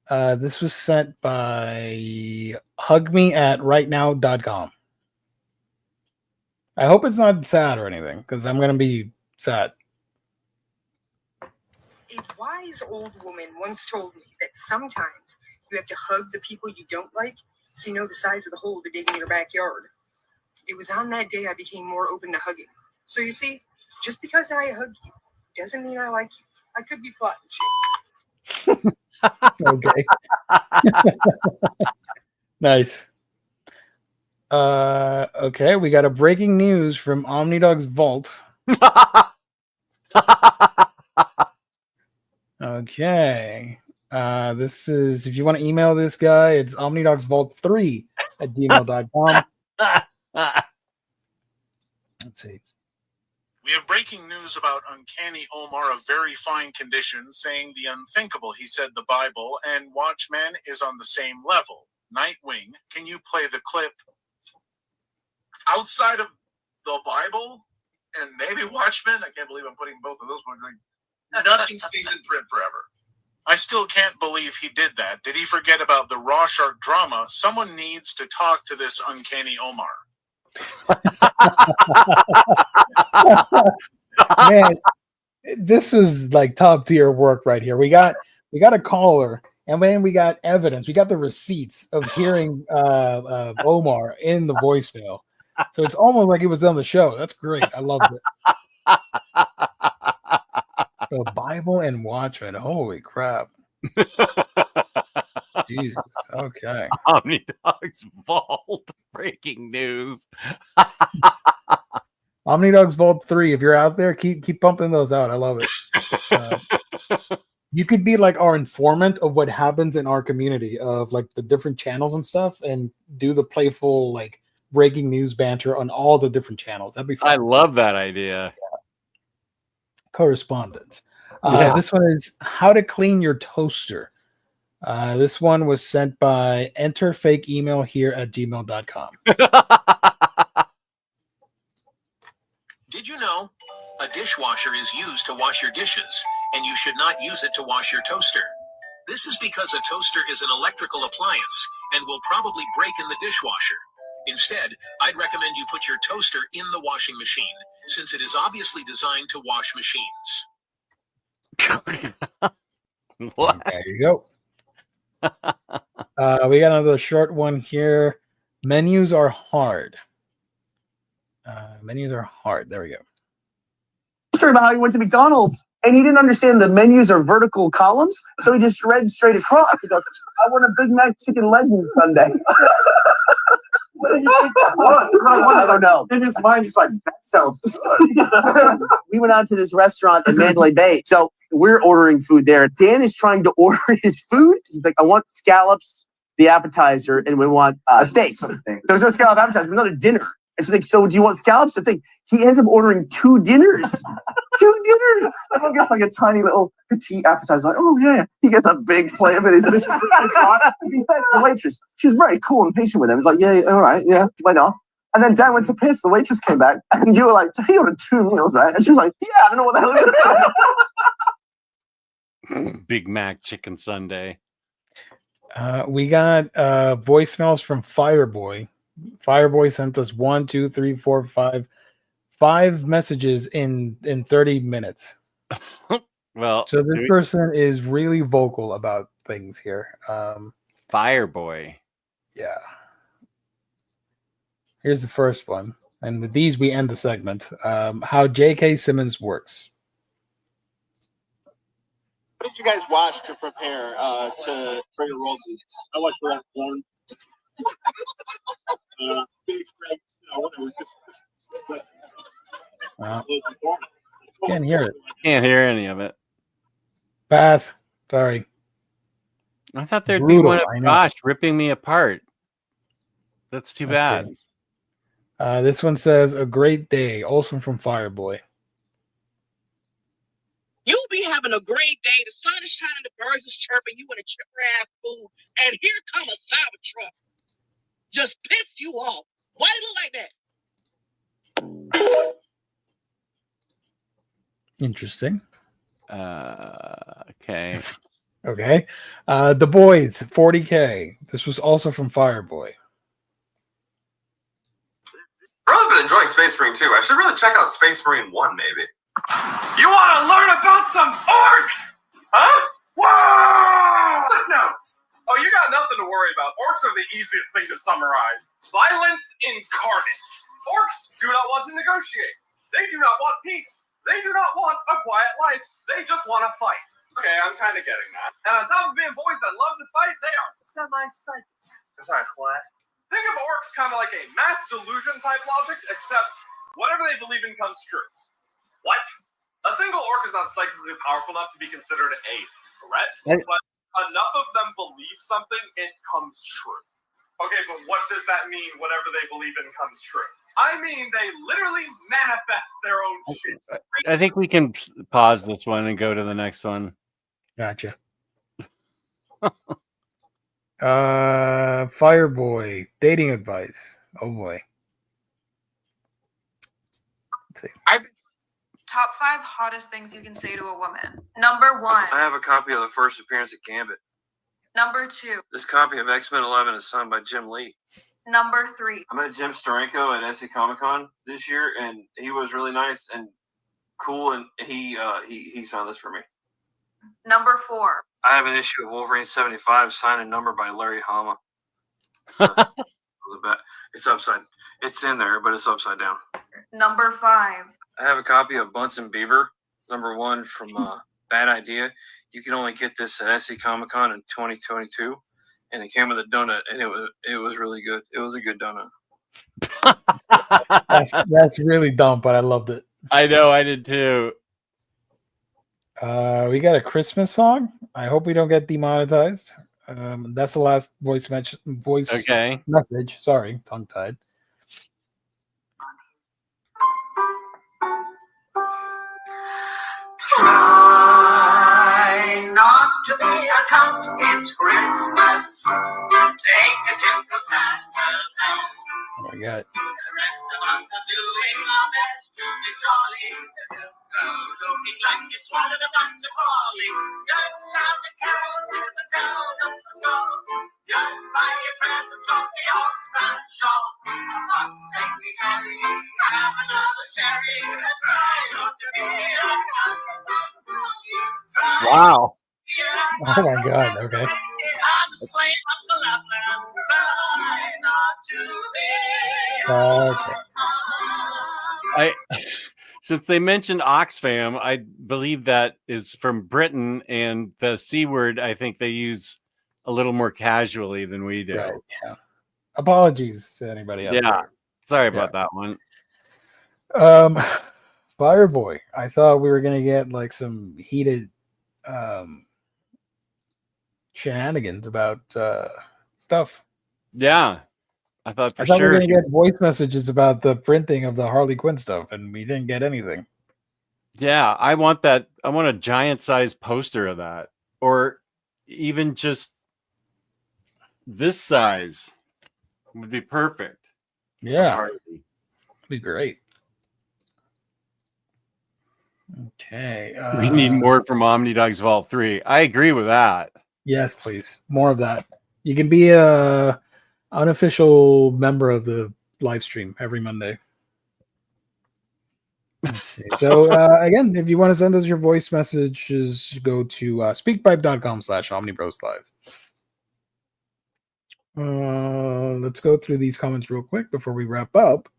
Speaker 2: This was sent by hugme@rightnow.com. I hope it's not sad or anything, because I'm going to be sad.
Speaker 6: A wise old woman once told me that sometimes you have to hug the people you don't like so you know the size of the hole to dig in your backyard. It was on that day I became more open to hugging. So you see, just because I hug you doesn't mean I like you. I could be plotting shit.
Speaker 2: Okay. Nice. Okay, we got a breaking news from Omnidog's vault. Okay. This is, if you want to email this guy, it's omnidogsvault3@gmail.com. Let's see.
Speaker 7: We have breaking news about Uncanny Omar of very fine condition saying the unthinkable. He said the Bible, and Watchmen is on the same level. Nightwing, can you play the clip?
Speaker 8: Outside of the Bible and maybe Watchmen, I can't believe I'm putting both of those books. Nothing stays in print forever.
Speaker 7: I still can't believe he did that. Did he forget about the Raw Shark drama? Someone needs to talk to this uncanny Omar.
Speaker 2: Man, this is like top tier work right here. We got a caller, and then we got evidence. We got the receipts of hearing Omar in the voicemail. So it's almost like it was on the show. That's great. I loved it. The Bible and Watchmen. Holy crap. Jesus. Okay.
Speaker 1: Omnidog's Vault. Breaking news.
Speaker 2: Omnidog's Vault 3. If you're out there, keep pumping those out. I love it. You could be like our informant of what happens in our community of like the different channels and stuff, and do the playful like breaking news banter on all the different channels. That'd be fun.
Speaker 1: I love that idea.
Speaker 2: Correspondence.
Speaker 1: Yeah.
Speaker 2: This one is how to clean your toaster. This one was sent by enterfakeemailhere@gmail.com.
Speaker 9: Did you know a dishwasher is used to wash your dishes, and you should not use it to wash your toaster? This is because a toaster is an electrical appliance and will probably break in the dishwasher. Instead, I'd recommend you put your toaster in the washing machine, since it is obviously designed to wash machines.
Speaker 1: What?
Speaker 2: There you go. We got another short one here. Menus are hard. Menus are hard. There we go.
Speaker 10: Story about how he went to McDonald's and he didn't understand the menus are vertical columns, so he just read straight across. He goes, "I want a Big Mac Chicken Legend Sunday." What did you think that was? I don't know. In his mind, he's like, "That sounds good." We went out to this restaurant in Mandalay Bay, so we're ordering food there. Dan is trying to order his food. He's like, "I want scallops, the appetizer, and we want a steak." There's no scallop appetizer, another dinner. And she's like, "So do you want scallops?" I think he ends up ordering 2 dinners. 2 dinners. Someone gets like a tiny little petite appetizer. Like, "Oh yeah." He gets a big plate of it. He's thanks the waitress. She was very cool and patient with him. He's like, "Yeah, all right, yeah, went off." And then Dan went to piss. The waitress came back, and you were like, "So he ordered 2 meals, right?" And she was like, "Yeah, I don't know what the hell it is."
Speaker 1: Big Mac Chicken Sunday.
Speaker 2: We got voicemails from Fireboy. Fireboy sent us 1, 2, 3, 4, 5 messages in 30 minutes.
Speaker 1: Well,
Speaker 2: So this person is really vocal about things here.
Speaker 1: Fireboy.
Speaker 2: Yeah. Here's the first one. And with these, we end the segment. How J.K. Simmons works.
Speaker 11: What did you guys watch to prepare for your roles? I watched a lot of porn.
Speaker 2: Can't hear it.
Speaker 1: Can't hear any of it.
Speaker 2: Pass. Sorry.
Speaker 1: I thought there'd
Speaker 2: Brutal,
Speaker 1: be one
Speaker 2: I
Speaker 1: of
Speaker 2: know.
Speaker 1: Josh ripping me apart. That's too bad.
Speaker 2: This one says, a great day, also from Fireboy.
Speaker 12: You be having a great day. The sun is shining, the birds is chirping, you in a chipper ass food, and here come a Cybertruck. Just piss you off. Why did it look like that?
Speaker 2: Interesting.
Speaker 1: Okay.
Speaker 2: Okay. The Boys, 40K. This was also from Fireboy.
Speaker 13: I've really been enjoying Space Marine 2. I should really check out Space Marine 1, maybe. You want to learn about some orcs? Huh? Whoa! Footnotes. Oh, you got nothing to worry about. Orcs are the easiest thing to summarize. Violence incarnate. Orcs do not want to negotiate. They do not want peace. They do not want a quiet life. They just want to fight. Okay, I'm kind of getting that. And on top of being boys that love to fight, they are semi-psychic. I'm sorry, class. Think of orcs kind of like a mass delusion type logic, except whatever they believe in comes true. What? A single orc is not psychically powerful enough to be considered a threat, but enough of them believe something, it comes true. Okay, but what does that mean, whatever they believe in comes true? I mean, they literally manifest their own shit.
Speaker 1: I think we can pause this one and go to the next one.
Speaker 2: Gotcha. Fireboy, dating advice. Oh boy. Let's see.
Speaker 14: Top 5 hottest things you can say to a woman. Number 1.
Speaker 15: I have a copy of the first appearance of Gambit.
Speaker 14: Number 2.
Speaker 15: This copy of X-Men 11 is signed by Jim Lee.
Speaker 14: Number 3.
Speaker 15: I met Jim Steranko at SC Comic Con this year, and he was really nice and cool, and he signed this for me.
Speaker 14: Number 4.
Speaker 15: I have an issue of Wolverine 75 signed and numbered by Larry Hama. It's upside. It's in there, but it's upside down.
Speaker 14: Number 5.
Speaker 15: I have a copy of Bunsen Beaver, #1 from Bad Idea. You can only get this at SC Comic Con in 2022, and it came with a donut, and it was really good. It was a good donut.
Speaker 2: That's really dumb, but I loved it.
Speaker 1: I know, I did too.
Speaker 2: We got a Christmas song. I hope we don't get demonetized. That's the last voice message. Sorry, tongue tied.
Speaker 16: Try not to be a cunt, it's Christmas. Take a tip from Santa's help.
Speaker 2: Oh my god.
Speaker 16: The rest of us are doing our best to be jolly. Looking like you swallowed a bunch of holly. Don't shout at carols and tell them to stop. Don't buy your presents from the Oxford shop. Not safely carry, have another sherry. Try not to be a cunt.
Speaker 1: Wow.
Speaker 2: Oh my god, okay.
Speaker 16: I'm a slave of the Lapland. Try not to be
Speaker 1: I since they mentioned Oxfam, I believe that is from Britain, and the C word I think they use a little more casually than we do.
Speaker 2: Right, yeah. Apologies to anybody else.
Speaker 1: Yeah. Sorry about that one.
Speaker 2: Fireboy. I thought we were gonna get like some heated shenanigans about stuff.
Speaker 1: Yeah. I thought
Speaker 2: we were
Speaker 1: sure.
Speaker 2: gonna get voice messages about the printing of the Harley Quinn stuff, and we didn't get anything.
Speaker 1: Yeah, I want that. I want a giant size poster of that, or even just this size would be perfect.
Speaker 2: Yeah, be great. Okay,
Speaker 1: we need more from Omnidogs Vault 3. I agree with that.
Speaker 2: Yes, please, more of that. You can be a unofficial member of the live stream every Monday. Let's see. So again, if you want to send us your voice messages, go to speakpipe.com/omnibroslive. Let's go through these comments real quick before we wrap up.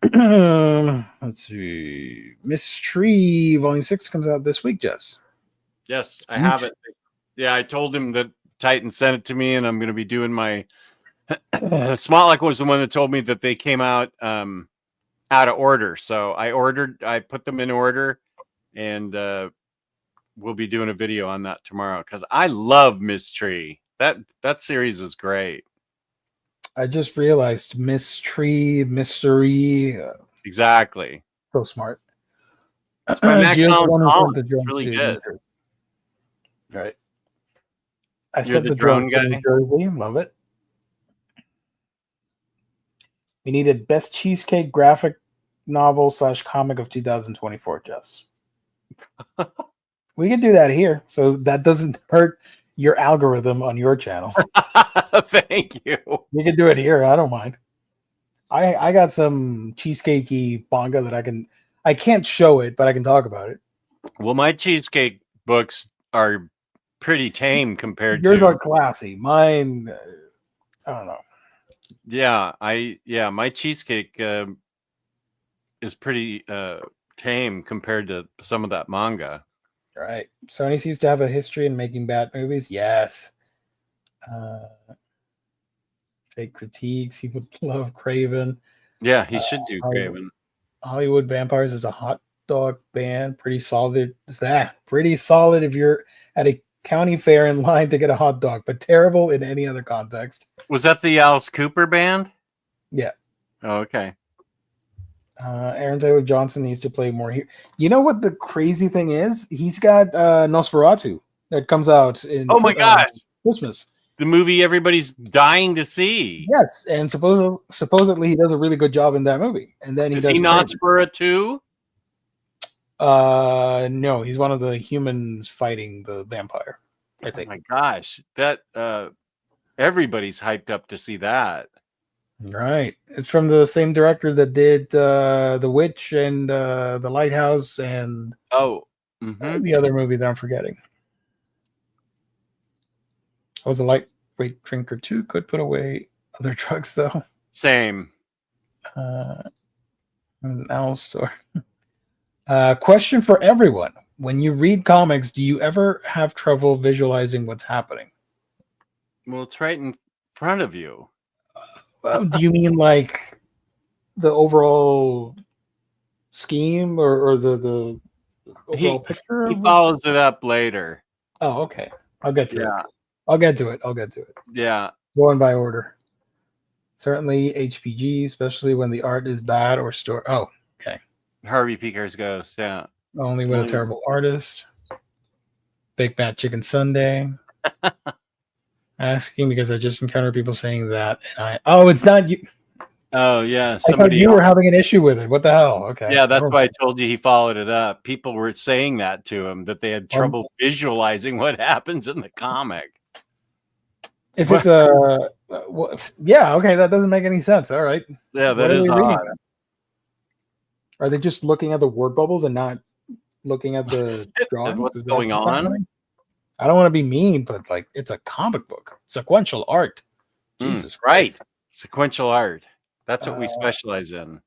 Speaker 2: Let's see. Miss Tree Volume 6 comes out this week, Jess.
Speaker 1: Yes, I have it. Yeah, I told him that Titan sent it to me, and I'm going to be doing my Smotluck was the one that told me that they came out out of order. So I put them in order, and we'll be doing a video on that tomorrow because I love Miss Tree. That series is great.
Speaker 2: I just realized Miss Tree, Mystery.
Speaker 1: Exactly.
Speaker 2: So smart.
Speaker 1: It's by Mac Collins. It's really good.
Speaker 2: Right. I said the drone guy. New Jersey. Love it. We needed best cheesecake graphic novel / comic of 2024, Jess. We can do that here, so that doesn't hurt your algorithm on your channel.
Speaker 1: Thank you.
Speaker 2: You can do it here. I don't mind. I got some cheesecakey manga that I can't show it, but I can talk about it.
Speaker 1: Well, my cheesecake books are pretty tame compared
Speaker 2: Yours
Speaker 1: to
Speaker 2: are classy. Mine, I don't know.
Speaker 1: Yeah, my cheesecake is pretty tame compared to some of that manga.
Speaker 2: Right. Sony seems to have a history in making bad movies. Yes. Fake critiques. He would love Craven.
Speaker 1: Yeah, he should do Craven.
Speaker 2: Hollywood Vampires is a hot dog band. Pretty solid. Is that pretty solid if you're at a county fair in line to get a hot dog, but terrible in any other context.
Speaker 1: Was that the Alice Cooper band?
Speaker 2: Yeah.
Speaker 1: Oh, okay.
Speaker 2: Aaron Taylor Johnson needs to play more here. You know what the crazy thing is? He's got Nosferatu that comes out in
Speaker 1: my gosh,
Speaker 2: Christmas.
Speaker 1: The movie everybody's dying to see.
Speaker 2: Yes, and supposedly he does a really good job in that movie. And then
Speaker 1: is he Nosferatu?
Speaker 2: No, he's one of the humans fighting the vampire, I
Speaker 1: Oh
Speaker 2: think.
Speaker 1: my gosh, that everybody's hyped up to see that.
Speaker 2: Right. It's from the same director that did The Witch and The Lighthouse and the other movie that I'm forgetting. I was a lightweight drinker too. Could put away other drugs though.
Speaker 1: Same.
Speaker 2: An owl store. Question for everyone: when you read comics, do you ever have trouble visualizing what's happening?
Speaker 1: Well, it's right in front of you.
Speaker 2: Do you mean like the overall scheme or the overall picture?
Speaker 1: He follows it up later.
Speaker 2: Oh, okay. I'll get to it. I'll get to it.
Speaker 1: Yeah.
Speaker 2: Going by order. Certainly HPG, especially when the art is bad or story. Oh, okay.
Speaker 1: Harvey Peaker's Ghost. Yeah.
Speaker 2: Only with a terrible artist. Big Fat Chicken Sunday. Asking because I just encountered people saying that, and it's not you.
Speaker 1: Oh yeah,
Speaker 2: Somebody you were having an issue with it. What the hell? Okay.
Speaker 1: Yeah, that's why I told you he followed it up. People were saying that to him, that they had trouble visualizing what happens in the comic.
Speaker 2: If it's yeah, okay, that doesn't make any sense. All right.
Speaker 1: Yeah, that is odd.
Speaker 2: Are they just looking at the word bubbles and not looking at the drawings?
Speaker 1: What's going on?
Speaker 2: Happening? I don't want to be mean, but like it's a comic book, sequential art. Jesus,
Speaker 1: right? Sequential art. That's what we specialize in.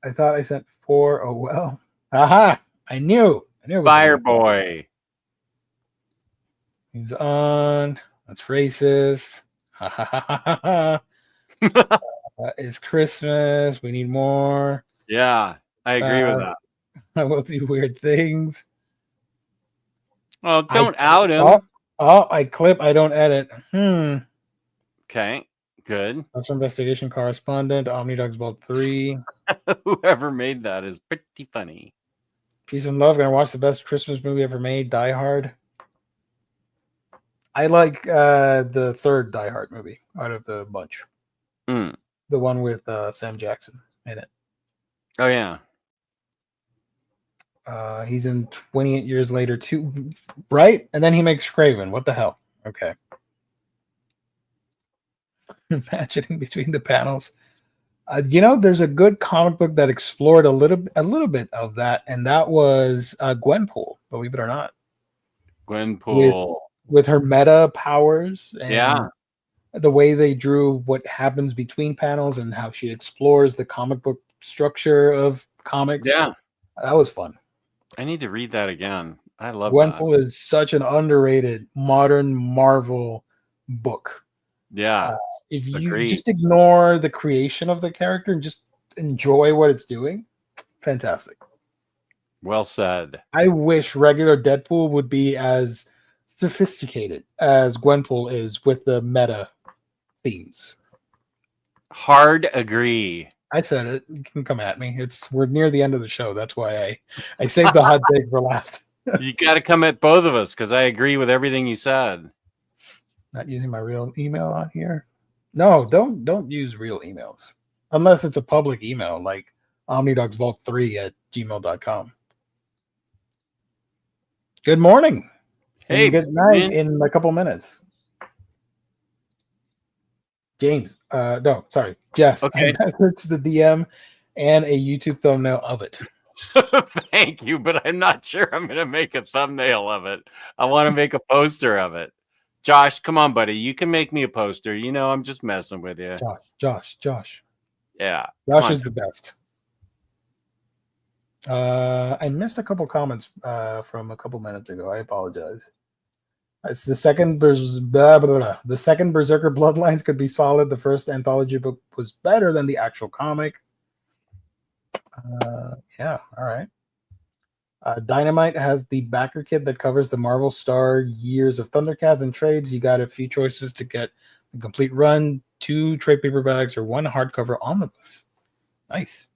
Speaker 2: I thought I sent 4. Oh well. Aha! I knew.
Speaker 1: Fireboy.
Speaker 2: He's on. That's racist. Ha ha ha ha ha. It's Christmas. We need more.
Speaker 1: Yeah, I agree with that.
Speaker 2: I will do weird things.
Speaker 1: Well, don't out him.
Speaker 2: I clip. I don't edit.
Speaker 1: Okay, good.
Speaker 2: Special investigation correspondent. Omnidogs Vault 3.
Speaker 1: Whoever made that is pretty funny.
Speaker 2: Peace and love. Gonna watch the best Christmas movie ever made. Die Hard. I like the third Die Hard movie out of the bunch. The one with Sam Jackson in it.
Speaker 1: Oh yeah.
Speaker 2: He's in 28 Years Later too, right? And then he makes Craven. What the hell? Okay. Imagining between the panels. There's a good comic book that explored a little bit of that, and that was Gwenpool. Believe it or not.
Speaker 1: Gwenpool
Speaker 2: with her meta powers. And the way they drew what happens between panels and how she explores the comic book structure of comics.
Speaker 1: Yeah,
Speaker 2: that was fun.
Speaker 1: I need to read that again. I love
Speaker 2: Gwenpool is such an underrated modern Marvel book.
Speaker 1: Yeah.
Speaker 2: If you just ignore the creation of the character and just enjoy what it's doing, fantastic.
Speaker 1: Well said.
Speaker 2: I wish regular Deadpool would be as sophisticated as Gwenpool is with the meta themes.
Speaker 1: Hard agree.
Speaker 2: I said it. You can come at me. We're near the end of the show. That's why I saved the hot take for last.
Speaker 1: You got to come at both of us because I agree with everything you said.
Speaker 2: Not using my real email on here. No, don't use real emails unless it's a public email like omnidogsvault3@gmail.com. Good morning.
Speaker 1: Hey,
Speaker 2: and good night in a couple minutes. James, no, sorry, Jess.
Speaker 1: Okay.
Speaker 2: I messaged the DM and a YouTube thumbnail of it.
Speaker 1: Thank you, but I'm not sure I'm going to make a thumbnail of it. I want to make a poster of it. Josh, come on, buddy. You can make me a poster. I'm just messing with you.
Speaker 2: Josh.
Speaker 1: Yeah.
Speaker 2: Josh is the best. I missed a couple comments from a couple minutes ago. I apologize. It's the second Berserker Bloodlines could be solid. The first anthology book was better than the actual comic. Yeah, all right. Dynamite has the backer kit that covers the Marvel Star years of Thundercats and trades. You got a few choices to get the complete run, 2 trade paperbacks or 1 hardcover omnibus. Nice.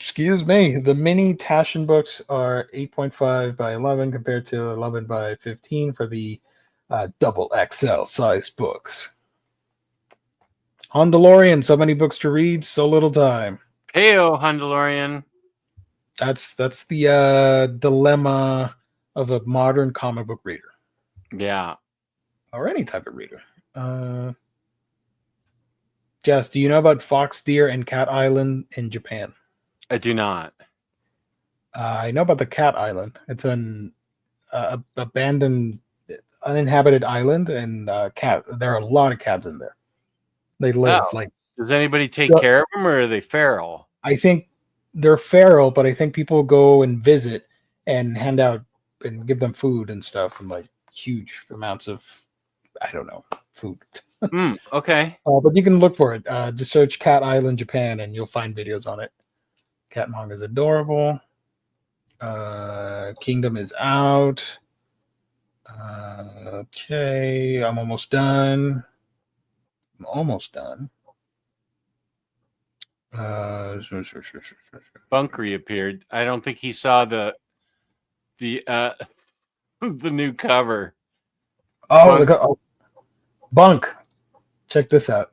Speaker 2: Excuse me. The mini Taschen books are 8.5 by 11 compared to 11 by 15 for the double XL size books. Hondalorian, so many books to read, so little time.
Speaker 1: Heyo, Hondalorian.
Speaker 2: That's the dilemma of a modern comic book reader.
Speaker 1: Yeah.
Speaker 2: Or any type of reader. Jess, do you know about Fox Deer and Cat Island in Japan?
Speaker 1: I do not.
Speaker 2: I know about the Cat Island. It's an abandoned, uninhabited island, and there are a lot of cats in there. They live like.
Speaker 1: Does anybody take care of them, or are they feral?
Speaker 2: I think they're feral, but I think people go and visit and hand out and give them food and stuff, and like huge amounts of, I don't know, food.
Speaker 1: Okay.
Speaker 2: But you can look for it. Just search Cat Island Japan, and you'll find videos on it. Cat manga is adorable. Kingdom is out. Okay, I'm almost done.
Speaker 1: Bunk reappeared. I don't think he saw the the new cover.
Speaker 2: Bunk. Check this out,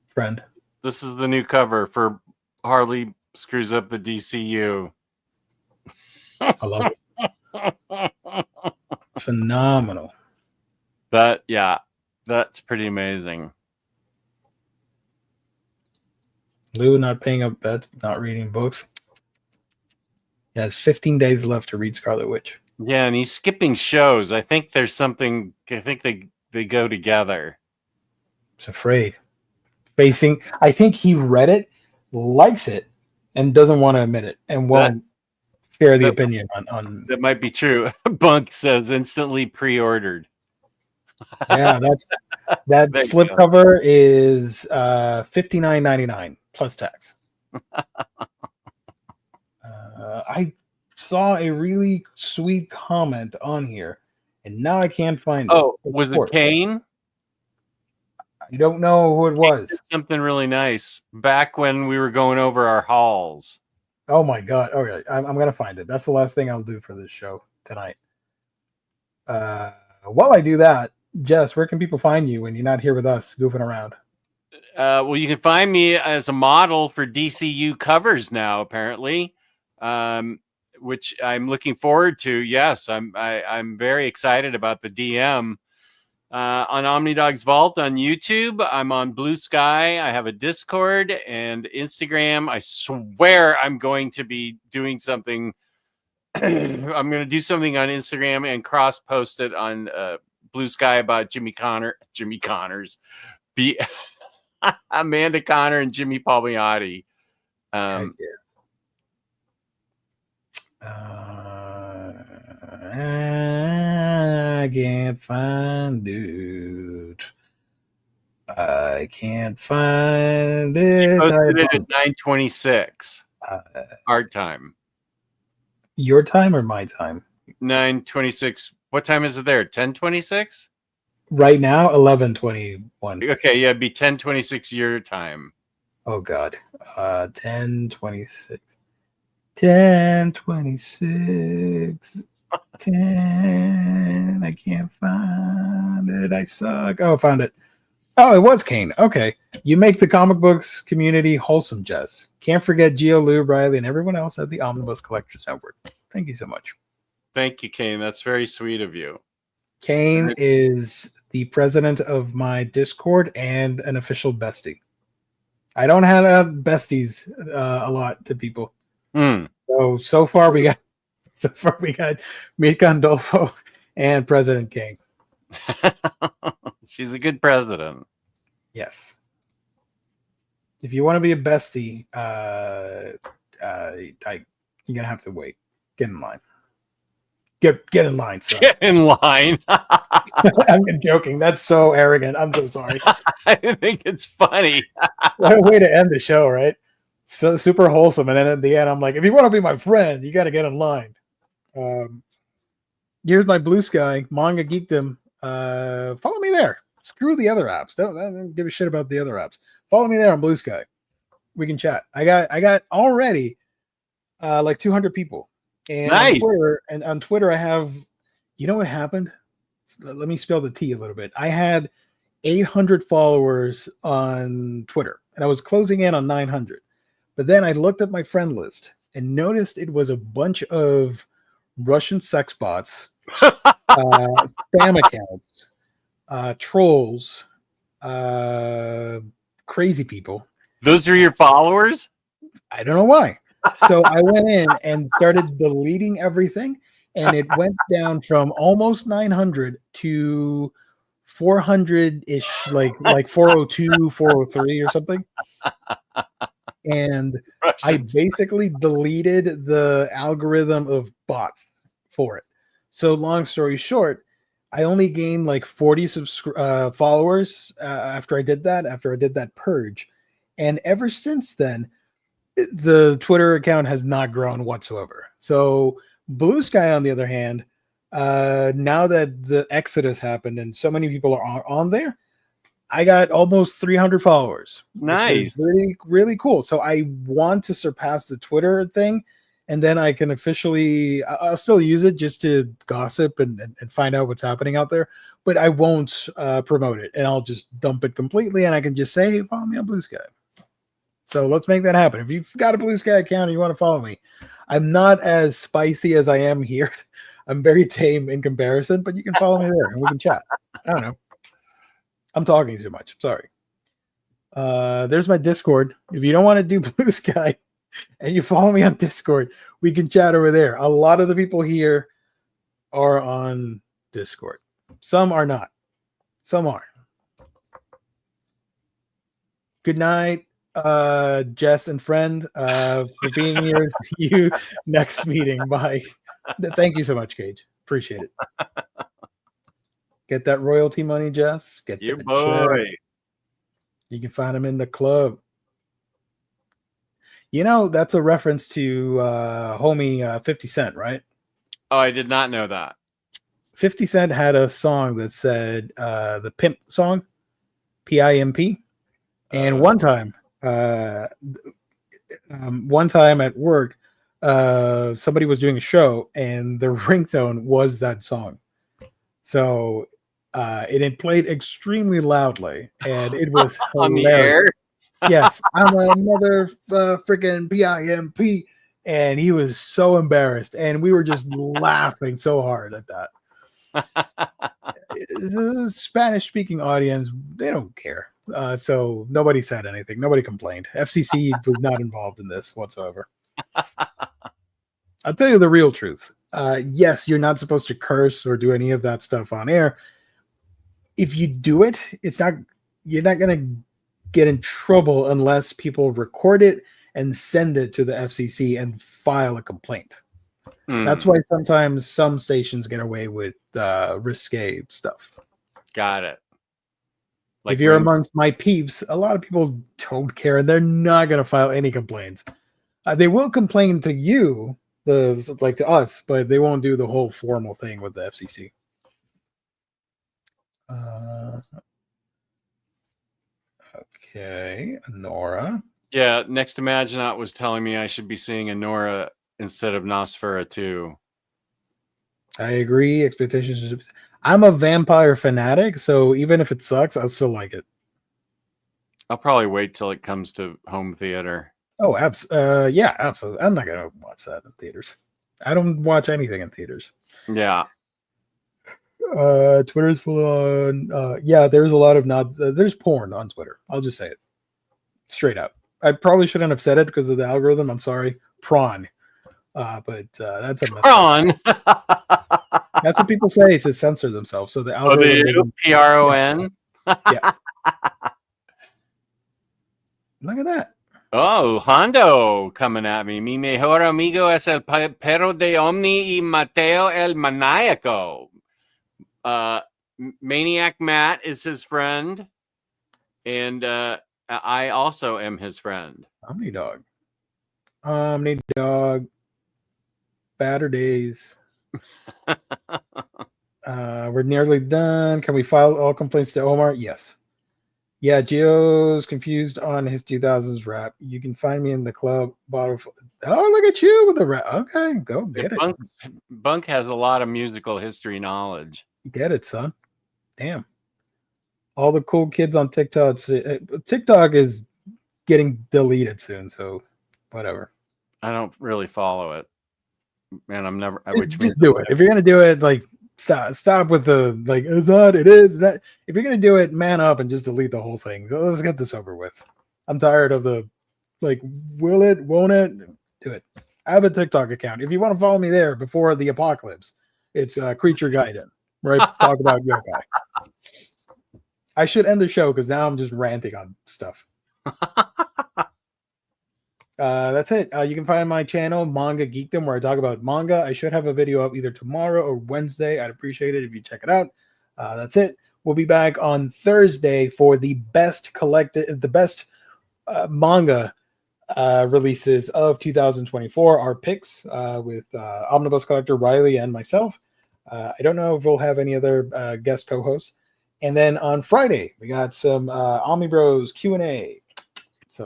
Speaker 2: friend.
Speaker 1: This is the new cover for Harley Screws Up the DCU.
Speaker 2: I love it. Phenomenal.
Speaker 1: That's pretty amazing.
Speaker 2: Lou not paying up bets, not reading books. He has 15 days left to read Scarlet Witch.
Speaker 1: Yeah, and he's skipping shows. I think there's something. I think they go together.
Speaker 2: He's afraid. I think he read it, likes it, and doesn't want to admit it, and won't share the opinion on.
Speaker 1: That might be true. Bunk says instantly pre-ordered.
Speaker 2: Yeah, that slipcover is $59.99 plus tax. I saw a really sweet comment on here, and now I can't find it.
Speaker 1: Oh, was it Kane?
Speaker 2: I don't know who it was.
Speaker 1: Something really nice back when we were going over our hauls.
Speaker 2: Oh my god! Okay, I'm gonna find it. That's the last thing I'll do for this show tonight. While I do that, Jess, where can people find you when you're not here with us goofing around?
Speaker 1: Well, you can find me as a model for DCU covers now, apparently, which I'm looking forward to. Yes, I'm very excited about the DM. On Omnidog's Vault on YouTube. I'm on Blue Sky. I have a Discord and Instagram. I swear I'm going to be doing something. I'm going to do something on Instagram and cross post it on Blue Sky about Jimmy Connors, Amanda Connor and Jimmy Palmiotti.
Speaker 2: I can't find it. I can't find it.
Speaker 1: She posted it at 9:26 our time.
Speaker 2: Your time or my time?
Speaker 1: 9:26. What time is it there? 10:26?
Speaker 2: Right now, 11:21.
Speaker 1: Okay, yeah, it'd be 10:26 your time.
Speaker 2: Oh God. 10:26. 10:26. 10. I can't find it. I suck. Oh, I found it. Oh, it was Kane. Okay. You make the comic books community wholesome, Jess. Can't forget Gio, Lou, Riley, and everyone else at the Omnibus Collectors Network. Thank you so much.
Speaker 1: Thank you, Kane. That's very sweet of you.
Speaker 2: Kane is the president of my Discord and an official bestie. I don't have besties a lot to people. So far we got Meet Gandolfo and President King.
Speaker 1: She's a good president.
Speaker 2: Yes. If you want to be a bestie, you're gonna have to wait. Get in line. Get in line, son.
Speaker 1: Get in line.
Speaker 2: I'm joking. That's so arrogant. I'm so sorry.
Speaker 1: I think it's funny.
Speaker 2: What a way to end the show, right? So super wholesome, and then at the end, I'm like, if you want to be my friend, you got to get in line. Here's my Blue Sky Manga Geekdom. Follow me there. Screw the other apps. Don't give a shit about the other apps. Follow me there on Blue Sky. We can chat. I got already like 200 people. And
Speaker 1: nice.
Speaker 2: On Twitter, I have. You know what happened? Let me spill the tea a little bit. I had 800 followers on Twitter, and I was closing in on 900. But then I looked at my friend list, and noticed it was a bunch of Russian sex bots, spam accounts, trolls, crazy people.
Speaker 1: Those are your followers?
Speaker 2: I don't know why. So I went in and started deleting everything, and it went down from almost 900 to 400-ish, like 402, 403 or something. And I basically deleted the algorithm of bots for it. So long story short, I only gained like 40 followers after I did that purge. And ever since then, the Twitter account has not grown whatsoever. So Blue Sky, on the other hand, now that the exodus happened and so many people are on there, I got almost 300 followers.
Speaker 1: Nice.
Speaker 2: Really, really cool. So I want to surpass the Twitter thing, and then I can officially, I'll still use it just to gossip and find out what's happening out there, but I won't promote it, and I'll just dump it completely, and I can just say, hey, follow me on Blue Sky. So let's make that happen. If you've got a Blue Sky account and you want to follow me, I'm not as spicy as I am here. I'm very tame in comparison, but you can follow me there and we can chat. I don't know. I'm talking too much. Sorry. There's my Discord. If you don't want to do Blue Sky and you follow me on Discord, we can chat over there. A lot of the people here are on Discord. Some are not. Some are. Good night, Jess and friend, for being here. See you next meeting. Bye. Thank you so much, Cage. Appreciate it. Get that royalty money, Jess. Get
Speaker 1: your
Speaker 2: that
Speaker 1: boy.
Speaker 2: check. You can find him in the club. You know, that's a reference to homie 50 Cent, right?
Speaker 1: Oh, I did not know that.
Speaker 2: 50 Cent had a song that said the Pimp song, P-I-M-P. And one time at work, somebody was doing a show and the ringtone was that song. So it had played extremely loudly and it was
Speaker 1: on the
Speaker 2: hilarious.
Speaker 1: air.
Speaker 2: Yes, I'm another freaking PIMP. And he was so embarrassed. And we were just laughing so hard at that. The Spanish speaking audience, they don't care. So nobody said anything. Nobody complained. FCC was not involved in this whatsoever. I'll tell you the real truth. Yes, you're not supposed to curse or do any of that stuff on air. If you do it, you're not going to get in trouble unless people record it and send it to the FCC and file a complaint. That's why sometimes some stations get away with risque stuff.
Speaker 1: Got it.
Speaker 2: Like if you're amongst my peeps, a lot of people don't care and they're not going to file any complaints. They will complain to you, like to us, but they won't do the whole formal thing with the FCC. Okay, Nora.
Speaker 1: Yeah, Next Imaginaut was telling me I should be seeing Nora instead of Nosferatu.
Speaker 2: I agree. Expectations. I'm a vampire fanatic, so even if it sucks, I'll still like it.
Speaker 1: I'll probably wait till it comes to home theater.
Speaker 2: Oh, yeah, absolutely. I'm not gonna watch that in theaters. I don't watch anything in theaters.
Speaker 1: Yeah.
Speaker 2: Twitter's full on. Yeah, there's a lot of there's porn on Twitter. I'll just say it straight up. I probably shouldn't have said it because of the algorithm. I'm sorry. Prawn. But that's a
Speaker 1: prawn.
Speaker 2: That's what people say to censor themselves. So the algorithm.
Speaker 1: PRON.
Speaker 2: Yeah. Look at that.
Speaker 1: Oh, Hondo coming at me. Mi mejor amigo es el perro de Omni y Mateo el Maniaco. Maniac Matt is his friend. And I also am his friend.
Speaker 2: Omni Dog. Omni Dog. Batter days. We're nearly done. Can we file all complaints to Omar? Yes. Yeah, Gio's confused on his 2000s rap. You can find me in the club. Oh, look at you with the rap. Okay, go get it.
Speaker 1: Bunk has a lot of musical history knowledge.
Speaker 2: Get it, son. Damn. All the cool kids on TikTok. TikTok is getting deleted soon, so whatever.
Speaker 1: I don't really follow it. Man, I'm never.
Speaker 2: Just do it. If you're gonna do it, like stop with the like. Is that it is that? If you're gonna do it, man up and just delete the whole thing. Let's get this over with. I'm tired of the like. Will it? Won't it? Do it. I have a TikTok account. If you want to follow me there before the apocalypse, it's Creature Gaiden. Right? Talk about yokai. I should end the show because now I'm just ranting on stuff. That's it. You can find my channel, Manga Geekdom, where I talk about manga. I should have a video up either tomorrow or Wednesday. I'd appreciate it if you check it out. That's it. We'll be back on Thursday for the best manga releases of 2024. Our picks with Omnibus Collector Riley and myself. I don't know if we'll have any other guest co-hosts. And then on Friday, we got some Omnibros Q&A. So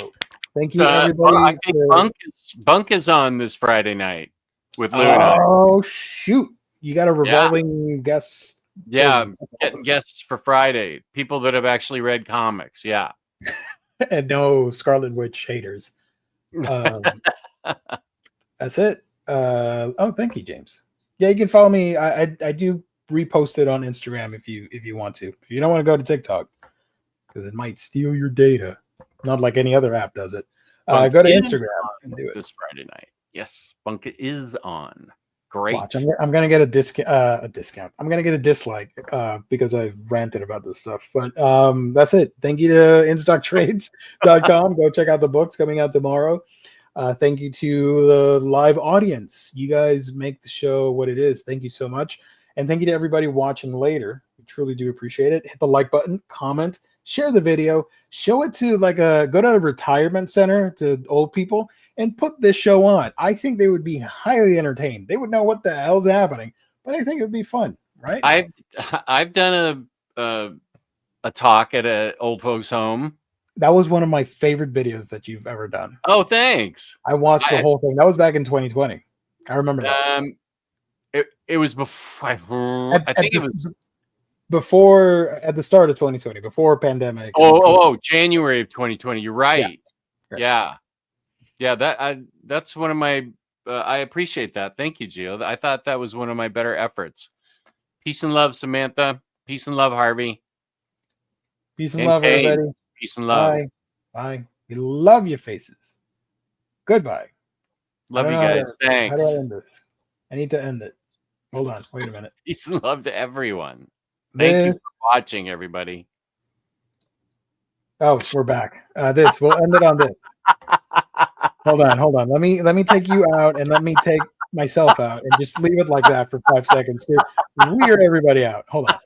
Speaker 2: thank you, everybody.
Speaker 1: I think Bunk is on this Friday night with Luna.
Speaker 2: Oh, shoot. You got a revolving guest.
Speaker 1: Yeah, getting guests for Friday. People that have actually read comics. Yeah.
Speaker 2: And no Scarlet Witch haters. That's it. Thank you, James. Yeah, you can follow me. I do repost it on Instagram if you want to. If you don't want to go to TikTok, because it might steal your data. Not like any other app does it. Go to Instagram and do it.
Speaker 1: This Friday night. Yes, Bunk is on. Great.
Speaker 2: Watch, I'm gonna get a discount. I'm gonna get a dislike because I ranted about this stuff. But that's it. Thank you to InStockTrades.com. Go check out the books coming out tomorrow. Thank you to the live audience. You guys make the show what it is. Thank you so much. And thank you to everybody watching later. We truly do appreciate it. Hit the like button, comment, share the video, show it to go to a retirement center to old people and put this show on. I think they would be highly entertained. They would know what the hell's happening, but I think it would be fun, right?
Speaker 1: I've done a talk at an old folks home.
Speaker 2: That was one of my favorite videos that you've ever done.
Speaker 1: Oh, thanks.
Speaker 2: I watched the whole thing. That was back in 2020. I remember that.
Speaker 1: It was before. I think it was
Speaker 2: before, at the start of 2020, before pandemic.
Speaker 1: January of 2020. You're right. Yeah. That's one of my. I appreciate that. Thank you, Gio. I thought that was one of my better efforts. Peace and love, Samantha. Peace and love, Harvey.
Speaker 2: Peace and love, everybody.
Speaker 1: Peace and love.
Speaker 2: Bye. We love your faces. Goodbye.
Speaker 1: Love you guys. Thanks.
Speaker 2: How do I end this? I need to end it. Hold on. Wait a minute.
Speaker 1: Peace and love to everyone. Thank you for watching, everybody.
Speaker 2: Oh, we're back. We'll end it on this. Hold on. Let me take you out and let me take myself out and just leave it like that for 5 seconds to weird everybody out. Hold on.